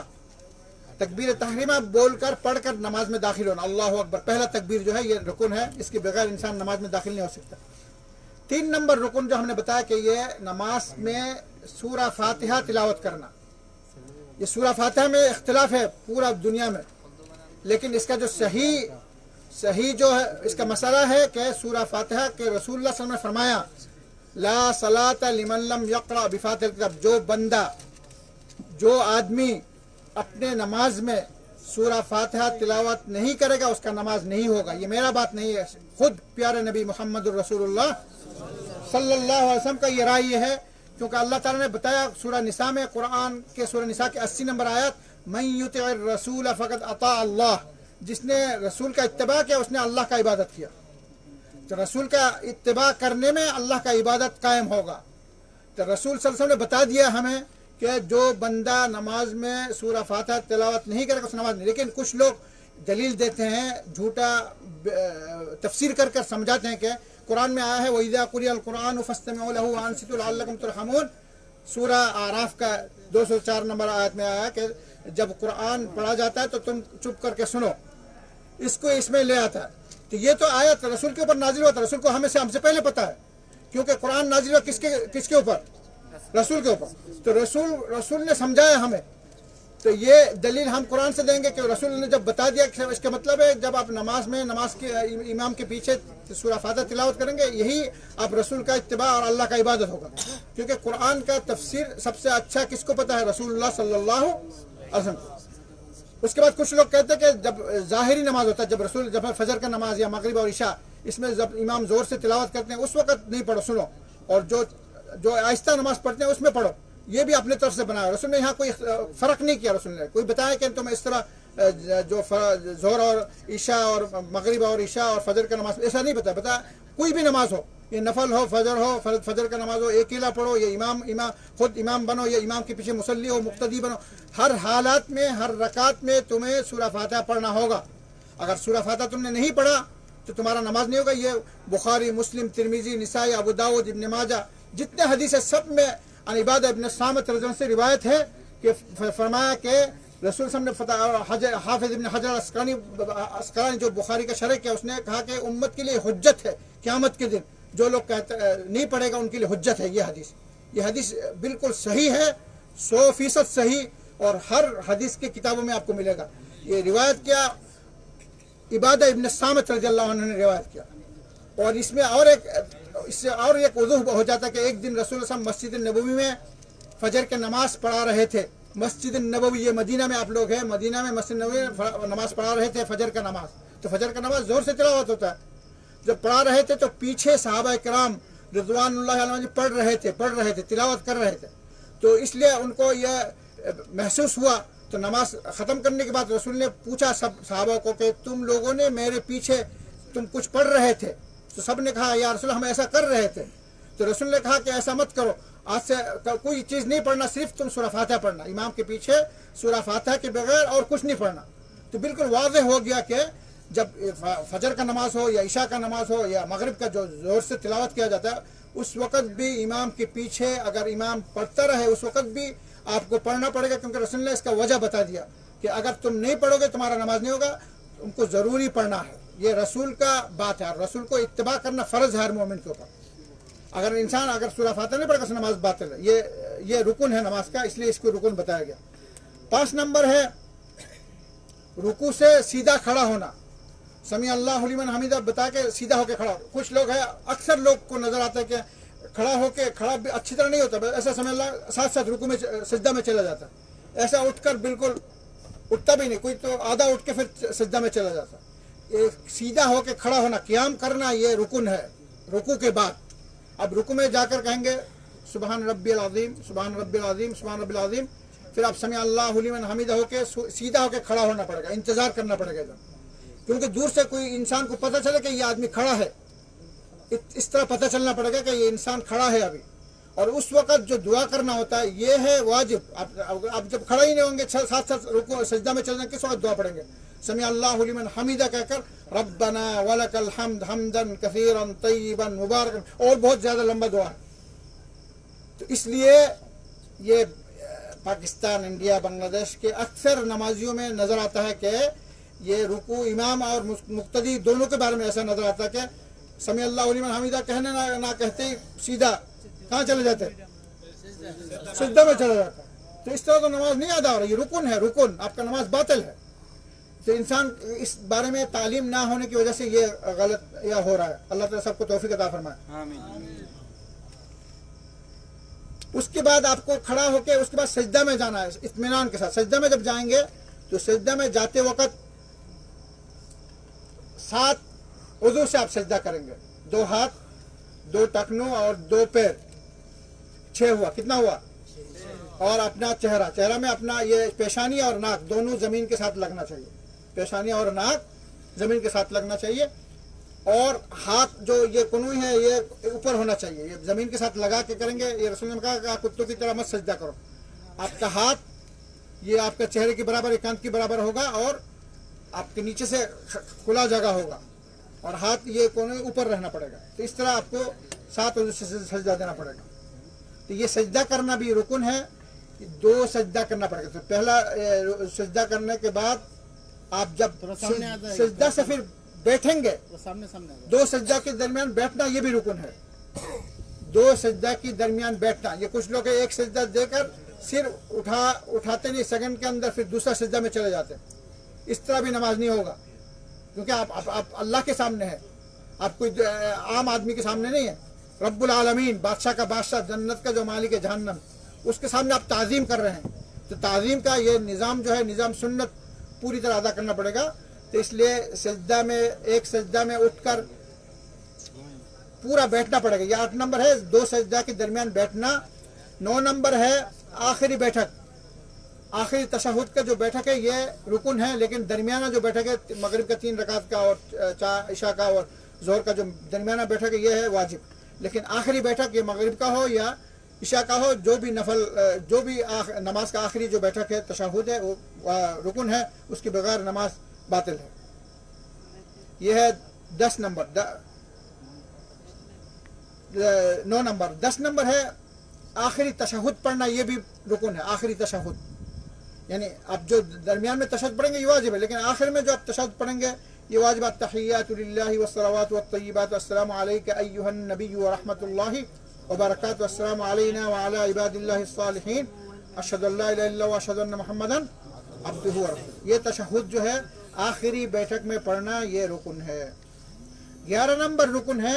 तकबीर तहरीमा बोलकर पढ़कर नमाज में दाखिल होना, अल्लाह अकबर। पहला तकबीर जो है ये रुकन है, इसके बगैर इंसान नमाज में दाखिल नहीं हो सकता। 3 नंबर रुकन जो हमने बताया कि ये नमाज में सूरा फातिहा तिलावत करना। ये सूरा फातिहा में इख्तिलाफ है पूरा दुनिया में, लेकिन इसका जो सही जो है इसका मसला है कि सूरा फातिहा के रसूलुल्लाह सल्लल्लाहु अलैहि वसल्लम ने फरमाया ला सलाता लिमन लम यक़रा बिफातिहल किताब। जो आदमी अपने नमाज में सूरा फातिहा तिलावत नहीं करेगा उसका नमाज नहीं होगा। ये मेरा बात नहीं है, खुद प्यारे नबी मोहम्मद रसूलुल्लाह सल्लल्लाहु अलैहि वसल्लम का ये राय ये है, क्योंकि अल्लाह ताला ने बताया सूरा निसा में, कुरान के सूरा निसा के 80 नंबर आयत, मन युतिइर रसूल फ़क़द अता अल्लाह। जिसने रसूल का इत्तिबा किया उसने अल्लाह का इबादत किया। तो रसूल का इत्तिबा करने में अल्लाह का इबादत कायम होगा। तो रसूल सल्लल्लाहु अलैहि वसल्लम ने बता दिया हमें कि जो बंदा नमाज में सूरा फातिहा तिलावत नहीं करेगा उस नमाज नहीं। लेकिन कुछ लोग दलील देते हैं, झूठा तफसीर कर कर समझाते हैं कि कुरान में आया है वइज़ा कुरिअल कुरान फस्तमिऊ लहू वअनसितू लअल्लकुम तुरहमून। सूरा आराफ का 204 नंबर आयत में आया कि जब कुरान पढ़ा जाता है तो तुम चुप करके सुनो, इसको इसमें ले आता है। तो ये तो आयत रसूल के ऊपर नाजिल हुआ था, रसूल को हमसे पहले पता है, क्योंकि कुरान नाजिल हुआ किसके ऊपर? रसूल के ऊपर। तो रसूल ने समझाया हमें तो ये दलील हम कुरान से देंगे कि रसूल ने जब बता दिया कि इसका मतलब है जब आप नमाज के इमाम के पीछे सूरह फातिहा तिलावत करेंगे यही आप रसूल का इत्तिबा और अल्लाह का इबादत होगा, क्योंकि कुरान का तफसीर सबसे अच्छा किसको पता है? रसूलुल्लाह सल्लल्लाहु अलैहि वसल्लम को। उसके बाद कुछ लोग कहते हैं कि जब ज़ाहिरी नमाज होता है, जब फजर का नमाज या मगरिब और इशा, इसमें जब इमाम जोर से तिलावत करते हैं उस वक्त नहीं पढ़ो, सुनो, और जो आहिस्ता नमाज पढ़ते हैं उसमें पढ़ो। ये भी अपने तरफ से बनाया। रसूल ने यहाँ कोई फर्क नहीं किया। रसूल ने कोई बताया कि तुम इस तरह जो जोहर और ईशा और मगरिब और ईशा और फजर का नमाज, ऐसा नहीं बताया। कोई भी नमाज हो, ये नफल हो, फजर का नमाज हो, अकेला पढ़ो, ये खुद इमाम बनो, ये इमाम के पीछे मुसल्ली हो, मुक्तदी बनो, हर हालात में हर रकात में तुम्हें सूरह फातिहा पढ़ना होगा। अगर सूरह फातिहा तुमने नहीं पढ़ा तो तुम्हारा नमाज नहीं होगा। ये बुखारी, मुस्लिम, तिरमिजी, निसाई, अबू दाऊद, इब्न माजा, जितने हदीस है सब में अन इबादा इब्न सामित रज़ियल्लाहु अन्हु से रिवायत है कि फरमाया कि रसूल ने हाफिज इब्न हजर अस्कलानी जो बुखारी का शरह किया, उसने कहा कि उम्मत के लिए हुज्जत है क़यामत के दिन, जो लोग कहते नहीं पढ़ेगा उनके लिए हुज्जत है। ये हदीस बिल्कुल सही है, 100% सही, और हर हदीस की किताबों में आपको मिलेगा। ये रिवायत किया इबादा इब्न सामित रज़ियल्लाहु अन्हु ने रिवायत किया। और इसमें इससे और एक वजूह हो जाता है कि एक दिन रसूल सल्लल्लाहु अलैहि वसल्लम मस्जिद नबवी में फजर के नमाज पढ़ा रहे थे। मस्जिद नबवी, ये मदीना में आप लोग हैं, मदीना में मस्जिद नबवी में नमाज पढ़ा रहे थे फजर का नमाज। तो फजर का नमाज जोर से तिलावत होता है। जब पढ़ा रहे थे तो पीछे सहाबा किराम रिज़वानुल्लाह अलैहिम पढ़ रहे थे, तिलावत कर रहे थे। तो इसलिए उनको यह महसूस हुआ। तो नमाज ख़त्म करने के बाद रसूल ने पूछा सब सहाबा को कि तुम लोगों ने मेरे पीछे तुम कुछ पढ़ रहे थे? तो सब ने कहा या रसूल हम ऐसा कर रहे थे। तो रसूल ने कहा कि ऐसा मत करो, आज से कोई चीज़ नहीं पढ़ना, सिर्फ तुम सूरह फातिहा पढ़ना, इमाम के पीछे सूरह फातिहा के बगैर और कुछ नहीं पढ़ना। तो बिल्कुल वाज़ेह हो गया कि जब फजर का नमाज हो या ईशा का नमाज हो या मगरिब का जो जोर से तिलावत किया जाता है, उस वक़्त भी इमाम के पीछे अगर इमाम पढ़ता रहे उस वक़्त भी आपको पढ़ना पड़ेगा, क्योंकि रसूल ने इसका वजह बता दिया कि अगर तुम नहीं पढ़ोगे तुम्हारा नमाज नहीं होगा, तुमको ज़रूरी पढ़ना है। ये रसूल का बात है, रसूल को इत्तिबा करना फ़र्ज़ है हर मोमिन के ऊपर। अगर इंसान अगर सूरह फातिहा नहीं पढ़ेगा नमाज बातिल है। ये रुकन है नमाज का, इसलिए इसको रुकन बताया गया। 5 नंबर है रुकू से सीधा खड़ा होना। समी अल्लाहु लिमन हमीदा बता के सीधा होके खड़ा। कुछ लोग है, अक्सर लोग को नजर आता है कि खड़ा भी अच्छी तरह नहीं होता, ऐसा समय अल्लाह साथ साथ रुकू में सजदा में चला जाता, ऐसा उठकर बिल्कुल उठता भी नहीं, कोई तो आधा उठ के फिर सजदा में चला जाता। ये सीधा होके खड़ा होना, क़याम करना, ये रुकन है। रुकू के बाद अब रुकू में जाकर कहेंगे सुबहान रब्बिल अज़ीम, सुबहान रब्बिल अज़ीम, सुबहान रब्बिल अज़ीम, फिर आप समी अल्लाहु लिमन हमीदा होके सीधा होके खड़ा होना पड़ेगा, इंतजार करना पड़ेगा एकदम, क्योंकि दूर से कोई इंसान को पता चले कि ये आदमी खड़ा है, इस तरह पता चलना पड़ेगा कि ये इंसान खड़ा है अभी। और उस वक़्त जो दुआ करना होता है ये है वाजिब। आप जब खड़ा ही नहीं होंगे, साथ साथ रुकू सजदा में चलना, किस वक्त दुआ पढ़ेंगे? समी अल्लाहु लिमन हमीदा कहकर रब्बना वलकल हम्द हम्दन कसीरन तय्यिबन मुबारकन, और बहुत ज़्यादा लंबा दुआ है। तो इसलिए ये पाकिस्तान, इंडिया, बांग्लादेश के अक्सर नमाजियों में नज़र आता है कि ये रुकू इमाम और मुक्तदी दोनों के बारे में ऐसा नज़र आता है कि समी अल्लाहु लिमन हमीदा कहने ना कहते ही सीधा कहाँ चले जाते, सजदा में चला जाता। तो इस तरह तो नमाज नहीं अदा हो रही, रुकन है, रुकन, आपका नमाज बातिल है। तो इंसान इस बारे में तालीम ना होने की वजह से ये गलत या हो रहा है। अल्लाह ताला सबको तौफीक अता फरमाए। उसके बाद आपको खड़ा होकर उसके बाद सजदा में जाना है इत्मीनान के साथ। सजदा में जब जाएंगे तो सजदा में जाते वक्त 7 उज़ू से आप सजदा करेंगे, 2 हाथ, 2 टखनों और 2 पैर, 6 हुआ। कितना हुआ? और अपना चेहरा में अपना ये पेशानी और नाक दोनों जमीन के साथ लगना चाहिए, पेशानी और नाक जमीन के साथ लगना चाहिए। और हाथ जो ये कुनूई है ये ऊपर होना चाहिए, ये जमीन के साथ लगा के करेंगे। ये रसूल ने कहा कि कुत्तों की तरह मत सजदा करो। आपका हाथ ये आपके चेहरे के बराबर, एकांत के बराबर होगा, और आपके नीचे से खुला जगह होगा, और हाथ ये कोने ऊपर रहना पड़ेगा। तो इस तरह आपको 7 उज़ू से सजदा देना पड़ेगा। तो ये सजदा करना भी रुकन है। 2 सजदा करना पड़ेगा। तो पहला सजदा करने के बाद आप जब सजदा से फिर बैठेंगे, सामने 2 सजदा के दरमियान बैठना, ये भी रुकन है। 2 सजदा के दरमियान बैठना। ये कुछ लोग एक सजदा देकर सिर उठाते नहीं, सेकंड के अंदर फिर दूसरा सजदा में चले जाते हैं। इस तरह भी नमाज नहीं होगा, क्योंकि आप अल्लाह के सामने हैं, आप कोई आम आदमी के सामने नहीं है। रब्बुल आलमीन, बादशाह का बादशाह, जन्नत का जो मालिक है, जहन्नम, उसके सामने आप ताज़ीम कर रहे हैं। तो ताज़ीम का ये निज़ाम जो है, निज़ाम सुन्नत पूरी तरह अदा करना पड़ेगा। तो इसलिए सजदा में, एक सजदा में उठकर पूरा बैठना पड़ेगा। ये 8 नंबर है, 2 सजदा के दरमियान बैठना। 9 नंबर है आखिरी बैठक, आखिरी तशहुद का जो बैठक है ये रुकन है, लेकिन दरमियाना जो बैठक है मगरिब का 3 रकात का और इशा का और जोहर का जो दरमियाना बैठक है ये है वाजिब। लेकिन आखिरी बैठक ये मगरिब का हो या इशा का हो, जो भी नफल, जो भी नमाज का आखिरी जो बैठक है तशहुद है वो रुकन है, उसके बगैर नमाज बातिल है। यह है 10 नंबर। 9 नंबर। 10 नंबर है आखिरी तशहुद पढ़ना, ये भी रुकन है। आखिरी तशहुद यानी आप जो दरमियान में तशहुद पढ़ेंगे ये वाजिब है, लेकिन आखिर में जो आप तशहुद पढ़ेंगे ये वाजिबात, तहिय्यातु लिल्लाहि वस्सलावातु वत्तय्यिबातु, अस्सलामु अलैका अय्युहन नबिय्यु व रहमतुल्लाहि व बरकातुहू, अस्सलामु अलैना व अला इबादिल्लाहिस सालिहीन, अशहदु अल्ला इलाहा इल्लल्लाह व अशहदु अन्ना मुहम्मदन अब्दुहु व रसूलुहु। ये तशहुद जो है आखिरी बैठक में पढ़ना, ये रुकन है। 11 नंबर रुकन है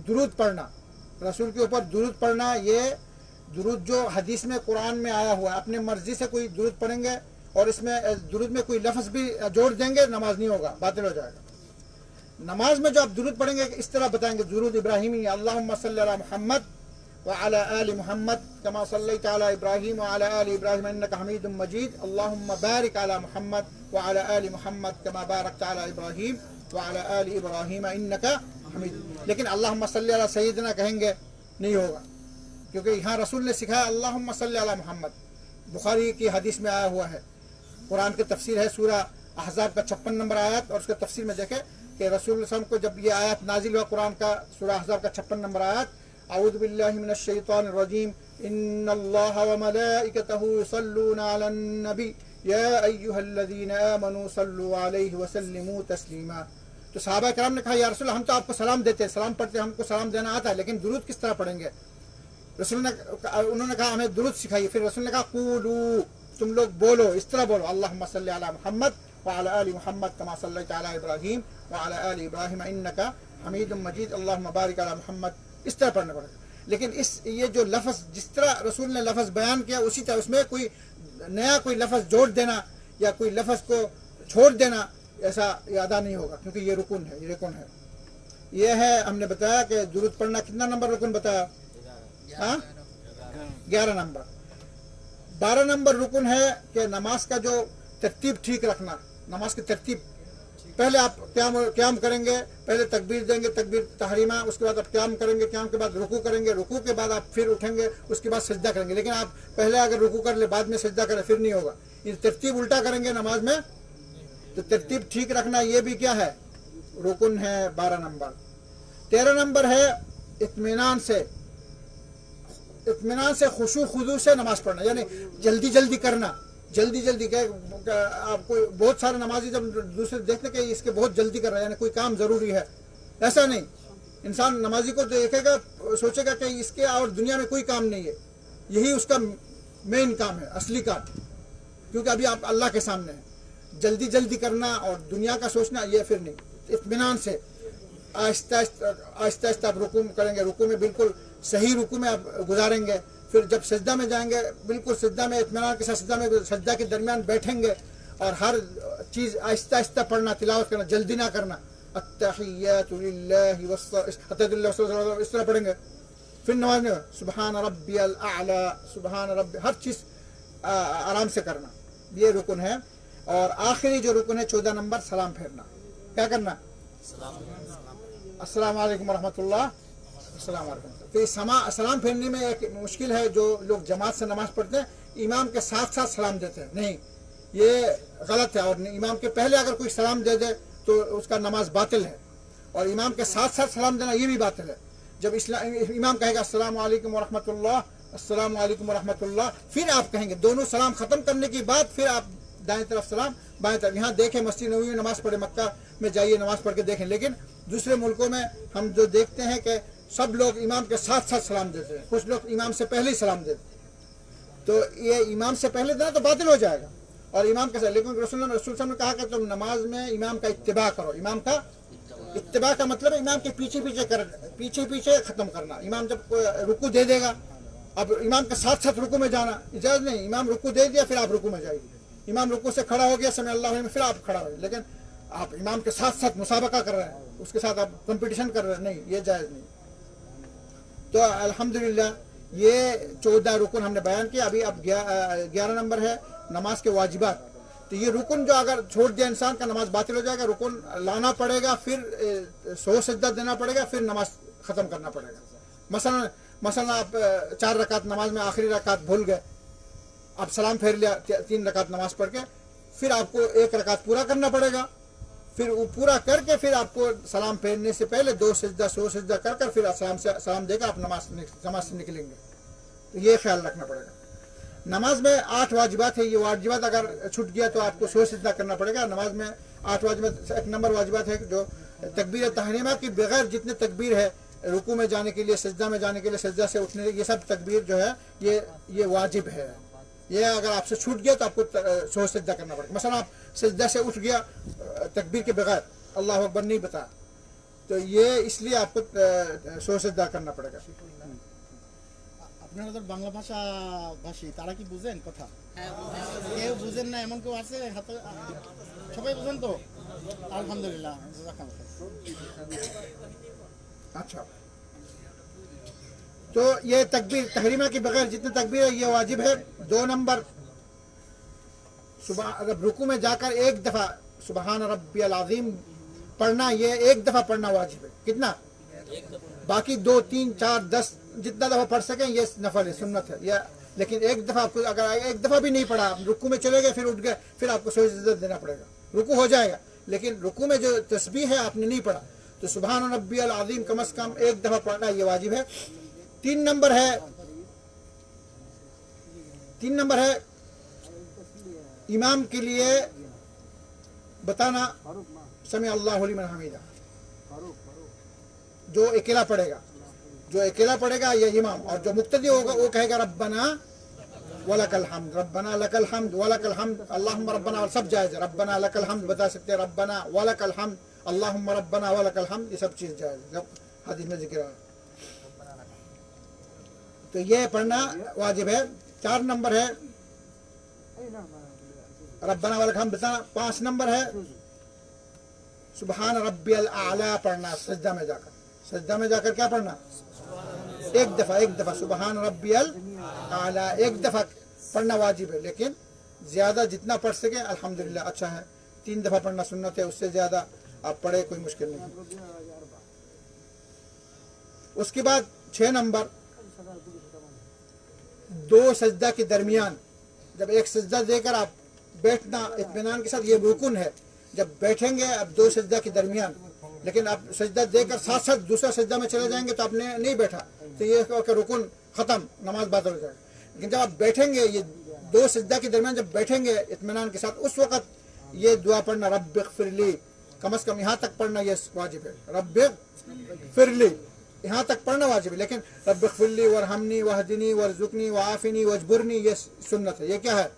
दुरूद पढ़ना, रसूल के ऊपर दुरूद पढ़ना। ये दुरूद जो हदीस में, कुरान में आया हुआ है, अपने मर्जी से कोई दुरूद पढ़ेंगे और इसमें दुरूद में कोई लफ्ज़ भी जोड़ देंगे, नमाज नहीं होगा, बातिल हो जाएगा। नमाज में जो आप दुरूद पढ़ेंगे इस तरह बताएंगे, दुरूद इब्राहिमी, अल्लाहुम्मा सल्ली अला मुहम्मद व अला आलि मुहम्मद कमा सल्लैता अला इब्राहीम व अला आलि इब्राहीम इन्नका हमीदुम मजीद, अल्लाहुम्मा बारिक अला मुहम्मद व अला आलि मुहम्मद कमा बारकता अला इब्राहीम व अला आलि इब्राहीम इन्नका हमीद। लेकिन अल्लाहुम्मा सल्ली अला सय्यदना कहेंगे नहीं होगा, क्योंकि यहाँ रसूल ने सिखाया अल्लाहुम्मा सल्ली अला मुहम्मद। बुखारी की हदीस में आया हुआ है, कुरान की तफसीर है, सूरा अहज़ाब का 56 नंबर आयत, और उसके तफसीर में देखें कि रसूल सल्लल्लाहु अलैहि वसल्लम को जब ये आयत नाजिल हुआ कुरान का, सूरा अहज़ाब का 56 नंबर आयत, अऊज़ु बिल्लाहि मिनश शैतानिर रजीम, इन्नल्लाहा व मलाइकतहु युसल्लूना अलन नबी या अय्युहल्लज़ीना आमनू सल्लु अलैहि व सल्लिमू तस्लीमा। तो सहाबा किराम ने कहा, या रसूल हम तो आपको सलाम देते हैं, सलाम पढ़ते हैं, हमको सलाम देना आता है, लेकिन दुरूद किस तरह पढ़ेंगे? उन्होंने कहा हमें दुरूद सिखाइए। फिर रसूल ने कहा कूलू, तुम लोग बोलो, इस तरह बोलो, अल्लाहुम्मा सल्ली अला मुहम्मद व अला आलि मुहम्मद कमा सल्लैता अला इब्राहीम व अला आलि इब्राहीम इन्नका हमीदुम मजीद, अल्लाहुम्मा बारिक अला मुहम्मद, इस तरह पढ़ना पड़ेगा। लेकिन ये जो लफ्ज़, जिस तरह रसूल ने लफ्ज़ बयान किया उसी तरह उसमें कोई नया कोई लफ्ज़ जोड़ देना या कोई लफ्ज़ को छोड़ देना, ऐसा अदा नहीं होगा, क्योंकि ये रुकन है, ये रुकन है। ये है, हमने बताया कि दुरूद पढ़ना कितना नंबर रुकन बताया? 11 नंबर। 12 नंबर रुकन है कि नमाज का जो तरतीब ठीक रखना, नमाज की तरतीब, पहले आप क़याम करेंगे, पहले तकबीर देंगे, तकबीर तहरीमा, उसके बाद आप क़याम करेंगे, क़याम के बाद रुकू करेंगे, रुकू के बाद आप फिर उठेंगे, उसके बाद सजदा करेंगे। लेकिन आप पहले अगर रुकू कर ले बाद में सजदा करें, फिर नहीं होगा। ये तरतीब उल्टा करेंगे नमाज में, तो तरतीब ठीक रखना ये भी क्या है? रुकन है, 12 नंबर। 13 नंबर है इत्मीनान से खुशू खुदू से नमाज पढ़ना, यानी जल्दी जल्दी करना, जल्दी जल्दी आपको बहुत सारे नमाजी जब दूसरे देखते कि इसके बहुत जल्दी कर रहा है, यानी कोई काम ज़रूरी है, ऐसा नहीं। इंसान नमाजी को देखेगा, सोचेगा कि इसके और दुनिया में कोई काम नहीं है, यही उसका मेन काम है, असली काम, क्योंकि अभी आप अल्लाह के सामने हैं। जल्दी जल्दी करना और दुनिया का सोचना, ये फिर नहीं। इत्मीनान से आहिस्ता आहिस्ता आप रुकू करेंगे, रुकू में बिल्कुल सही रुकू में आप गुजारेंगे। फिर जब सजदा में जाएंगे, बिल्कुल सजदा में इत्मीनान के साथ सजदा में, सजदा के दरमियान बैठेंगे और हर चीज़ आहिस्ता आहिस्ता पढ़ना, तिलावत करना, जल्दी ना करना। अत्तहिय्यातु लिल्लाहि वस्सलातु, इस तरह पढ़ेंगे। फिर नमाज में सुबहान रब्बियल आला, सुबहान रब्बी, हर चीज़ आराम से करना, ये रुकन है। और आखिरी जो रुकन है 14 नंबर, सलाम फेरना। क्या करना? अस्सलामु अलैकुम रहमतुल्लाह, अस्सलामु अलैकुम। तो इस सलाम फेरने में एक मुश्किल है, जो लोग जमात से नमाज पढ़ते हैं इमाम के साथ साथ सलाम देते हैं, नहीं, ये गलत है। और इमाम के पहले अगर कोई सलाम दे दे तो उसका नमाज बातिल है, और इमाम के साथ साथ सलाम देना ये भी बातिल है। जब इमाम कहेगा अस्सलामु अलैकुम व रहमतुल्लाह, अस्सलामु अलैकुम व रहमतुल्लाह, फिर आप कहेंगे, दोनों सलाम खत्म करने के बाद फिर आप दाएं तरफ सलाम, बाएं तरफ। यहाँ देखें मस्जिद नबवी में नमाज पढ़े, मक्का में जाइए नमाज पढ़ के देखें। लेकिन दूसरे मुल्कों में हम जो देखते हैं कि सब लोग इमाम के साथ साथ सलाम देते हैं, कुछ लोग इमाम से पहले ही सलाम देते हैं, तो ये इमाम से पहले देना तो बातिल हो जाएगा और इमाम के साथ। लेकिन रसूल साहब ने कहा कि तुम नमाज में इमाम का इत्तिबा करो। इमाम का इत्तिबा का मतलब है इमाम के पीछे पीछे ख़त्म करना। इमाम जब रुकू दे देगा, अब इमाम के साथ साथ रुकू में जाना इजाज़त नहीं। इमाम रुकू दे दिया फिर आप रुकू में जाइए। इमाम रुकू से खड़ा हो गया समय अल्लाह में, फिर आप खड़ा हो गए, लेकिन आप इमाम के साथ साथ मुसाबका कर रहे हैं, उसके साथ आप कंपटीशन कर रहे हैं, नहीं, ये जायज़ नहीं। तो अल्हम्दुलिल्लाह ये 14 रुकन हमने बयान किया। अभी अब 11 नंबर है नमाज के वाजिबात। तो ये रुकन जो अगर छोड़ दिया इंसान का नमाज बातिल हो जाएगा। रुकन लाना पड़ेगा, फिर 100 सजदा देना पड़ेगा, फिर नमाज ख़त्म करना पड़ेगा। मसलन आप 4 रकात नमाज में आखिरी रकात भूल गए, आप सलाम फेर लिया 3 रकात नमाज पढ़ के, फिर आपको 1 रकात पूरा करना पड़ेगा। फिर वो पूरा करके फिर आपको सलाम फेरने से पहले 2 सजदा 100 सजदा कर फिर सलाम देकर आप नमाज से निकलेंगे। तो ये ख्याल रखना पड़ेगा। नमाज में 8 वाजिबात है। ये वाजिबात अगर छूट गया तो आपको 100 सजदा करना पड़ेगा। नमाज में 8 वाजिबात, 1 नंबर वाजिबात है जो तकबीर तहरीमा की बगैर जितने तकबीर है रुकू में जाने के लिए, सजदा में जाने के लिए, सजदा से उठने, ये सब तकबीर जो है ये वाजिब है। ये अगर आपसे छूट गया तो आपको 100 सजदा करना पड़ेगा। मसलन आप सजदा से उठ गया तकबीर के बगैर, अल्लाह अकबर नहीं बता, तो ये इसलिए आपको 100 सजदा करना पड़ेगा। আপনারা তো বাংলা ভাষা ভাষী, তারা কি বুঝেন কথা? কেউ বুঝেন না এমন কেউ আছে? সবাই বুঝেন তো? আলহামদুলিল্লাহ। अच्छा, तो ये तकबीर तहरीमा के बगैर जितने तकबीर है ये वाजिब है। 2 नंबर रुकू में जाकर 1 दफ़ा सुबहान रब्बियल अज़ीम पढ़ना, ये 1 दफ़ा पढ़ना वाजिब है। कितना? बाकी 2, 3, 4, 10 जितना दफ़ा पढ़ सकें ये नफल है, सुन्नत है। या लेकिन 1 दफ़ा आपको अगर 1 दफ़ा भी नहीं पढ़ा, रुकू में चले गए फिर उठ गए, फिर आपको सजदा देना पड़ेगा। रुकू हो जाएगा लेकिन रुकू में जो तस्बीह है आपने नहीं पढ़ा, तो सुबहान रब्बियल अज़ीम कम से कम 1 दफ़ा पढ़ना ये वाजिब है। 3 नंबर है इमाम के लिए बताना समी अल्लाहु लिमन हमीदा, जो अकेला पढ़ेगा ये इमाम, और जो मुक्तदी होगा वो कहेगा रब्बना वलकल हम्द, रब्बना लकल हम्द, वलकल हम्द, अल्लाहुम्मा रब्बना, सब जायज़ है। रब्बना लकल हम्द बता सकते हैं, रब्बना वलकल हम्द, अल्लाहुम्मा रब्बना वलकल हम्द, ये सब चीज़ जायज़ है, हदीस में जिक्र है। तो ये पढ़ना वाजिब है। 4 नंबर है रब्बना वलकल हम्द बताना। 5 नंबर है सुबहान रब्बियल आला पढ़ना। सजदा में जाकर क्या पढ़ना? 1 दफ़ा सुबहान रब्बियल आला 1 दफ़ा पढ़ना वाजिब है। लेकिन ज़्यादा जितना पढ़ सके अल्हम्दुलिल्लाह अच्छा है। 3 दफ़ा पढ़ना सुन्नत है, उससे ज़्यादा आप पढ़े कोई मुश्किल नहीं। उसके बाद 6 नंबर 2 सजदा के दरमियान, जब 1 सजदा देकर आप बैठना इत्मीनान के साथ, ये रुकन है। जब बैठेंगे अब 2 सजदा के दरमियान, लेकिन आप सजदा देकर साथ साथ दूसरा सजदा में चले जाएंगे तो आपने नहीं बैठा, तो ये रुकन ख़त्म, नमाज बातिल हो जाएगा। लेकिन जब आप बैठेंगे ये 2 सजदा के दरमियान जब बैठेंगे इत्मीनान के साथ, उस वक़्त ये दुआ पढ़ना रब्बिग़फिरली, कम से कम यहाँ तक पढ़ना ये वाजिब है। रब्बिग़फिरली यहाँ तक पढ़ना वाजिब है। लेकिन रब्बिग़फिरली वरहमनी वहदिनी वरज़ुक़नी वआफ़िनी वजबुरनी ये सुन्नत है। ये क्या है?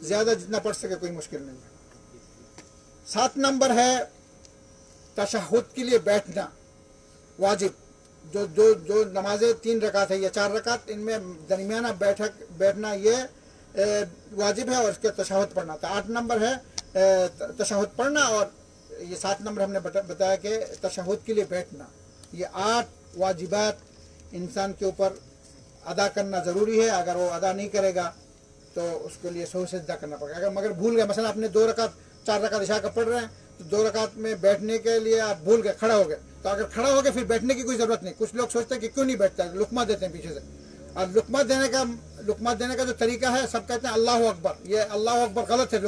ज़्यादा जितना पढ़ सके कोई मुश्किल नहीं है। 7 नंबर है तशहुद के लिए बैठना वाजिब। जो नमाजें 3 रकात है या 4 रकात, इनमें दरमियाना बैठना ये वाजिब है, और इसके तशहुद पढ़ना था। 8 नंबर है तशहुद पढ़ना, और ये 7 नंबर हमने बताया कि तशहुद के लिए बैठना। ये 8 वाजिबात इंसान के ऊपर अदा करना ज़रूरी है। अगर वो अदा नहीं करेगा तो उसके लिए 100 सजदा करना पड़ेगा। अगर मगर भूल गए, मसलन आपने 2 रकात 4 रकात इशा का पढ़ रहे हैं, तो 2 रकात में बैठने के लिए आप भूल गए, खड़ा हो गए, तो अगर खड़ा हो गए फिर बैठने की कोई ज़रूरत नहीं। कुछ लोग सोचते हैं कि क्यों नहीं बैठता, लुकमा देते हैं पीछे से। और लुकमा देने का जो तरीका है, सब कहते हैं अल्लाह अकबर। ये अल्लाह अकबर गलत है।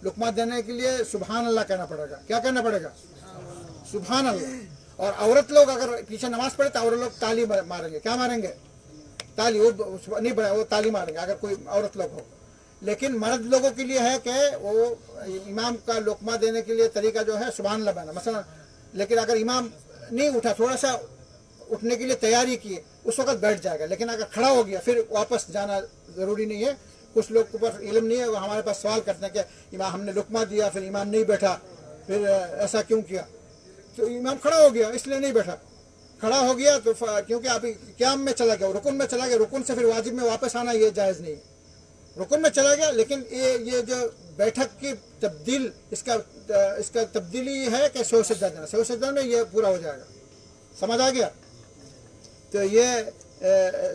लुकमा देने के लिए सुबहान अल्लाह कहना पड़ेगा। क्या कहना पड़ेगा? सुबहान अल्लाह। और औरत लोग अगर पीछे नमाज पढ़े तो औरत लोग ताली मारेंगे। क्या मारेंगे? ताली। वो नहीं बना, वो ताली मारेंगे अगर कोई औरत लोग हो। लेकिन मर्द लोगों के लिए है कि वो इमाम का लुकमा देने के लिए तरीका जो है सुबहान अल्लाह कहना मसलन। लेकिन अगर इमाम नहीं उठा, थोड़ा सा उठने के लिए तैयारी की उस वक्त बैठ जाएगा, लेकिन अगर खड़ा हो गया फिर वापस जाना ज़रूरी नहीं है। कुछ लोग के पास इल्म नहीं है, वो हमारे पास सवाल करते हैं कि इमाम हमने लुकमा दिया फिर इमाम नहीं बैठा, फिर ऐसा क्यों किया? तो इमाम खड़ा हो गया इसलिए नहीं बैठा, खड़ा हो गया तो क्योंकि अभी क़याम में चला गया, रुकुन में चला गया, रुकुन से फिर वाजिब में वापस आना ये जायज़ नहीं, रुकुन में चला गया। लेकिन ये जो बैठक की तब्दील इसका तब्दीली है कि सौ सजदा देना, सौ सजदा में ये पूरा हो जाएगा। समझ आ गया? तो ये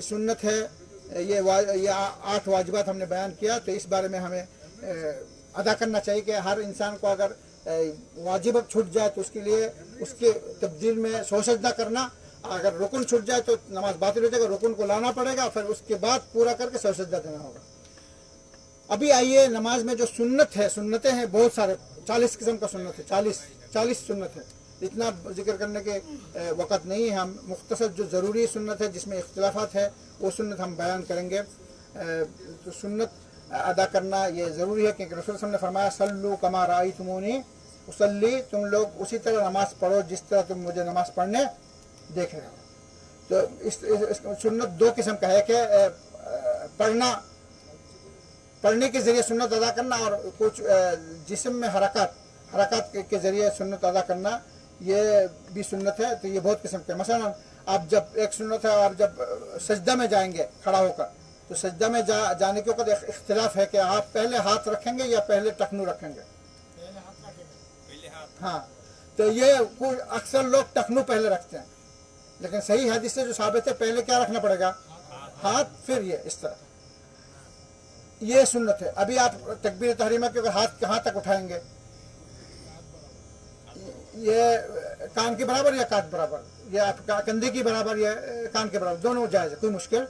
सुन्नत है, ये 8 वाजिबात हमने बयान किया। तो इस बारे में हमें अदा करना चाहिए कि हर इंसान को अगर वाजिब छूट जाए तो उसके लिए उसके तब्दील में सौ सजदा करना, अगर रुकन छूट जाए तो नमाज बातिल हो जाएगा, रुकन को लाना पड़ेगा, फिर उसके बाद पूरा करके सौ सजदा देना होगा। अभी आइए नमाज में जो सुन्नत है, सुन्नतें हैं बहुत सारे, 40 किस्म का सुन्नत है, 40 सुन्नत है। इतना जिक्र करने के वक़्त नहीं है, हम मुख्तसर जो ज़रूरी सुन्नत है जिसमें इख्तिलाफात है वो सुन्नत हम बयान करेंगे। तो सुन्नत अदा करना ये ज़रूरी है क्योंकि रसूल सल्लल्लाहु अलैहि वसल्लम ने फरमाया सल्लू कमा राअयतुमूनी उसल्ली, तुम लोग उसी तरह नमाज़ पढ़ो जिस तरह तुम मुझे नमाज़ पढ़ने देख रहे हो। तो इस सुन्नत 2 किस्म का है कि पढ़ने के ज़रिए सुन्नत अदा करना और कुछ जिस्म में हरकत के ज़रिए सुन्नत अदा करना, ये भी सुन्नत है। तो ये बहुत किस्म के, मसलन आप जब एक सुन्नत है, आप जब सजदा में जाएंगे खड़ा होकर, तो सजदा में जाने के वक्त इख्तिलाफ है कि आप पहले हाथ रखेंगे या पहले टखनू रखेंगे। हाँ, तो ये अक्सर लोग टखनू पहले रखते हैं, लेकिन सही हदीस से जो साबित है पहले क्या रखना पड़ेगा? हाथ, फिर ये इस तरह, ये सुन्नत है। अभी आप तकबीर तहरीमा के अगर हाथ कहाँ तक उठाएंगे, ये कान के बराबर या काट बराबर, या आपका कंधे की बराबर या कान के बराबर, दोनों जायज़ है, कोई मुश्किल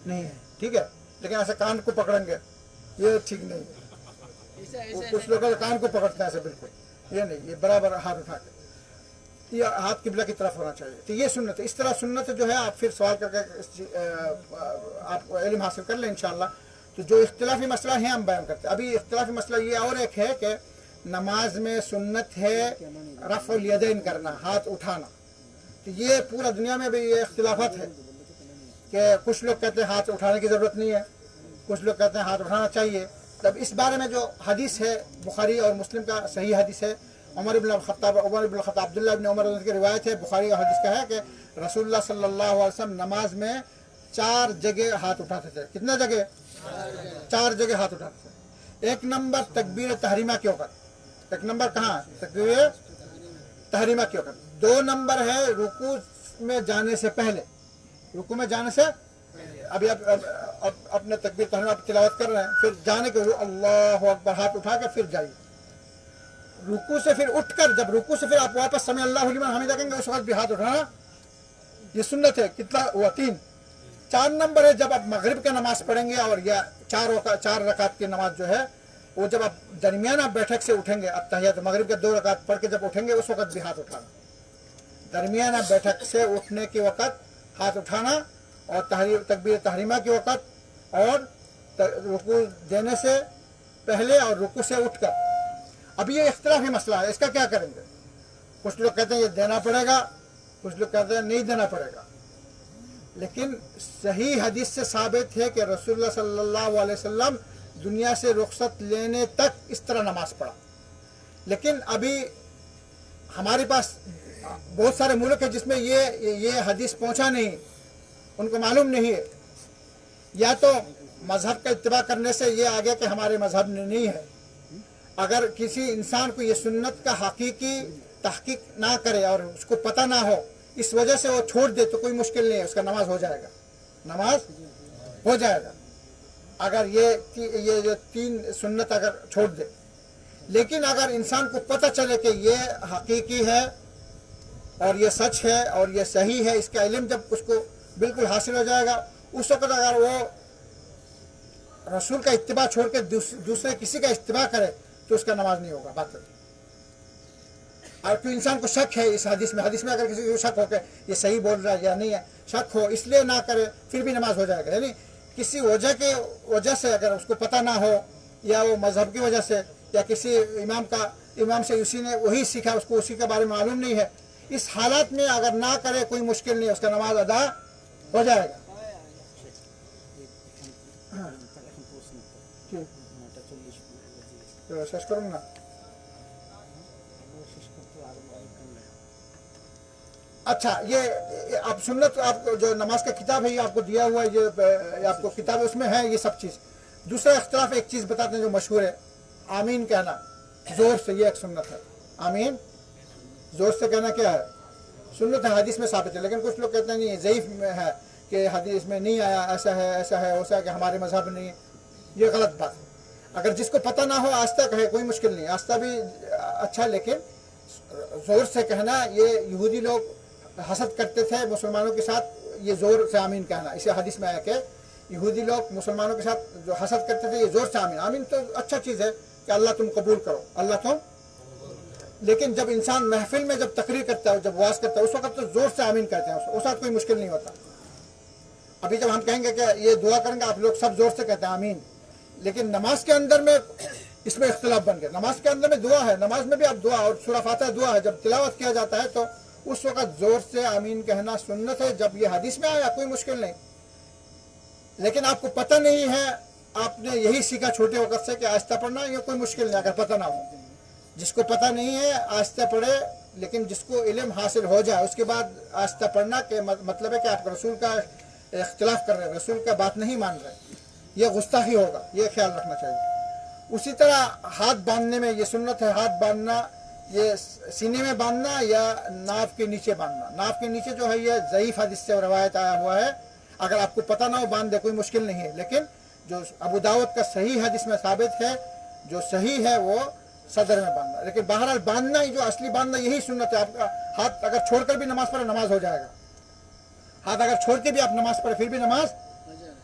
नहीं है, ठीक है। लेकिन ऐसे कान को पकड़ेंगे ये ठीक नहीं है। कुछ लोग कान को पकड़ते हैं ऐसे, बिल्कुल ये नहीं, ये बराबर हाथ उठा के, ये हाथ किबला की तरफ होना चाहिए। तो ये सुन्नत है। इस तरह सुन्नत जो है आप फिर सवाल करके आप इल्म हासिल कर लें इंशाअल्लाह। तो जो इख्तिलाफी मसला है हम बयान करते हैं। अभी इख्तिलाफी मसला ये और एक है कि नमाज में सुन्नत है रफ़उल यदैन करना, हाथ उठाना। तो ये पूरा दुनिया में भी ये इख्तिलाफात है कि कुछ लोग कहते हैं हाथ उठाने की ज़रूरत नहीं है, कुछ लोग कहते हैं हाथ उठाना चाहिए। तब इस बारे में जो हदीस है बुखारी और मुस्लिम का सही हदीस है, उमर इब्न ख़त्ताब अब्दुल्लाह इब्न उमर की रिवायत है, बुखारी का हदीस का है कि रसूलुल्लाह सल्लल्लाहु अलैहि वसल्लम नमाज में 4 जगह हाथ उठाते थे। कितना जगह? 4 जगह हाथ उठाते थे। 1 नंबर तकबीर तहरीमा के वक़्त, 1 नंबर कहाँ? तकबीर तहरीमा के वक़्त। 2 नंबर है रुकू में जाने से पहले, रुकू में जाने से अभी आप अपने तकबीर तहरीमा तिलावत कर रहे हैं, फिर जाने के अल्लाहु अकबर हाथ उठा के फिर जाइए। रुकू से फिर उठकर, जब रुकू से फिर आप वापस समय अल्लाहु लिमन हमीदा कहेंगे उस वक्त भी हाथ उठाना, ये सुन्नत है। कितना हुआ? 3। 4 नंबर है जब आप मगरिब का नमाज पढ़ेंगे और या 4 रकात की नमाज जो है वो जब आप दरमियाना बैठक से उठेंगे, अब तहियत मगरिब के 2 रकात पढ़ के जब उठेंगे उस वक्त भी हाथ उठाना। दरमियाना बैठक से उठने के वक़्त हाथ उठाना और तकबीर तहरीमा के वक़्त और रुकू देने से पहले और रुकू से उठकर। अब ये इख्तिलाफी मसला है, इसका क्या करेंगे? कुछ लोग कहते हैं ये देना पड़ेगा, कुछ लोग कहते हैं नहीं देना पड़ेगा। लेकिन सही हदीस से साबित है कि रसूलुल्लाह सल्लल्लाहु अलैहि वसल्लम दुनिया से रुखसत लेने तक इस तरह नमाज पढ़ा। लेकिन अभी हमारे पास बहुत सारे मुल्क है जिसमें ये हदीस पहुंचा नहीं, उनको मालूम नहीं है, या तो मजहब का इत्तिबा करने से ये आ गया कि हमारे मजहब में नहीं है। अगर किसी इंसान को ये सुन्नत का हकीकी तहकीक ना करे और उसको पता ना हो, इस वजह से वो छोड़ दे तो कोई मुश्किल नहीं है, उसका नमाज हो जाएगा, नमाज हो जाएगा अगर ये जो 3 सुन्नत अगर छोड़ दे। लेकिन अगर इंसान को पता चले कि ये हकीकी है और ये सच है और ये सही है, इसका इल्म जब उसको बिल्कुल हासिल हो जाएगा, उस वक्त अगर वो रसूल का इत्तिबा छोड़ के दूसरे किसी का इत्तिबा करे तो उसका नमाज नहीं होगा, बात। और क्यों इंसान को शक है इस हदीस में अगर किसी को शक हो के ये सही बोल रहा है या नहीं है, शक हो इसलिए ना करे फिर भी नमाज हो जाएगा। यानी किसी वजह से अगर उसको पता ना हो, या वो मजहब की वजह से, या किसी इमाम से उसी ने वही सीखा, उसको उसी के बारे में मालूम नहीं है, इस हालात में अगर ना करे कोई मुश्किल नहीं, उसका नमाज अदा हो जाएगा। हाँ ठीक, तो शेष करूँ ना। अच्छा, ये आप सुन्नत, आपको जो नमाज का किताब है ये आपको दिया हुआ है, ये आपको किताब है, उसमें है ये सब चीज़। दूसरा इख्तिलाफ एक चीज़ बताते हैं जो मशहूर है, आमीन कहना ज़ोर से, ये एक सुन्नत है। आमीन ज़ोर से कहना क्या है? सुन्नत है, हदीस में साबित है। लेकिन कुछ लोग कहते हैं नहीं, ज़ईफ़ में है कि हदीस में नहीं आया, ऐसा है ऐसा है वैसा है कि हमारे मजहब नहीं। ये गलत बात है। अगर जिसको पता ना हो आस्ता कहे, कोई मुश्किल नहीं, आस्ता भी अच्छा, लेकिन ज़ोर से कहना, ये यहूदी लोग हसद करते थे मुसलमानों के साथ, ये ज़ोर से आमीन कहना। इसे हदीस में आया कि यहूदी लोग मुसलमानों के साथ जो हसद करते थे, ये ज़ोर से आमीन। आमीन तो अच्छा चीज़ है कि अल्लाह तुम कबूल करो, अल्लाह तुम। लेकिन जब इंसान महफिल में जब तकरीर करता है, जब वाज करता है, उस वक्त तो ज़ोर से आमीन कहते हैं, उस वक्त कोई मुश्किल नहीं होता। अभी जब हम कहेंगे कि ये दुआ करेंगे, आप लोग सब ज़ोर से कहते हैं आमीन, लेकिन नमाज के अंदर में इसमें इख्तिलाफ बन गया। नमाज के अंदर में दुआ है, नमाज में भी आप दुआ, और सूरह फातिहा दुआ है, जब तिलावत किया जाता है तो उस वक्त जोर से आमीन कहना सुन्नत है। जब ये हदीस में आया कोई मुश्किल नहीं, लेकिन आपको पता नहीं है, आपने यही सीखा छोटे वक्त से कि आहिस्ता पढ़ना, ये कोई मुश्किल नहीं अगर पता ना हो। जिसको पता नहीं है आहिस्ता पढ़े, लेकिन जिसको इल्म हासिल हो जाए उसके बाद आहिस्ता पढ़ना के मतलब है कि आप रसूल का इख्तिलाफ कर रहे हैं, रसूल का बात नहीं मान रहे, ये गुस्ताखी होगा, ये ख्याल रखना चाहिए। उसी तरह हाथ बांधने में ये सुन्नत है, हाथ बांधना ये सीने में बांधना या नाफ के नीचे बांधना। नाफ के नीचे जो है ये ज़ईफ़ हदीस से रवायत आया हुआ है, अगर आपको पता ना हो बांध दे, कोई मुश्किल नहीं है। लेकिन जो अबू दाऊद का सही हदीस में साबित है, जो सही है वो सदर में बांधना। लेकिन बहरहाल बांधना ही जो असली बांधना यही सुन्नत है। आपका हाथ अगर छोड़कर भी नमाज पढ़े, नमाज हो जाएगा। हाथ अगर छोड़ के भी आप नमाज पढ़े फिर भी नमाज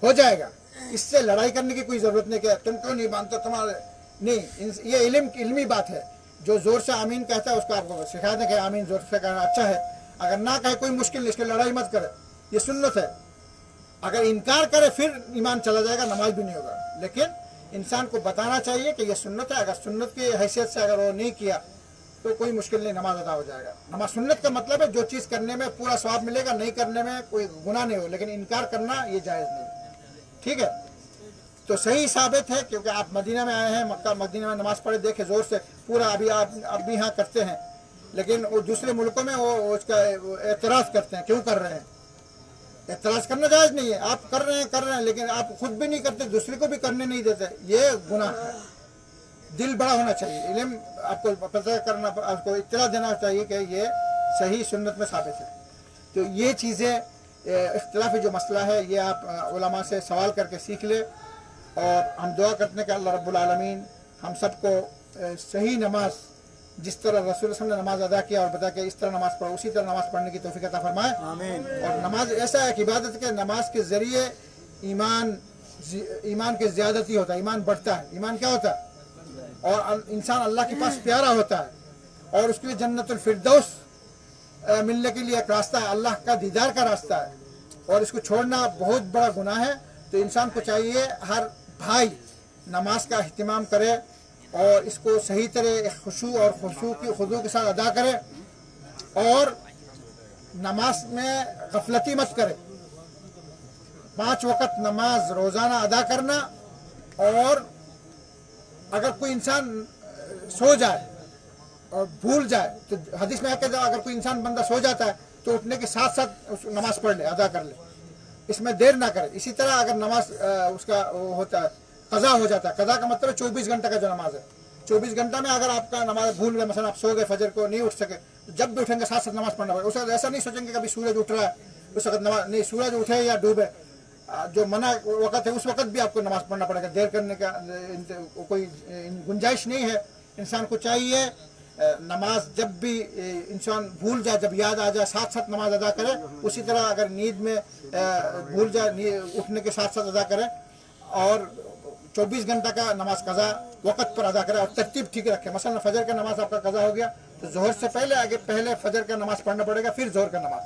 हो जाएगा। इससे लड़ाई करने की कोई ज़रूरत नहीं कि तुम क्यों नहीं बांधते, तुम्हारे नहीं, ये इल्मी बात है। जो जोर से आमीन कहता है उसको आपको सिखा दें कि आमीन जोर से कहना अच्छा है। अगर ना कहे कोई मुश्किल नहीं, इसकी लड़ाई मत करे, ये सुन्नत है। अगर इनकार करे फिर ईमान चला जाएगा, नमाज भी नहीं होगा। लेकिन इंसान को बताना चाहिए कि ये सुन्नत है। अगर सुन्नत की हैसियत से अगर वो नहीं किया तो कोई मुश्किल नहीं, नमाज अदा हो जाएगा। नमाज सुन्नत का मतलब है जो चीज़ करने में पूरा सवाब मिलेगा, नहीं करने में कोई गुनाह नहीं हो, लेकिन इनकार करना ये जायज़ नहीं। ठीक है, तो सही साबित है क्योंकि आप मदीना में आए हैं, मक्का मदीना में नमाज पढ़े, देखे जोर से पूरा। अभी आप भी यहाँ करते हैं, लेकिन वो दूसरे मुल्कों में वो उसका एतराज़ करते हैं, क्यों कर रहे हैं? एतराज़ करना जायज़ नहीं है। आप कर रहे हैं लेकिन आप खुद भी नहीं करते, दूसरे को भी करने नहीं देते, ये गुनाह है। दिल बड़ा होना चाहिए, इल्म आपको पता करना, आपको इत्तला देना चाहिए कि ये सही सुन्नत में साबित है। तो ये चीज़ें इख्तिलाफी जो मसला है ये आप उलमा से सवाल करके सीख ले। और हम दुआ करते हैं कि अल्लाह रब्बुल आलमीन हम सबको सही नमाज, जिस तरह रसूल सल्लल्लाहु अलैहि वसल्लम ने नमाज अदा किया और बताया कि इस तरह नमाज पढ़ो, उसी तरह नमाज पढ़ने की तौफीक अता फरमाए। आमीन। और नमाज ऐसा एक इबादत के नमाज के ज़रिए ईमान की ज़्यादती होता है, ईमान बढ़ता है। ईमान क्या होता है? और इंसान अल्लाह के पास प्यारा होता है, और उसके लिए जन्नतुल फिरदौस मिलने के लिए एक रास्ता है, अल्लाह का दीदार का रास्ता है, और इसको छोड़ना बहुत बड़ा गुनाह है। तो इंसान को चाहिए हर भाई नमाज का अहतमाम करे और इसको सही तरह खुशू और खुदू के साथ अदा करे, और नमाज में गफलती मत करे। 5 वक़्त नमाज रोज़ाना अदा करना। और अगर कोई इंसान सो जाए और भूल जाए तो हदीस में है कि अगर कोई इंसान बंदा सो जाता है तो उठने के साथ साथ नमाज पढ़ ले, अदा कर ले, इसमें देर ना करे। इसी तरह अगर नमाज उसका होता है कज़ा हो जाता है, कज़ा का मतलब है 24 घंटे का जो नमाज है, 24 घंटा में अगर आपका नमाज भूल गए, मसलन आप सो गए, फजर को नहीं उठ सके, तो जब भी उठेंगे साथ साथ नमाज पढ़ना पड़ेगा। उस वक्त ऐसा नहीं सोचेंगे कभी सूरज उठ रहा है उस वक्त नमाज नहीं, सूरज उठे या डूबे, जो मना वक़्त है उस वक़्त भी आपको नमाज पढ़ना पड़ेगा। देर करने का कोई गुंजाइश नहीं है। इंसान को चाहिए नमाज जब भी इंसान भूल जाए, जब याद आ जाए, साथ साथ नमाज अदा करे। उसी तरह अगर नींद में भूल जाए, उठने के साथ साथ अदा करे, और 24 घंटा का नमाज कज़ा वक़्त पर अदा करे, और तरतीब ठीक रखे। मसलन फजर का नमाज आपका कज़ा हो गया तो ज़ोहर से पहले फजर का नमाज पढ़ना पड़ेगा, फिर ज़ोहर का नमाज।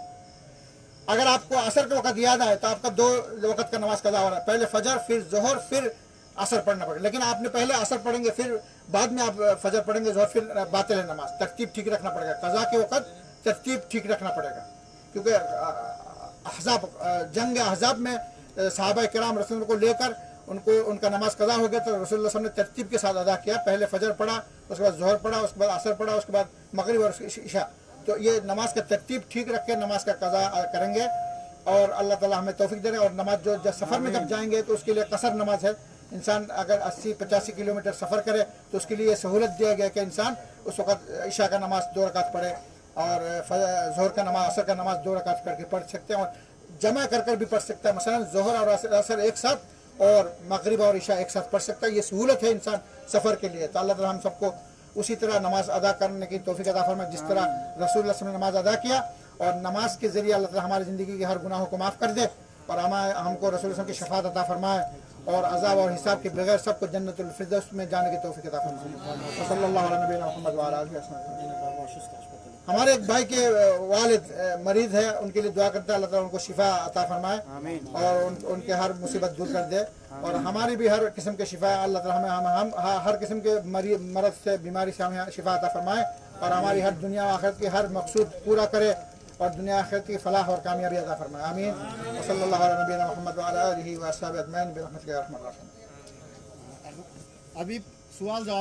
अगर आपको असर का वक़्त याद आए तो आपका 2 वक़्त का नमाज कज़ा हो रहा है, पहले फजर फिर ज़ोहर फिर असर पढ़ना पड़ेगा। लेकिन आपने पहले असर पढ़ेंगे, फिर बाद में आप फजर पढ़ेंगे, ज़ोहर फिर बातिल है नमाज। तरतीब ठीक रखना पड़ेगा। कज़ा के वक़्त तरतीब ठीक रखना पड़ेगा, क्योंकि अहज़ाब जंग अहज़ाब में सहाबा किराम रसूल को लेकर उनको उनका नमाज कज़ा हो गया, तो रसूलुल्लाह सल्लल्लाहु अलैहि वसल्लम ने तरतीब के साथ अदा किया। पहले फजर पढ़ा, उसके बाद ज़ोहर पढ़ा, उसके बाद असर पढ़ा, उसके बाद मगरिब और इशा। तो ये नमाज का तरतीब ठीक रख के नमाज का कज़ा करेंगे और अल्लाह ताला हमें तौफीक दे रहे। और नमाज जो जब सफ़र में जब जाएंगे तो उसके लिए कसर नमाज है। इंसान अगर 80-85 किलोमीटर सफ़र करे तो उसके लिए सहूलत दिया गया कि इंसान उस वक़्त ईशा का नमाज 2 रकात पढ़े और ज़ोहर का नमाज असर का नमाज 2 रकात करके पढ़ सकते हैं और जमा कर भी पढ़ सकता है। मसलन ज़ोहर और असर एक साथ और मगरिब और इशा एक साथ पढ़ सकता है। ये सहूलत है इंसान सफ़र के लिए। तो अल्लाह ताला हम सबको उसी तरह नमाज अदा करने की तौफीक अता फरमाए जिस तरह रसूलुल्लाह सल्लल्लाहु अलैहि वसल्लम ने नमाज अदा किया। और नमाज के ज़रिए अल्लाह ताला हमारी ज़िंदगी के हर गुनाहों को माफ़ कर दे और हमको रसूलुल्लाह सल्लल्लाहु अलैहि वसल्लम की शफ़ाअत अता फरमाए और अज़ाब और हिसाब के बगैर सबको जन्नतुल फिरदौस में जाने की तौफीक अता फरमाए। सल्लल्लाहु अलैहि मुहम्मद व अला आलिहि वसल्लम। हमारे एक भाई के वालिद मरीज़ है, उनके लिए दुआ करते हैं अल्लाह ताला उनको शिफा अता फरमाए और उनके हर मुसीबत दूर कर दे। और हमारी भी हर किस्म के शिफा अल्लाह ताला हम हर किस्म के मरद से बीमारी से हमें शिफा अता फरमाए और हमारी हर दुनिया व आखिरत की हर मकसूद पूरा करे और दुनिया आखिरत की फलाह और कामयाबी अता फरमाए। आमीन। सल्लल्लाहु अलैहि नबीना मुहम्मद व अला आलिहि व अस्हाबिहि अजमईन बिरहमतिका या अरहमर राहिमीन। अभी सवाल जवाब